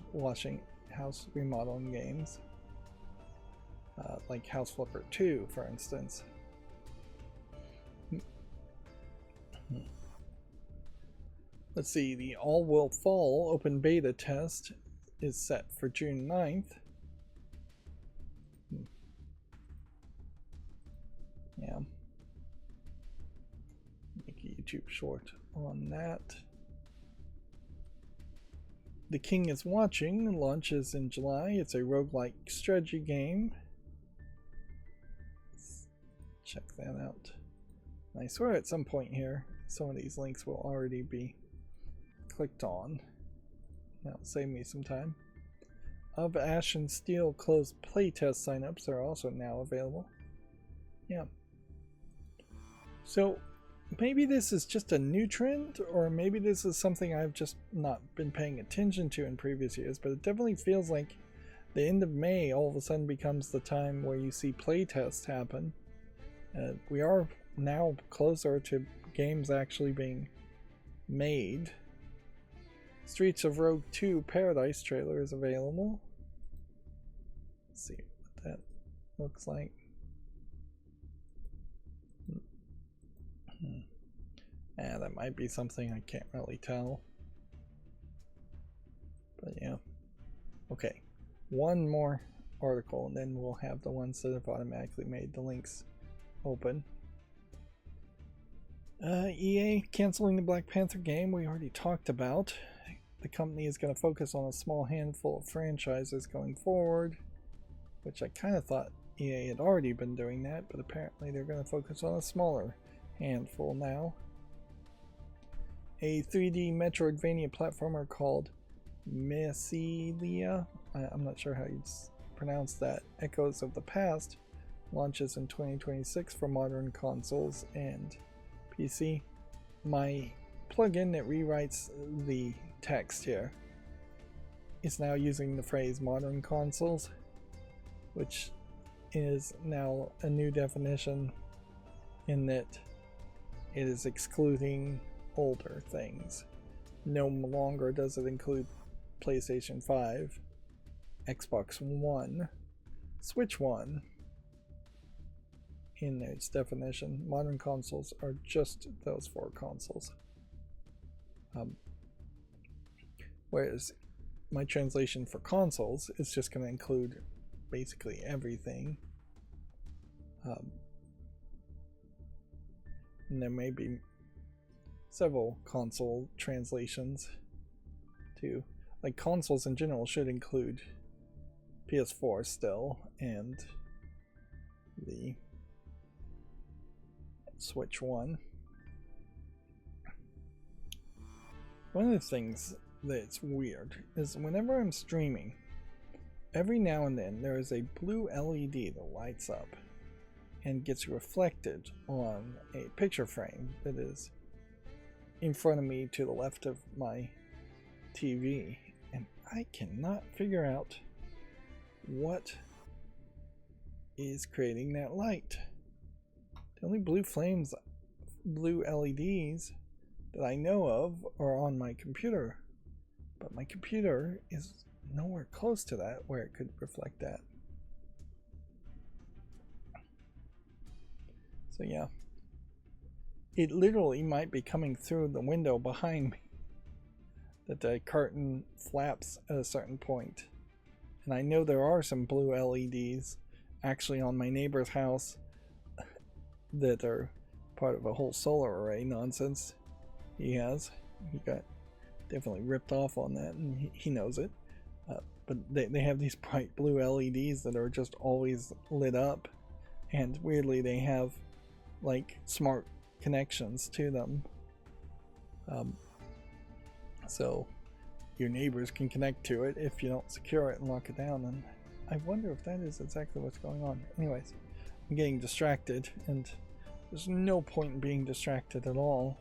remodeling games? Like House Flipper 2, for instance. Let's see, the All Will Fall open beta test is set for June 9th. Yeah. Make a YouTube short on that. The King is Watching launches in July. It's a roguelike strategy game. Let's check that out. I swear at some point here, some of these links will already be clicked on. That'll save me some time. Of Ash and Steel closed playtest signups are also now available. Yeah. So maybe this is just a new trend, or maybe this is something I've just not been paying attention to in previous years, but it definitely feels like the end of May all of a sudden becomes the time where you see playtests happen. We are now closer to games actually being made. Streets of Rogue 2 Paradise trailer is available. Let's see what that looks like. Yeah, that might be something I can't really tell. But yeah. Okay. One more article and then we'll have the ones that have automatically made the links open. EA canceling the Black Panther game we already talked about. The company is going to focus on a small handful of franchises going forward, which I kind of thought EA had already been doing that, but apparently they're going to focus on a smaller handful now. A 3D Metroidvania platformer called Mycelia, I'm not sure how you'd pronounce that, Echoes of the Past, launches in 2026 for modern consoles and PC. My plugin that rewrites the text here is now using the phrase modern consoles, which is now a new definition in that it is excluding older things. No longer does it include PlayStation 5, Xbox One, Switch One in its definition. Modern consoles are just those 4 consoles. Whereas my translation for consoles is just going to include basically everything. And there may be several console translations too. Like consoles in general should include PS4 still and the Switch One. One of the things that's weird is whenever I'm streaming, every now and then there is a blue LED that lights up and gets reflected on a picture frame that is in front of me to the left of my TV, and I cannot figure out what is creating that light. The only blue LEDs that I know of are on my computer, but my computer is nowhere close to that where it could reflect that. So yeah, it literally might be coming through the window behind me, that the curtain flaps at a certain point. And I know there are some blue LEDs actually on my neighbor's house that are part of a whole solar array nonsense he has. He got definitely ripped off on that, and he knows it. But they have these bright blue LEDs that are just always lit up, and weirdly they have like smart connections to them, so your neighbors can connect to it if you don't secure it and lock it down. And I wonder if that is exactly what's going on. Anyways, I'm getting distracted, and there's no point in being distracted at all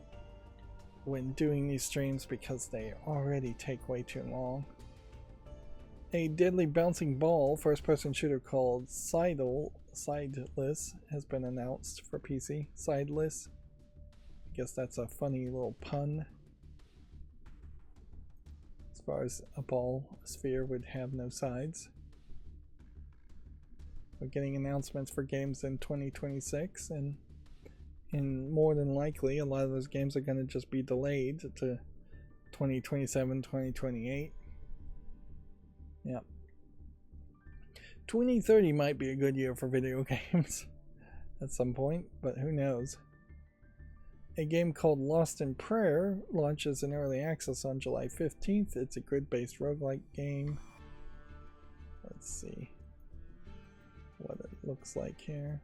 when doing these streams because they already take way too long. A deadly bouncing ball first-person shooter called Sideless has been announced for PC. Sideless. I guess that's a funny little pun. As far as a sphere would have no sides. We're getting announcements for games in 2026, and more than likely a lot of those games are going to just be delayed to 2027, 2028. Yeah. 2030 might be a good year for video games at some point, but who knows. A game called Lost in Prayer launches in early access on July 15th. It's a grid-based roguelike game. Let's see what it looks like here.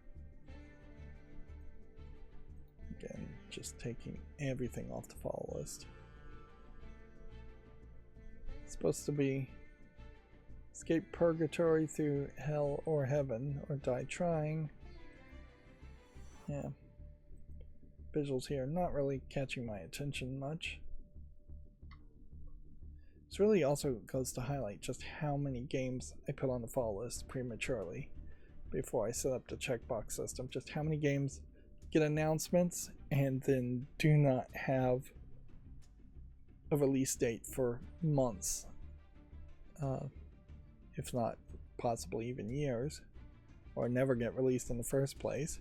Again, just taking everything off the follow list. It's supposed to be escape purgatory through hell or heaven, or die trying. Yeah. Visuals here not really catching my attention much. This really also goes to highlight just how many games I put on the follow list prematurely before I set up the checkbox system. Just how many games get announcements and then do not have a release date for months. If not possibly even years, or never get released in the first place.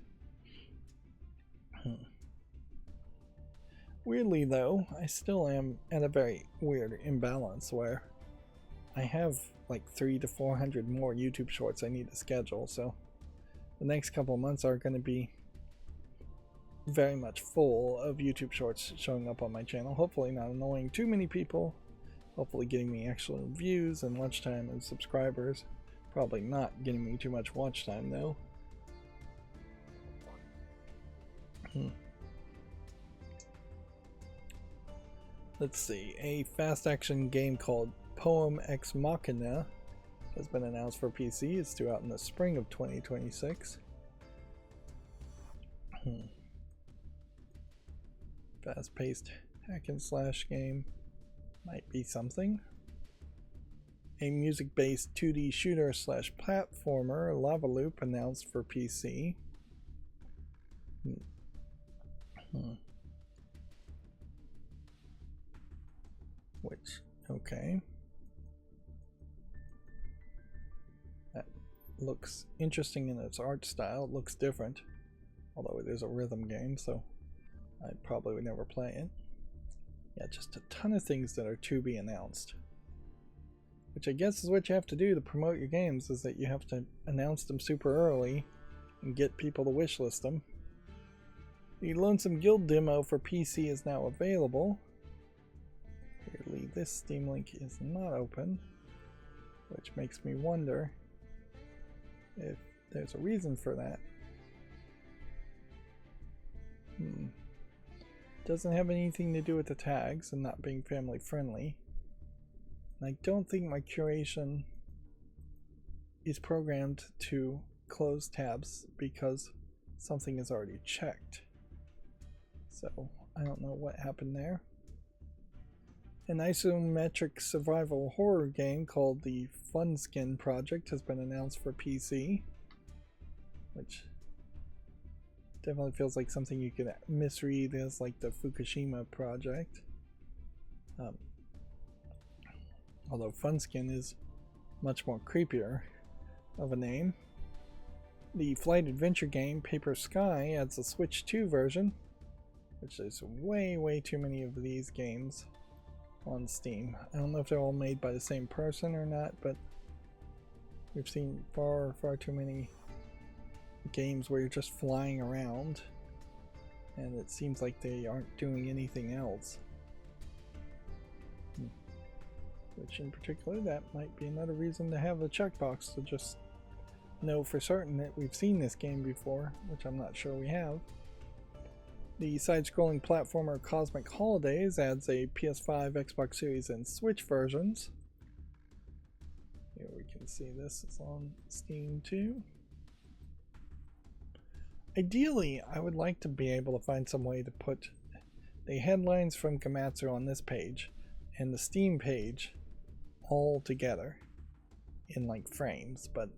Weirdly though, I still am at a very weird imbalance where I have like 300 to 400 more YouTube shorts I need to schedule, so the next couple of months are going to be very much full of YouTube shorts showing up on my channel, hopefully not annoying too many people. Hopefully getting me actual views and watch time and subscribers. Probably not getting me too much watch time though. Let's see. A fast action game called Poem Ex Machina has been announced for PC. It's due out in the spring of 2026. Fast-paced hack and slash game. Might be something. A music-based 2D shooter slash platformer, Lava Loop, announced for PC. Which, okay. That looks interesting in its art style. It looks different, although it is a rhythm game, so I probably would never play it. Yeah, just a ton of things that are to be announced. Which I guess is what you have to do to promote your games, is that you have to announce them super early and get people to wishlist them. The Lonesome Guild demo for PC is now available. Weirdly, this Steam link is not open, which makes me wonder if there's a reason for that. Doesn't have anything to do with the tags and not being family friendly. And I don't think my curation is programmed to close tabs because something is already checked. So I don't know what happened there. An isometric survival horror game called the Funskin Project has been announced for PC, which definitely feels like something you could misread as like the Fukushima project. Although Funskin is much more creepier of a name. The flight adventure game Paper Sky adds a Switch 2 version, which is way too many of these games on Steam. I don't know if they're all made by the same person or not, but we've seen far too many games where you're just flying around and it seems like they aren't doing anything else. which in particular, that might be another reason to have a checkbox to just know for certain that we've seen this game before, which I'm not sure we have. The side-scrolling platformer Cosmic Holidays adds a PS5, Xbox Series, and Switch versions. Here we can see this is on Steam too. Ideally, I would like to be able to find some way to put the headlines from Gematsu on this page and the Steam page all together in like frames, but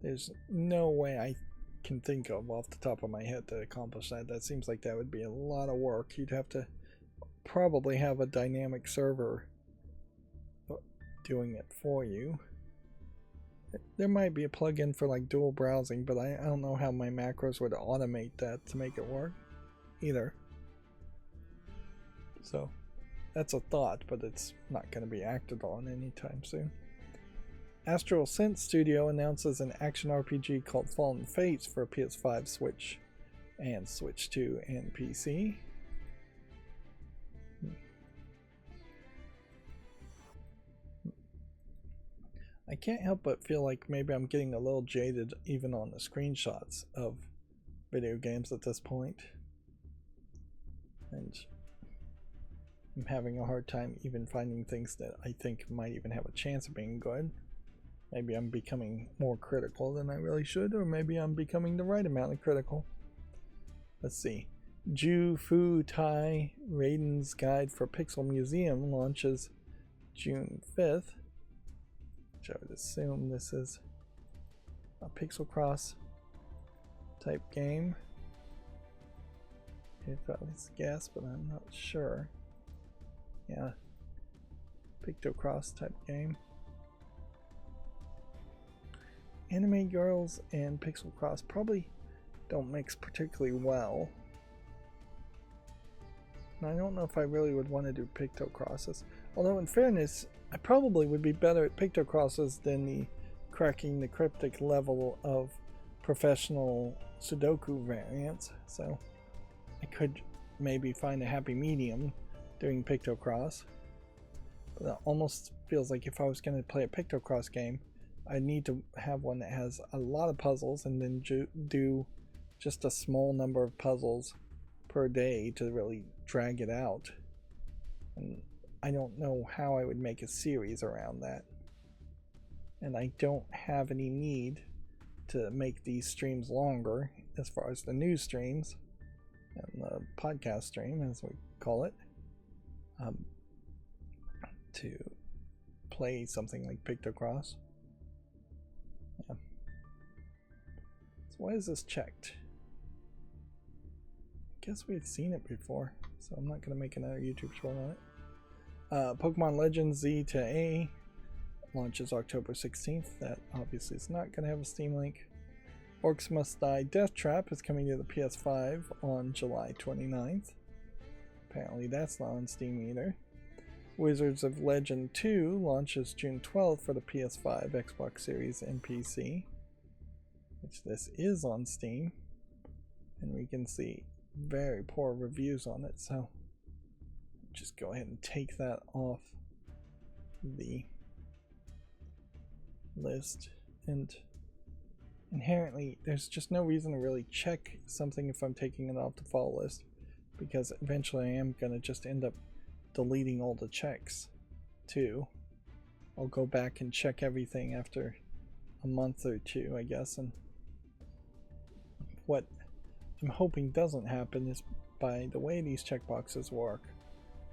there's no way I can think of off the top of my head to accomplish that. That seems like that would be a lot of work. You'd have to probably have a dynamic server doing it for you. There might be a plugin for like dual browsing, but I don't know how my macros would automate that to make it work either. So that's a thought, but it's not going to be acted on anytime soon. Astral Sense Studio announces an action RPG called Fallen Fates for PS5, Switch, and Switch 2 and PC. I can't help but feel like maybe I'm getting a little jaded even on the screenshots of video games at this point. And I'm having a hard time even finding things that I think might even have a chance of being good. Maybe I'm becoming more critical than I really should, or maybe I'm becoming the right amount of critical. Let's see. Ju Fu Tai Raiden's Guide for Pixel Museum launches June 5th. Which I would assume this is a Pixel Cross type game. If I was guess, but I'm not sure. Yeah. Pictocross type game. Anime girls and Pixel Cross probably don't mix particularly well. And I don't know if I really would want to do Pictocrosses. Although in fairness, I probably would be better at Pictocrosses than the cracking the cryptic level of professional Sudoku variants. So I could maybe find a happy medium doing Pictocross. But it almost feels like if I was going to play a Pictocross game, I need to have one that has a lot of puzzles and then do just a small number of puzzles per day to really drag it out. And I don't know how I would make a series around that. And I don't have any need to make these streams longer as far as the news streams and the podcast stream, as we call it, to play something like Pictocross. Yeah. So why is this checked? I guess we've seen it before, so I'm not going to make another YouTube short on it. Pokemon Legends Z to A launches October 16th. That obviously is not going to have a Steam link. Orcs Must Die Death Trap is coming to the PS5 on July 29th. Apparently that's not on Steam either. Wizards of Legend 2 launches June 12th for the PS5, Xbox Series, and PC. Which this is on Steam. And we can see very poor reviews on it, so just go ahead and take that off the list. And inherently, there's just no reason to really check something if I'm taking it off the fall list, because eventually I am going to just end up deleting all the checks too. I'll go back and check everything after a month or two, I guess, and what I'm hoping doesn't happen is, by the way these checkboxes work,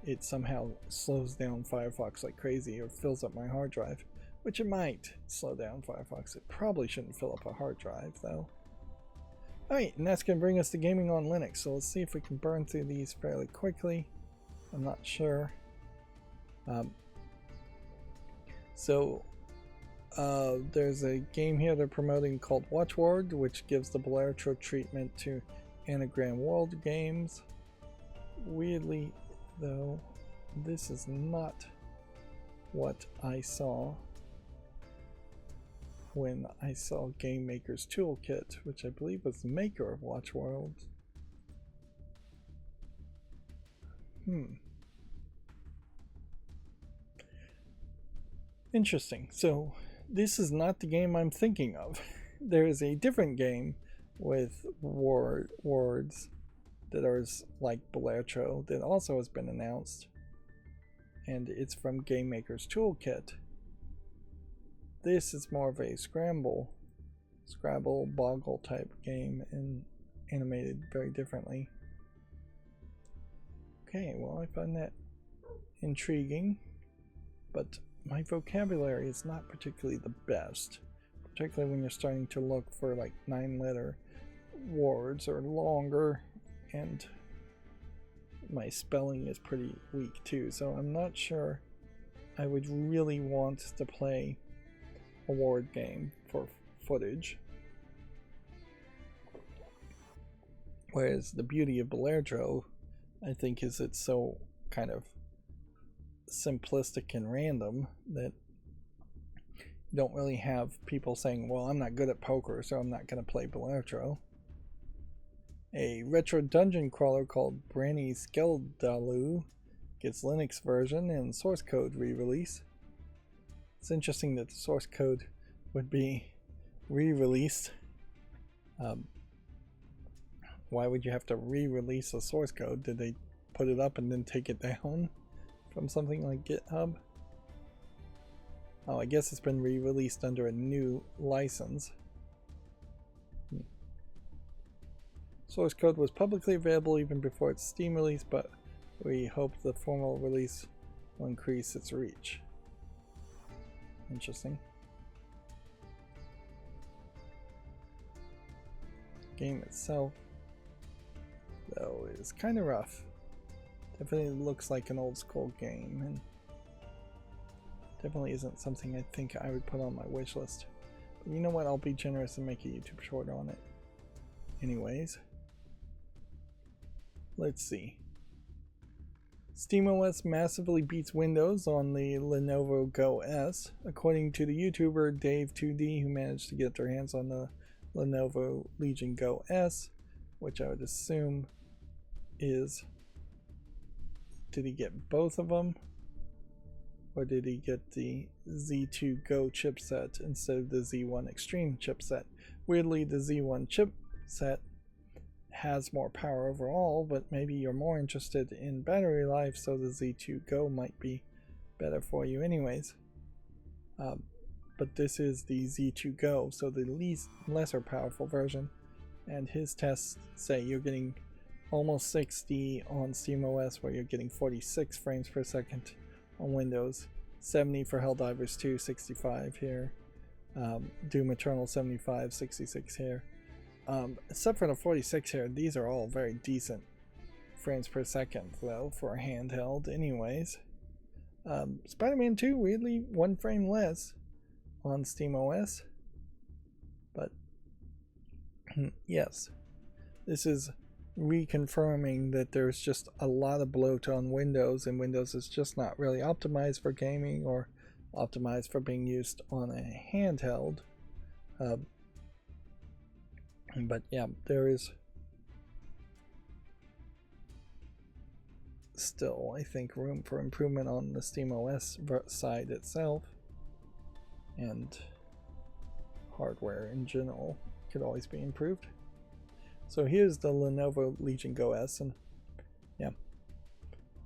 it somehow slows down Firefox like crazy or fills up my hard drive, which it might slow down Firefox. It probably shouldn't fill up a hard drive though. Alright, and that's going to bring us to gaming on Linux, so let's see if we can burn through these fairly quickly. I'm not sure. There's a game here they're promoting called Watchword, which gives the Baleritro treatment to Anagram World games. Weirdly, though, this is not what I saw when I saw Game Maker's Toolkit, which I believe was the maker of Watchworld. Interesting. So this is not the game I'm thinking of. There is a different game with words that are like Belatro that also has been announced, and it's from Game Maker's Toolkit. This is more of a Scrabble Boggle type game and animated very differently. Okay, well, I find that intriguing, but my vocabulary is not particularly the best, particularly when you're starting to look for like 9-letter words or longer, and my spelling is pretty weak too, so I'm not sure I would really want to play a word game for footage. Whereas the beauty of Belatro, I think, is it's so kind of simplistic and random that you don't really have people saying, well, I'm not good at poker, so I'm not going to play Belatro. A retro dungeon crawler called Branny Skeldalu gets Linux version and source code re-release. It's interesting that the source code would be re-released. Why would you have to re-release a source code? Did they put it up and then take it down from something like GitHub? Oh, I guess it's been re-released under a new license. Source code was publicly available even before its Steam release, but we hope the formal release will increase its reach. Interesting. The game itself, though, is kind of rough. Definitely looks like an old school game, and definitely isn't something I think I would put on my wish list. But you know what? I'll be generous and make a YouTube short on it. Anyways, let's see. SteamOS massively beats Windows on the Lenovo Go S, according to the YouTuber Dave2D, who managed to get their hands on the Lenovo Legion Go S, which I would assume is... Did he get both of them? Or did he get the Z2 Go chipset instead of the Z1 Extreme chipset? Weirdly, the Z1 chipset has more power overall, but maybe you're more interested in battery life, so the Z2 Go might be better for you anyways. But this is the Z2 Go, so the lesser powerful version, and his tests say you're getting almost 60 on SteamOS, where you're getting 46 frames per second on Windows, 70 for Helldivers 2, 65 here, Doom Eternal 75, 66 here. Except for the 46 here, these are all very decent frames per second, though, for a handheld anyways. Spider-Man 2, weirdly, 1 frame less on SteamOS. But, yes, this is reconfirming that there's just a lot of bloat on Windows, and Windows is just not really optimized for gaming or optimized for being used on a handheld. But yeah, there is still, I think, room for improvement on the SteamOS side itself, and hardware in general could always be improved. So here's the Lenovo Legion Go S, and yeah,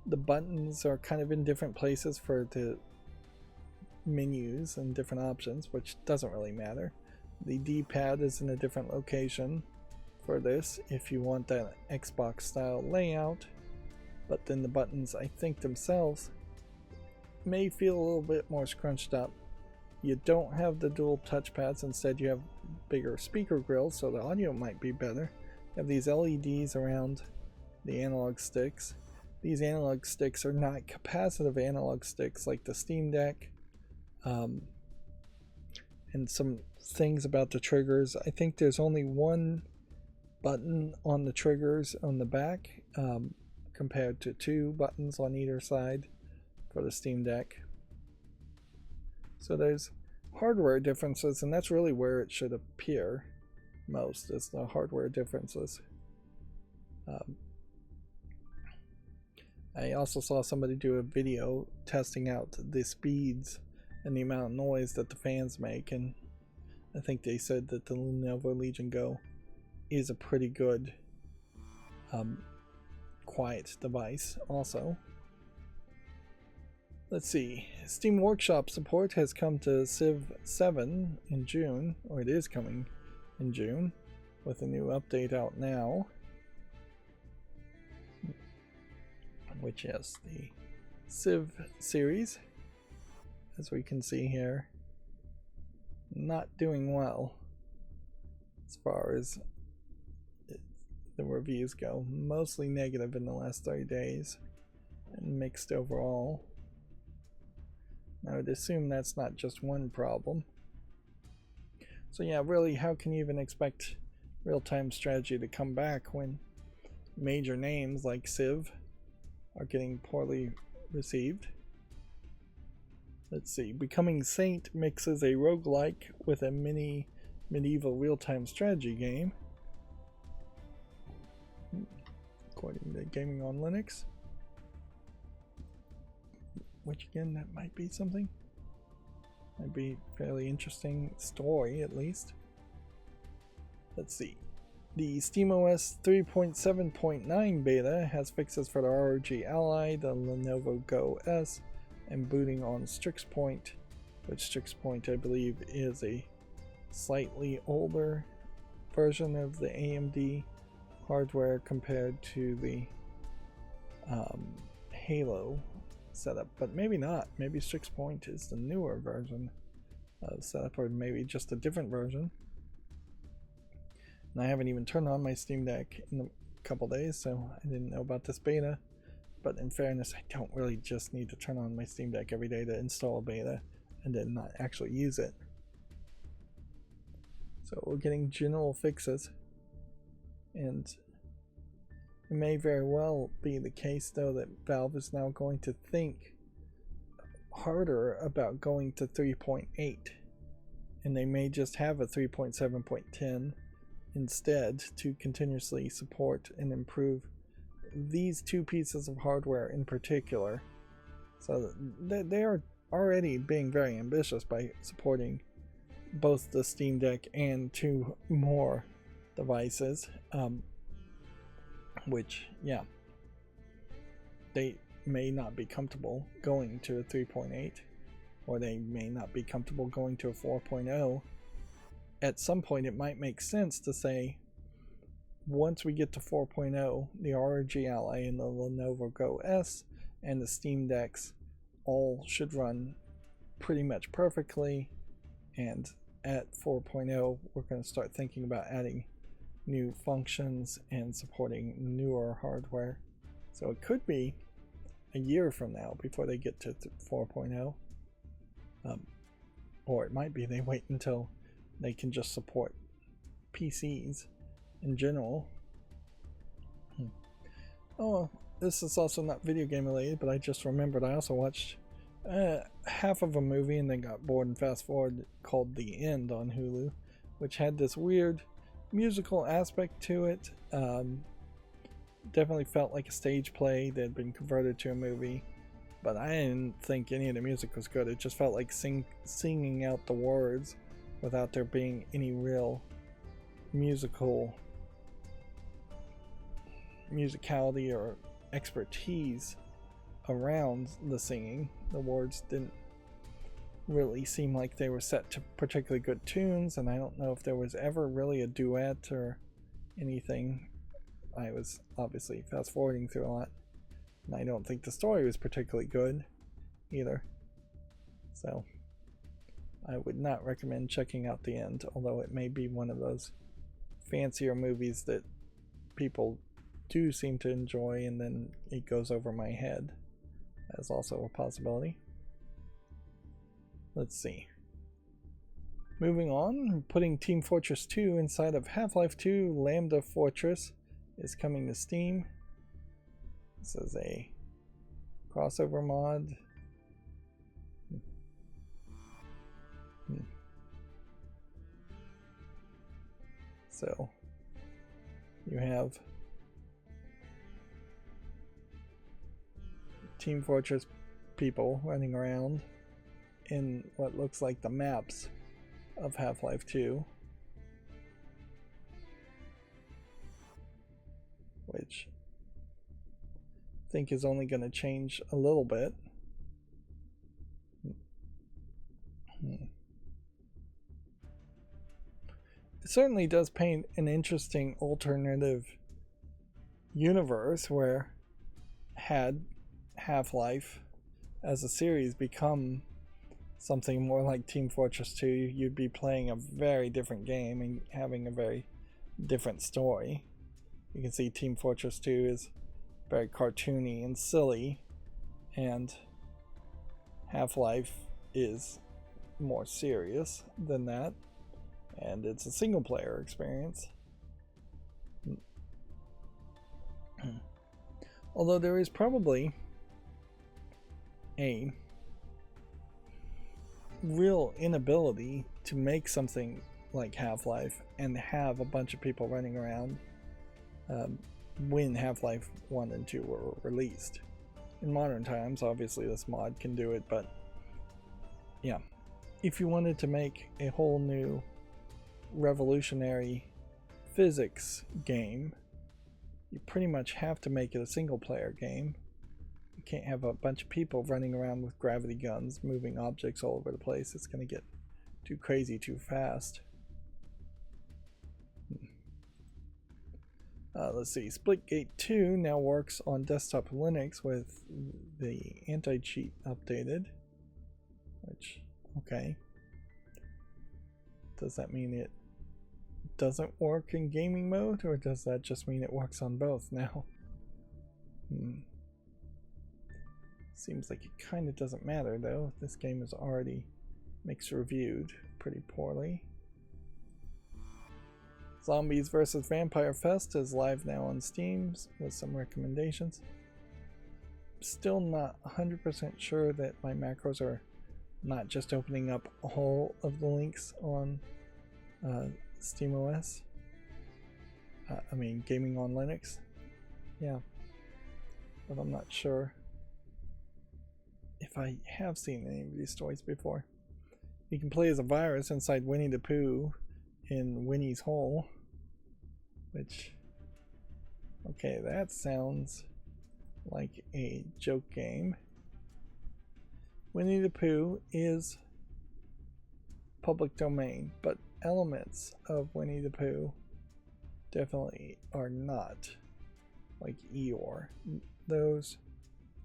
the buttons are kind of in different places for the menus and different options, which doesn't really matter. The D-pad is in a different location for this if you want that Xbox style layout, but then the buttons, I think themselves, may feel a little bit more scrunched up. You don't have the dual touchpads, instead you have bigger speaker grills, so the audio might be better. You have these LEDs around the analog sticks. These analog sticks are not capacitive analog sticks like the Steam Deck. And some things about the triggers. I think there's only one button on the triggers on the back, compared to 2 buttons on either side for the Steam Deck. So there's hardware differences, and that's really where it should appear most, is the hardware differences. I also saw somebody do a video testing out the speeds and the amount of noise that the fans make, and I think they said that the Lenovo Legion Go is a pretty good quiet device also. Let's see, Steam Workshop support has come to Civ 7 in June, or it is coming in June, with a new update out now, which is the Civ series, as we can see here, not doing well as far as the reviews go. Mostly negative in the last 30 days and mixed overall. I would assume that's not just one problem. So yeah, really, how can you even expect real-time strategy to come back when major names like Civ are getting poorly received? Let's see, Becoming Saint mixes a roguelike with a mini medieval real-time strategy game, according to Gaming on Linux. Which again, that might be something. Might be a fairly interesting story, at least. Let's see. The SteamOS 3.7.9 beta has fixes for the ROG Ally, the Lenovo Go S, and booting on Strix Point, which Strix Point I believe is a slightly older version of the AMD hardware compared to the Halo setup, but maybe not. Maybe Strix Point is the newer version of setup, or maybe just a different version. And I haven't even turned on my Steam Deck in a couple days, so I didn't know about this beta. But in fairness, I don't really just need to turn on my Steam Deck every day to install a beta and then not actually use it. So we're getting general fixes, and it may very well be the case though that Valve is now going to think harder about going to 3.8, and they may just have a 3.7.10 instead to continuously support and improve these two pieces of hardware in particular. So they are already being very ambitious by supporting both the Steam Deck and 2 more devices, which, yeah, they may not be comfortable going to a 3.8, or they may not be comfortable going to a 4.0. At some point it might make sense to say, once we get to 4.0, the ROG Ally and the Lenovo Go S and the Steam Decks all should run pretty much perfectly, and at 4.0 we're going to start thinking about adding new functions and supporting newer hardware. So it could be a year from now before they get to 4.0, or it might be they wait until they can just support PCs in general. Oh, this is also not video game related, but I just remembered I also watched half of a movie and then got bored and fast forward, called The End on Hulu, which had this weird musical aspect to it. Definitely felt like a stage play that had been converted to a movie, but I didn't think any of the music was good. It just felt like singing out the words without there being any real musicality or expertise around the singing. The words didn't really seem like they were set to particularly good tunes, and I don't know if there was ever really a duet or anything. I was obviously fast forwarding through a lot, and I don't think the story was particularly good either. So I would not recommend checking out The End, although it may be one of those fancier movies that people do seem to enjoy and then it goes over my head. That's also a possibility. Let's see. Moving on, putting Team Fortress 2 inside of Half-Life 2 Lambda Fortress is coming to Steam. This is a crossover mod. So you have Team Fortress people running around in what looks like the maps of Half-Life 2, which I think is only going to change a little bit. It certainly does paint an interesting alternative universe where, had Half-Life as a series become something more like Team Fortress 2, you'd be playing a very different game and having a very different story. You can see Team Fortress 2 is very cartoony and silly, and Half-Life is more serious than that, and it's a single player experience. Although there is probably a real inability to make something like Half-Life and have a bunch of people running around when Half-Life 1 and 2 were released. In modern times, obviously this mod can do it, but yeah, if you wanted to make a whole new revolutionary physics game, you pretty much have to make it a single player game. You can't have a bunch of people running around with gravity guns moving objects all over the place. It's going to get too crazy too fast. Let's see, Splitgate 2 now works on desktop Linux with the anti-cheat updated, which, okay. Does that mean it doesn't work in gaming mode, or does that just mean it works on both now? Seems like it kind of doesn't matter though. This game is already mixed reviewed pretty poorly. Zombies vs. Vampire Fest is live now on Steam with some recommendations. Still not 100% sure that my macros are not just opening up all of the links on SteamOS. I mean, gaming on Linux. Yeah. But I'm not sure if I have seen any of these stories before. You can play as a virus inside Winnie the Pooh in Winnie's Hole, which, okay, that sounds like a joke game. Winnie the Pooh is public domain, but elements of Winnie the Pooh definitely are not, like Eeyore. Those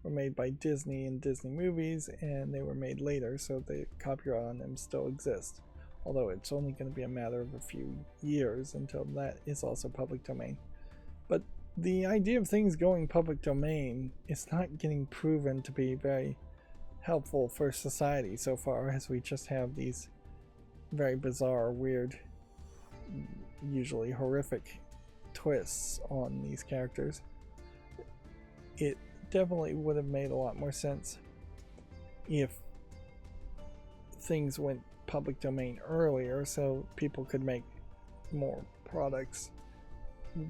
were made by Disney in Disney movies, and they were made later, so the copyright on them still exists. Although it's only going to be a matter of a few years until that is also public domain. But the idea of things going public domain is not getting proven to be very helpful for society so far, as we just have these very bizarre, weird, usually horrific twists on these characters. It definitely would have made a lot more sense if things went public domain earlier, so people could make more products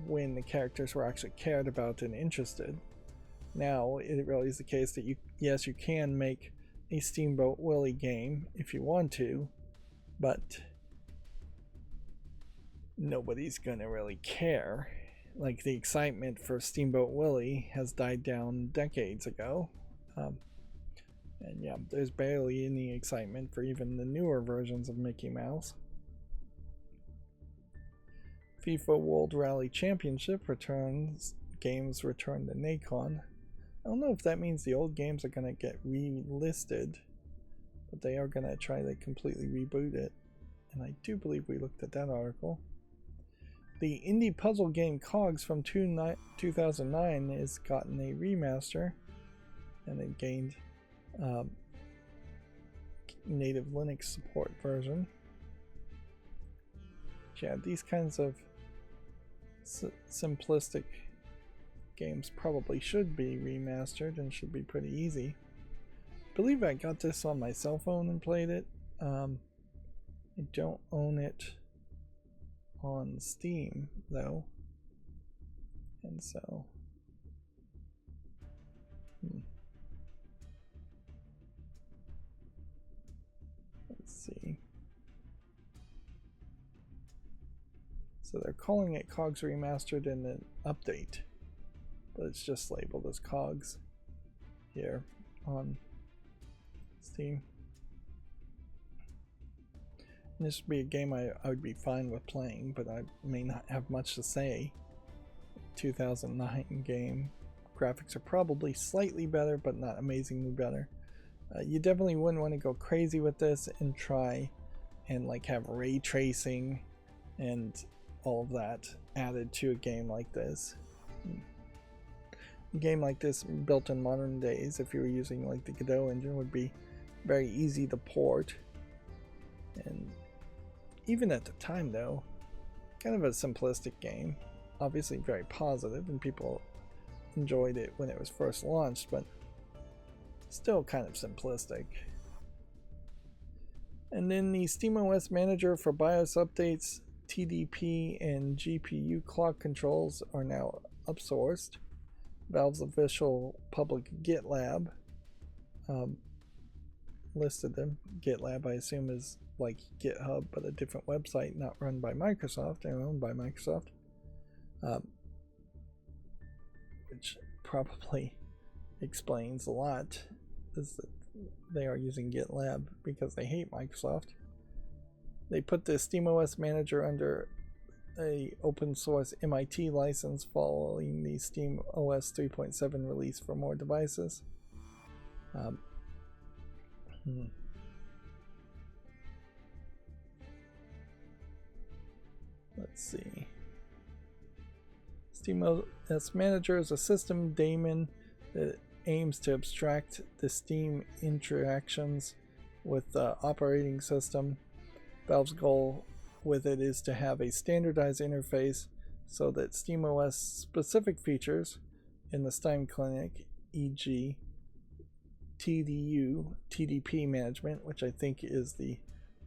when the characters were actually cared about and interested. Now it really is the case that you can make a Steamboat Willie game if you want to, but nobody's gonna really care. Like, the excitement for Steamboat Willie has died down decades ago. And yeah, there's barely any excitement for even the newer versions of Mickey Mouse. FIFA World Rally Championship returns. Games return to Nacon. I don't know if that means the old games are going to get relisted, but they are going to try to completely reboot it. And I do believe we looked at that article. The indie puzzle game Cogs from 2009 has gotten a remaster, and it gained native Linux support version. Yeah, these kinds of simplistic games probably should be remastered and should be pretty easy. I believe I got this on my cell phone and played it. I don't own it on Steam though, and so So they're calling it COGS Remastered in an update, but it's just labeled as COGS here on Steam. And this would be a game I would be fine with playing, but I may not have much to say. 2009 game. Graphics are probably slightly better, but not amazingly better. You definitely wouldn't want to go crazy with this and try and like have ray tracing and all of that added to a game like this. A game like this built in modern days, if you were using like the Godot engine, would be very easy to port. And even at the time though, kind of a simplistic game. Obviously very positive, and people enjoyed it when it was first launched, but still kind of simplistic. And then the SteamOS Manager for BIOS updates, TDP, and GPU clock controls are now upsourced. Valve's official public GitLab listed them. GitLab, I assume, is like GitHub, but a different website, not run by Microsoft and owned by Microsoft. Which probably explains a lot, is that they are using GitLab because they hate Microsoft. They put the SteamOS Manager under a open source MIT license following the SteamOS 3.7 release for more devices. Let's see. SteamOS Manager is a system daemon that aims to abstract the Steam interactions with the operating system. Valve's goal with it is to have a standardized interface so that SteamOS specific features in the Steam Clinic, e.g. TDP management, which I think is the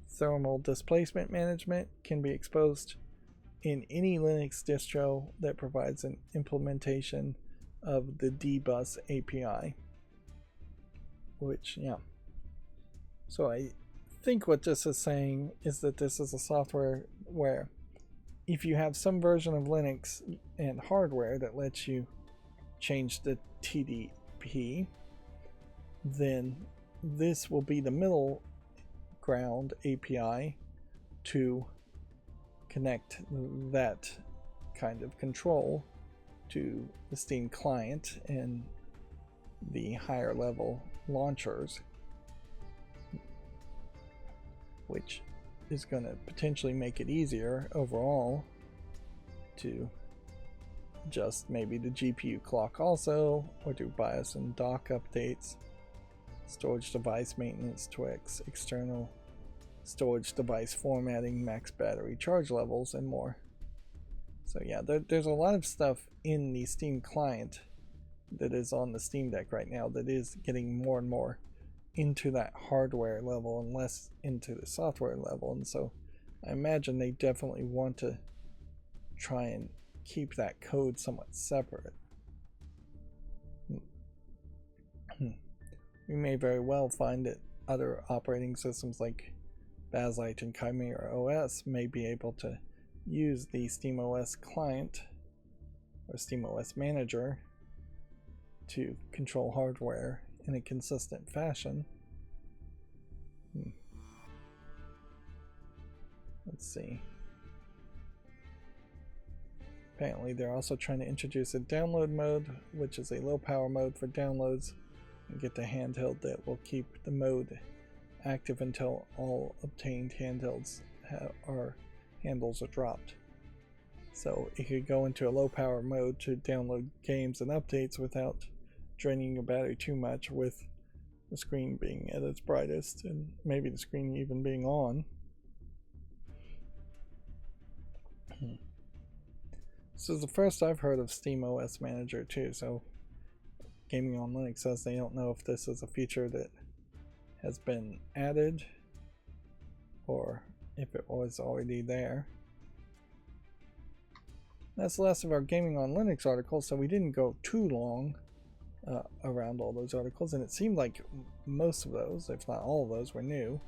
thermal displacement management, can be exposed in any Linux distro that provides an implementation of the dbus API. Which, yeah. So I think what this is saying is that this is a software where if you have some version of Linux and hardware that lets you change the TDP, then this will be the middle ground API to connect that kind of control to the Steam client and the higher level launchers, which is going to potentially make it easier overall to adjust maybe the GPU clock also, or do BIOS and dock updates, storage device maintenance, Twix, external storage device formatting, max battery charge levels, and more. So yeah, there's a lot of stuff in the Steam client that is on the Steam Deck right now that is getting more and more into that hardware level and less into the software level, and so I imagine they definitely want to try and keep that code somewhat separate. We may very well find that other operating systems like Bakelite and Chimera OS may be able to use the SteamOS client or SteamOS Manager to control hardware in a consistent fashion. Let's see. Apparently they're also trying to introduce a download mode, which is a low power mode for downloads, and get the handheld that will keep the mode active until all obtained handles handles are dropped. So it could go into a low power mode to download games and updates without draining your battery too much, with the screen being at its brightest and maybe the screen even being on. This is the first I've heard of SteamOS Manager too, so Gaming on Linux says they don't know if this is a feature that has been added or if it was already there. That's the last of our Gaming on Linux articles, so we didn't go too long around all those articles, and it seemed like most of those, if not all of those, were new.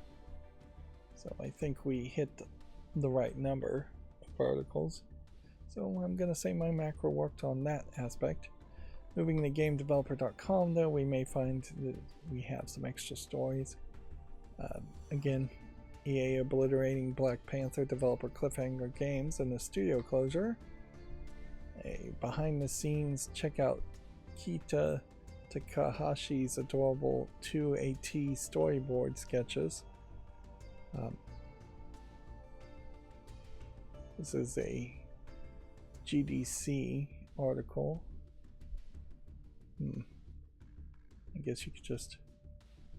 So I think we hit the right number of newspaper articles. So I'm going to say my macro worked on that aspect. Moving to GameDeveloper.com, though, we may find that we have some extra stories. Again, EA obliterating Black Panther developer cliffhanger games and the studio closure. A behind the scenes, check out Kita Takahashi's adorable 2AT storyboard sketches. This is a GDC article. I guess you could just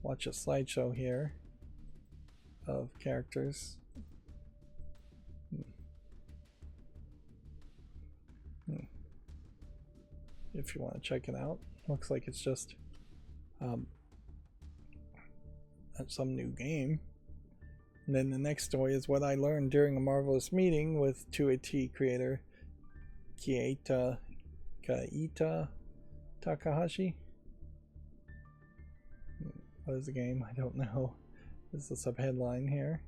watch a slideshow here of characters. If you want to check it out, looks like it's just some new game. And then the next story is what I learned during a marvelous meeting with 2AT creator Kaita Takahashi. What is the game? I don't know. This is the subheadline here.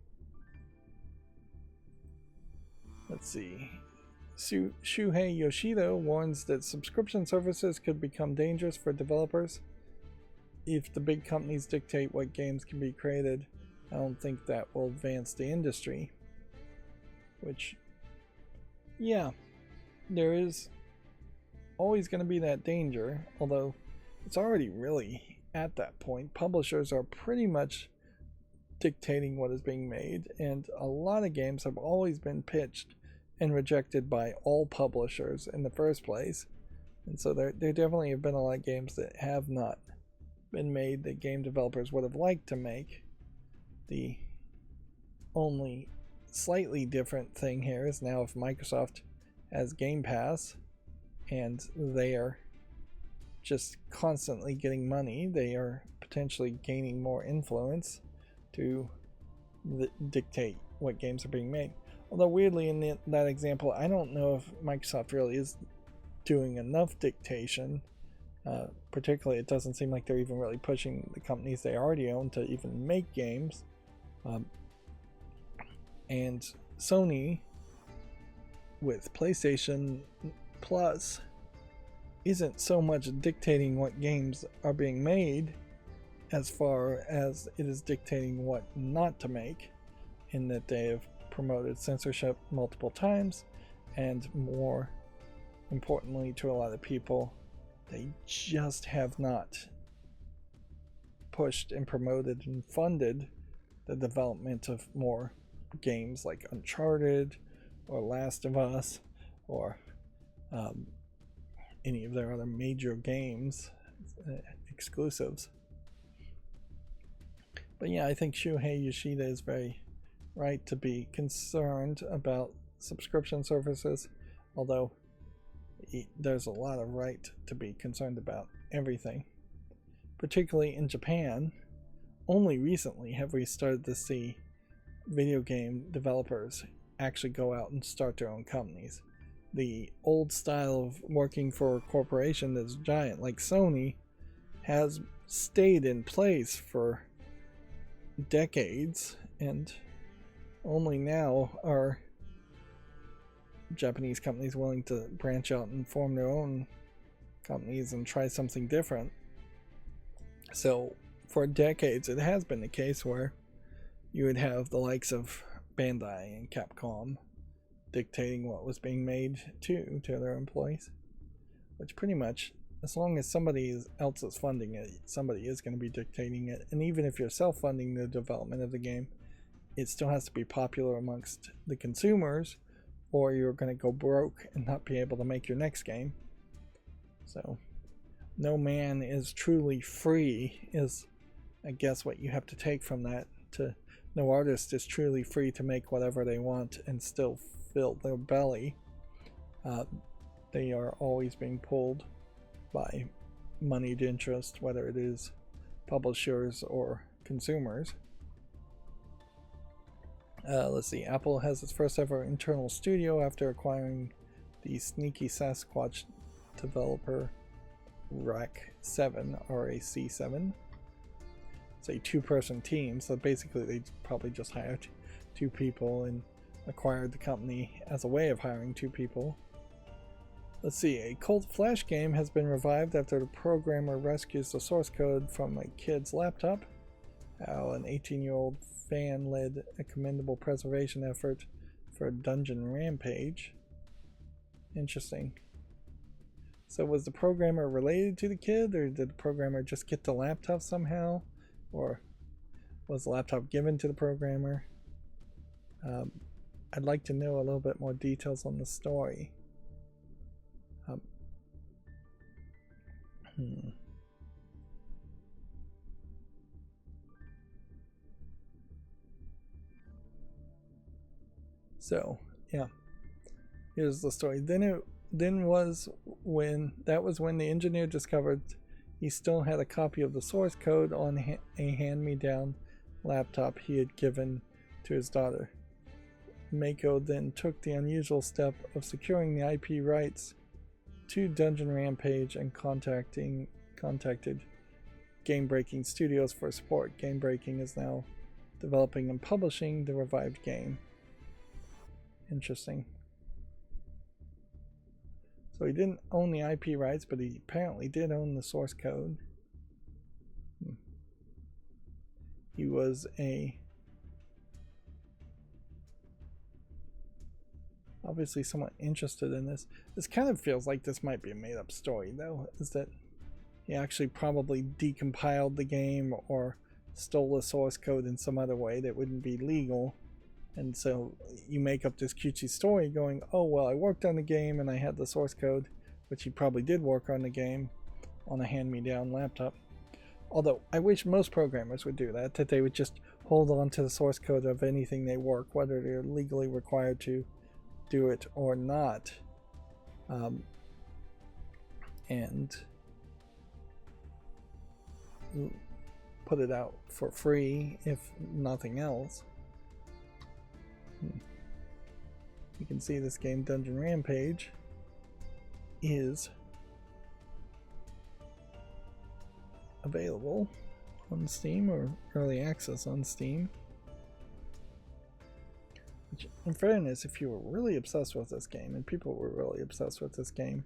Let's see. Shuhei Yoshida warns that subscription services could become dangerous for developers if the big companies dictate what games can be created. I don't think that will advance the industry. Which, yeah, there is always going to be that danger, although it's already really at that point. Publishers are pretty much dictating what is being made, and a lot of games have always been pitched and rejected by all publishers in the first place. And so there definitely have been a lot of games that have not been made that game developers would have liked to make. The only slightly different thing here is now if Microsoft has Game Pass and they are just constantly getting money, they are potentially gaining more influence to dictate what games are being made. Although weirdly in that example, I don't know if Microsoft really is doing enough dictation. Particularly, it doesn't seem like they're even really pushing the companies they already own to even make games. And Sony, with PlayStation Plus, isn't so much dictating what games are being made as far as it is dictating what not to make, in that they have promoted censorship multiple times, and more importantly to a lot of people, they just have not pushed and promoted and funded the development of more games like Uncharted or Last of Us or any of their other major games, exclusives. But yeah, I think Shuhei Yoshida is very right to be concerned about subscription services, although there's a lot of right to be concerned about everything. Particularly in Japan, only recently have we started to see video game developers actually go out and start their own companies. The old style of working for a corporation that's giant like Sony has stayed in place for decades, and only now are Japanese companies willing to branch out and form their own companies and try something different. So for decades it has been the case where you would have the likes of Bandai and Capcom dictating what was being made to their employees, which pretty much, as long as somebody else is funding it, somebody is going to be dictating it. And even if you're self-funding the development of the game, it still has to be popular amongst the consumers, or you're going to go broke and not be able to make your next game. So no man is truly free is, I guess, what you have to take from that. No artist is truly free to make whatever they want and still fill their belly. They are always being pulled by moneyed interest, whether it is publishers or consumers. Let's see, Apple has its first ever internal studio after acquiring the sneaky Sasquatch developer RAC7. It's a two-person team, so basically they probably just hired two people, and acquired the company as a way of hiring 2 people. Let's see, a cult Flash game has been revived after the programmer rescues the source code from a kid's laptop. How an 18-year-old fan led a commendable preservation effort for a dungeon rampage. Interesting. So was the programmer related to the kid, or did the programmer just get the laptop somehow? Or was the laptop given to the programmer? I'd like to know a little bit more details on the story. So, yeah. Here's the story. That was when the engineer discovered he still had a copy of the source code on a hand-me-down laptop he had given to his daughter. Mako then took the unusual step of securing the IP rights to Dungeon Rampage and contacted Game Breaking Studios for support. Game Breaking is now developing and publishing the revived game. Interesting. So he didn't own the IP rights, but he apparently did own the source code. He was obviously somewhat interested in this. This kind of feels like this might be a made-up story, though. Is that he actually probably decompiled the game or stole the source code in some other way that wouldn't be legal. And so you make up this cutesy story going, oh, well, I worked on the game and I had the source code, which he probably did work on the game on a hand-me-down laptop. Although I wish most programmers would do that they would just hold on to the source code of anything they work, whether they're legally required to do it or not. And put it out for free, if nothing else. You can see this game, Dungeon Rampage, is available on Steam, or early access on Steam. Which, in fairness, if you were really obsessed with this game, and people were really obsessed with this game,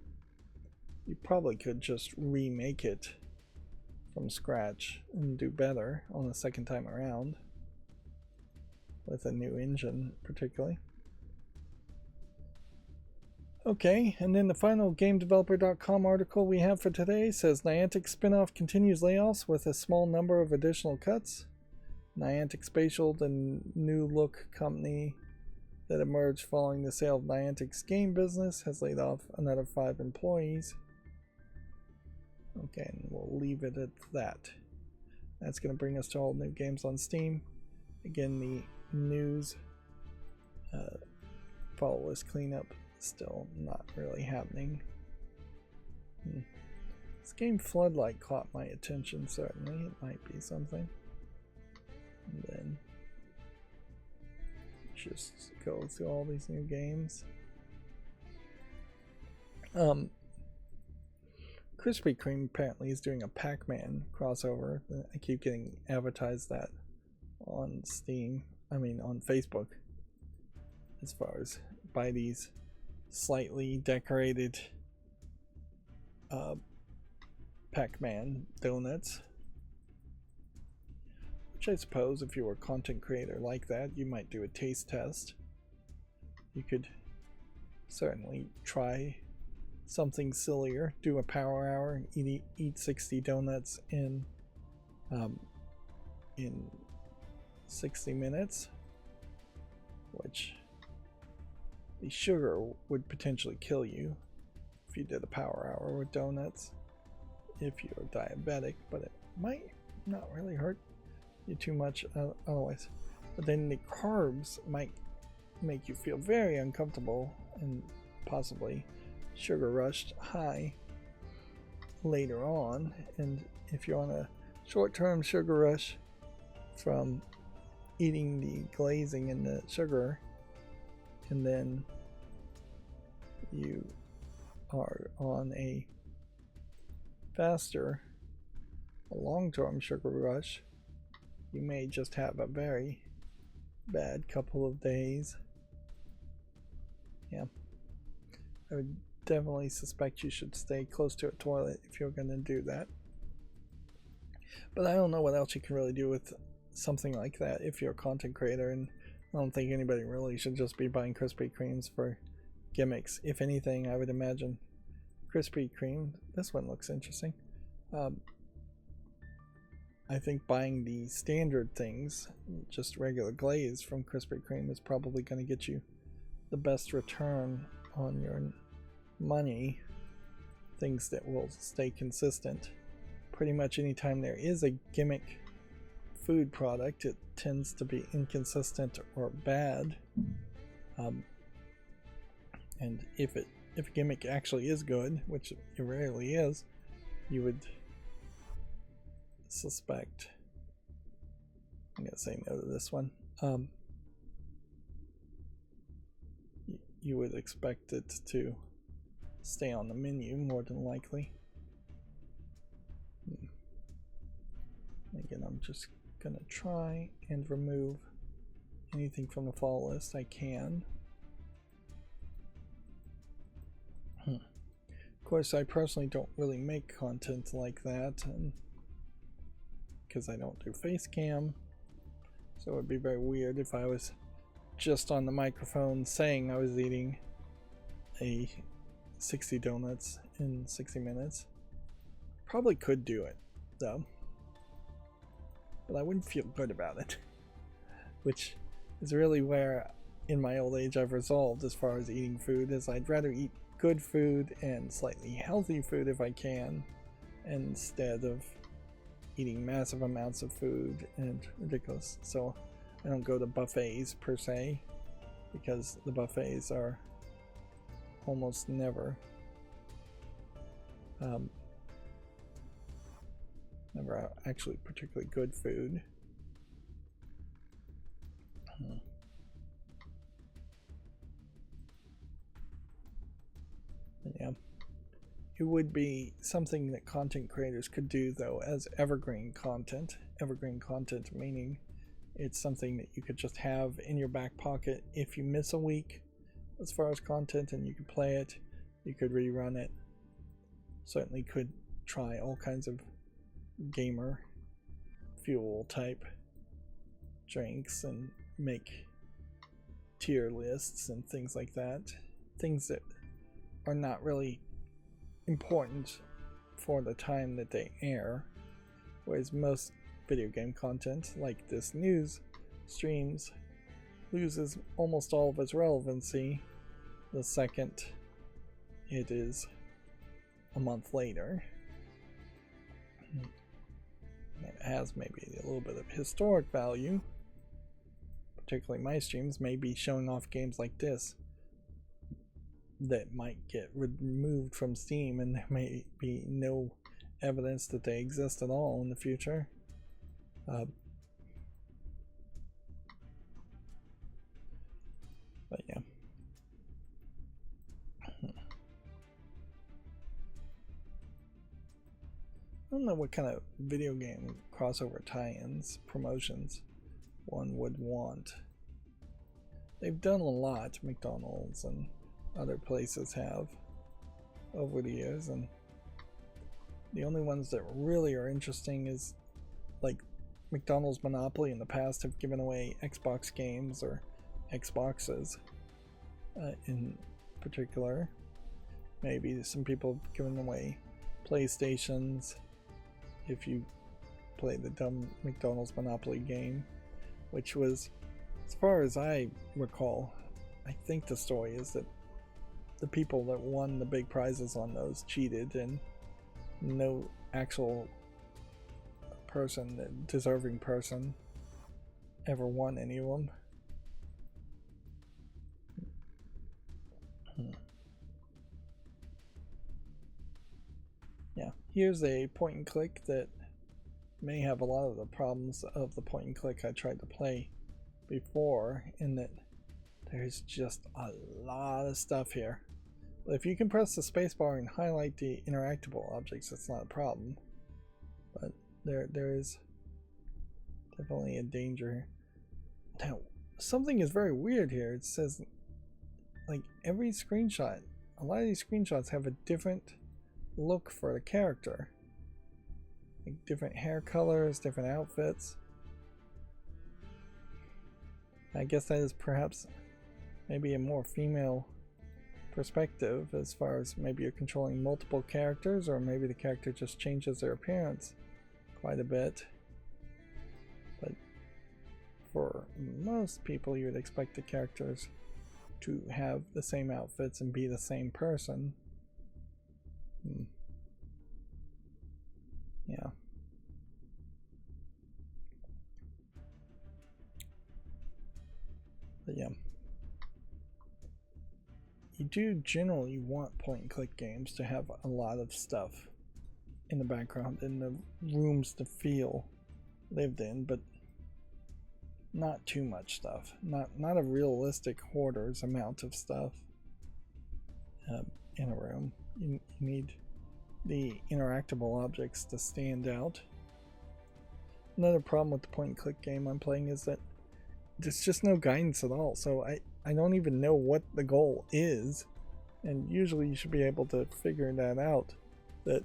you probably could just remake it from scratch and do better on the second time around. With a new engine, particularly. Okay, and then the final GameDeveloper.com article we have for today says Niantic spinoff continues layoffs with a small number of additional cuts. Niantic Spatial, the new look company that emerged following the sale of Niantic's game business, has laid off another 5 employees. Okay, and we'll leave it at that. That's going to bring us to all new games on Steam. Again, the news follow list cleanup still not really happening. This game Floodlight caught my attention, certainly. It might be something. And then just go through all these new games. Krispy Kreme apparently is doing a Pac-Man crossover. I keep getting advertised that on Steam. On Facebook, as far as buy these slightly decorated Pac-Man donuts, which I suppose if you were a content creator like that, you might do a taste test. You could certainly try something sillier, do a power hour, and eat 60 donuts in 60 minutes, which the sugar would potentially kill you if you did a power hour with donuts if you're diabetic, but it might not really hurt you too much otherwise. But then the carbs might make you feel very uncomfortable and possibly sugar rushed high later on. And if you're on a short-term sugar rush from eating the glazing and the sugar, and then you are on a long-term sugar rush, you may just have a very bad couple of days Yeah. I would definitely suspect you should stay close to a toilet if you're going to do that. But I don't know what else you can really do with something like that if you're a content creator, and I don't think anybody really should just be buying Krispy Kremes for gimmicks. If anything, I would imagine Krispy Kreme, this one looks interesting. I think buying the standard things, just regular glaze from Krispy Kreme, is probably going to get you the best return on your money. Things that will stay consistent. Pretty much anytime there is a gimmick food product, it tends to be inconsistent or bad. And if a gimmick actually is good, which it rarely is, you would suspect. I'm gonna say no to this one. You would expect it to stay on the menu more than likely. Again, I'm just gonna try and remove anything from the follow list I can. Of course, I personally don't really make content like that, because I don't do face cam, so it would be very weird if I was just on the microphone saying I was eating 60 donuts in 60 minutes. Probably could do it though, but I wouldn't feel good about it, which is really where in my old age I've resolved as far as eating food, is I'd rather eat good food and slightly healthy food if I can, instead of eating massive amounts of food and ridiculous. So I don't go to buffets per se, because the buffets are almost never never actually particularly good food. Yeah, it would be something that content creators could do though as evergreen content. Evergreen content meaning it's something that you could just have in your back pocket if you miss a week as far as content, and you could play it, you could rerun it. Certainly could try all kinds of gamer fuel type drinks and make tier lists and things like that. Things that are not really important for the time that they air, whereas most video game content like this news streams loses almost all of its relevancy the second it is a month later. It has maybe a little bit of historic value, particularly my streams may be showing off games like this that might get removed from Steam, and there may be no evidence that they exist at all in the future. But yeah. I don't know what kind of video game crossover tie-ins, promotions one would want. They've done a lot, McDonald's and other places have over the years, and the only ones that really are interesting is like McDonald's Monopoly in the past have given away Xbox games or Xboxes in particular. Maybe some people have given away PlayStations if you play the dumb McDonald's Monopoly game, which was, as far as I recall, I think the story is that the people that won the big prizes on those cheated, and no actual person, deserving person, ever won any of them. Yeah, here's a point and click that may have a lot of the problems of the point and click I tried to play before, in that there's just a lot of stuff here. But if you can press the spacebar and highlight the interactable objects, that's not a problem. But there is definitely a danger. Now, something is very weird here. It says, like every screenshot, a lot of these screenshots have a different look for the character. Like different hair colors, different outfits. I guess that is perhaps maybe a more female perspective as far as maybe you're controlling multiple characters, or maybe the character just changes their appearance quite a bit. But for most people, you would expect the characters to have the same outfits and be the same person. Yeah. But yeah. You do generally want point and click games to have a lot of stuff in the background and the rooms to feel lived in, but not too much stuff. Not a realistic hoarder's amount of stuff in a room. You need the interactable objects to stand out. Another problem with the point and click game I'm playing is that there's just no guidance at all, so I don't even know what the goal is, and usually you should be able to figure that out. That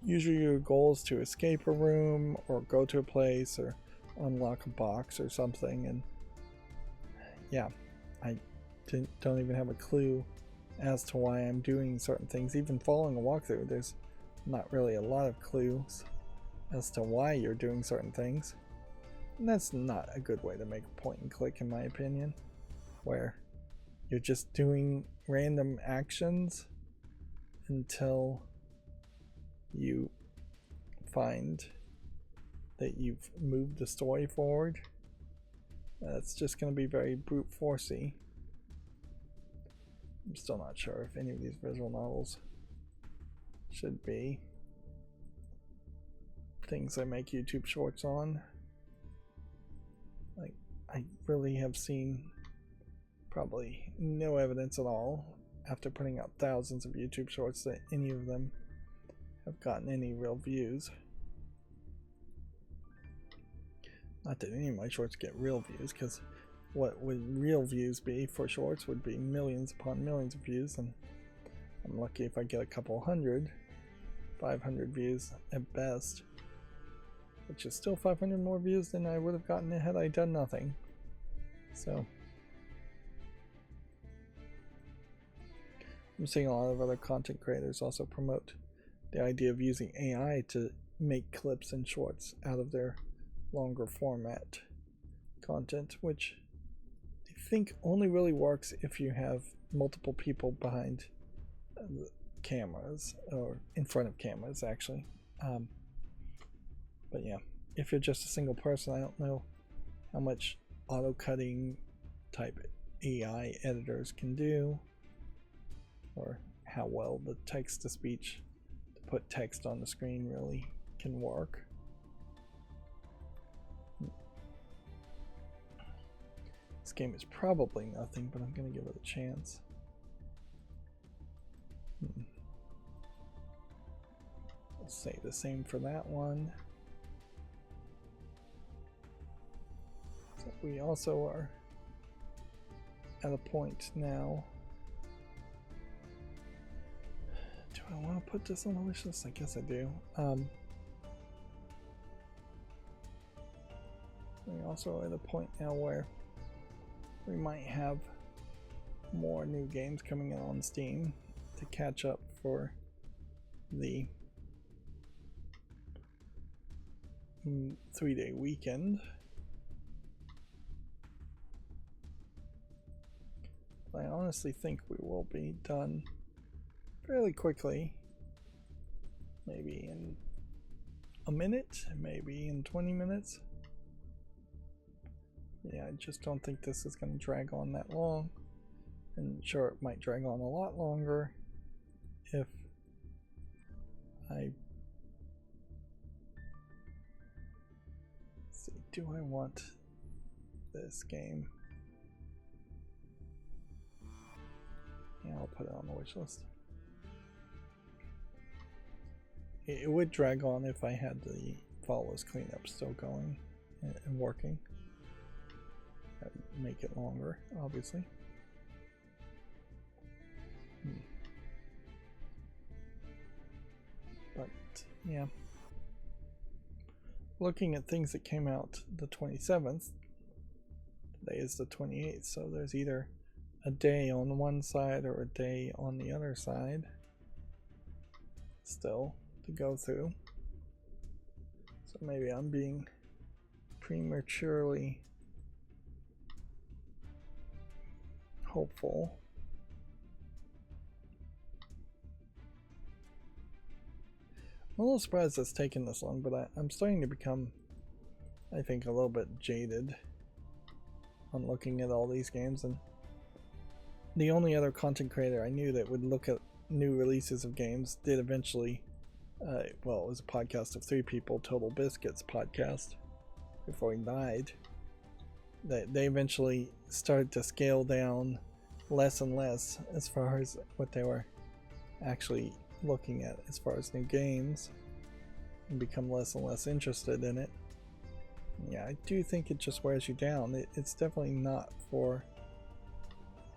usually your goal is to escape a room or go to a place or unlock a box or something, and yeah, I don't even have a clue as to why I'm doing certain things. Even following a walkthrough, there's not really a lot of clues as to why you're doing certain things. And that's not a good way to make a point and click, in my opinion, where you're just doing random actions until you find that you've moved the story forward. That's just going to be very brute forcey. I'm still not sure if any of these visual novels should be things I make YouTube shorts on. Like, I really have seen probably no evidence at all after putting out thousands of YouTube shorts that any of them have gotten any real views. Not that any of my shorts get real views, because what would real views be for shorts would be millions upon millions of views, and I'm lucky if I get a couple hundred, 500 views at best, which is still 500 more views than I would have gotten had I done nothing. So I'm seeing a lot of other content creators also promote the idea of using AI to make clips and shorts out of their longer format content, which I think only really works if you have multiple people behind cameras, or in front of cameras actually. But yeah, if you're just a single person, I don't know how much auto cutting type AI editors can do, or how well the text to speech to put text on the screen really can work. This game is probably nothing, but I'm going to give it a chance. I'll say the same for that one. So we also are at a point now. Do I want to put this on the wish list? I guess I do. We also are at a point now where we might have more new games coming in on Steam to catch up for the 3-day weekend. I honestly think we will be done fairly quickly. Maybe in a minute, maybe in 20 minutes. Yeah, I just don't think this is going to drag on that long. And sure, it might drag on a lot longer if I... Let's see, do I want this game? Yeah, I'll put it on the wish list. It would drag on if I had the follows cleanup still going and working. That'd make it longer, obviously. But yeah, looking at things that came out the 27th, today is the 28th, so there's either a day on one side or a day on the other side still to go through. So maybe I'm being prematurely hopeful. I'm a little surprised it's taken this long, but I'm starting to become, I think, a little bit jaded on looking at all these games. And the only other content creator I knew that would look at new releases of games did eventually, well, it was a podcast of 3 people, Total Biscuits podcast, before he died. They eventually started to scale down less and less as far as what they were actually looking at as far as new games, and become less and less interested in it. Yeah, I do think it just wears you down. It's definitely not for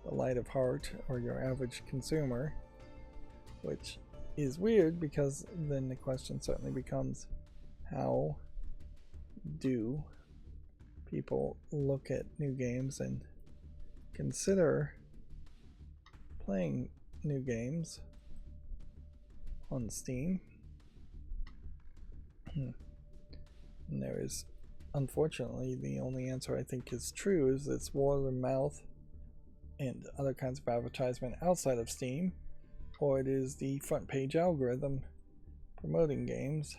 the light of heart or your average consumer, which is weird, because then the question certainly becomes, how do people look at new games and consider playing new games on Steam? And there is, unfortunately, the only answer I think is true is it's word of mouth and other kinds of advertisement outside of Steam, or it is the front page algorithm promoting games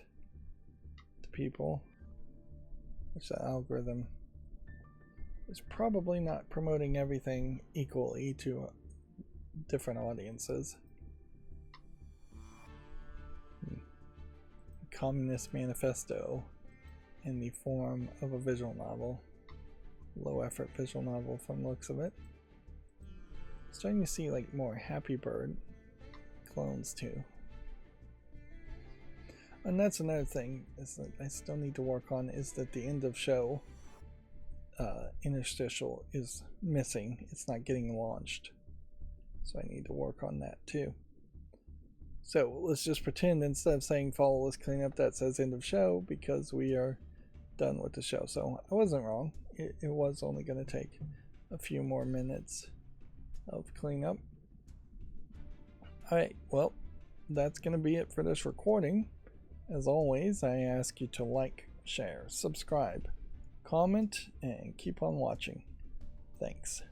to people, which the algorithm is probably not promoting everything equally to different audiences. Communist Manifesto in the form of a visual novel, low effort visual novel from the looks of it. Starting to see like more Happy Bird clones too. And that's another thing is that I still need to work on, is that the end of show interstitial is missing. It's not getting launched, so I need to work on that too. So let's just pretend instead of saying follow this cleanup, that says end of show, because we are done with the show. So I wasn't wrong. It was only going to take a few more minutes of cleanup. Alright, well, that's going to be it for this recording. As always, I ask you to like, share, subscribe, comment, and keep on watching. Thanks.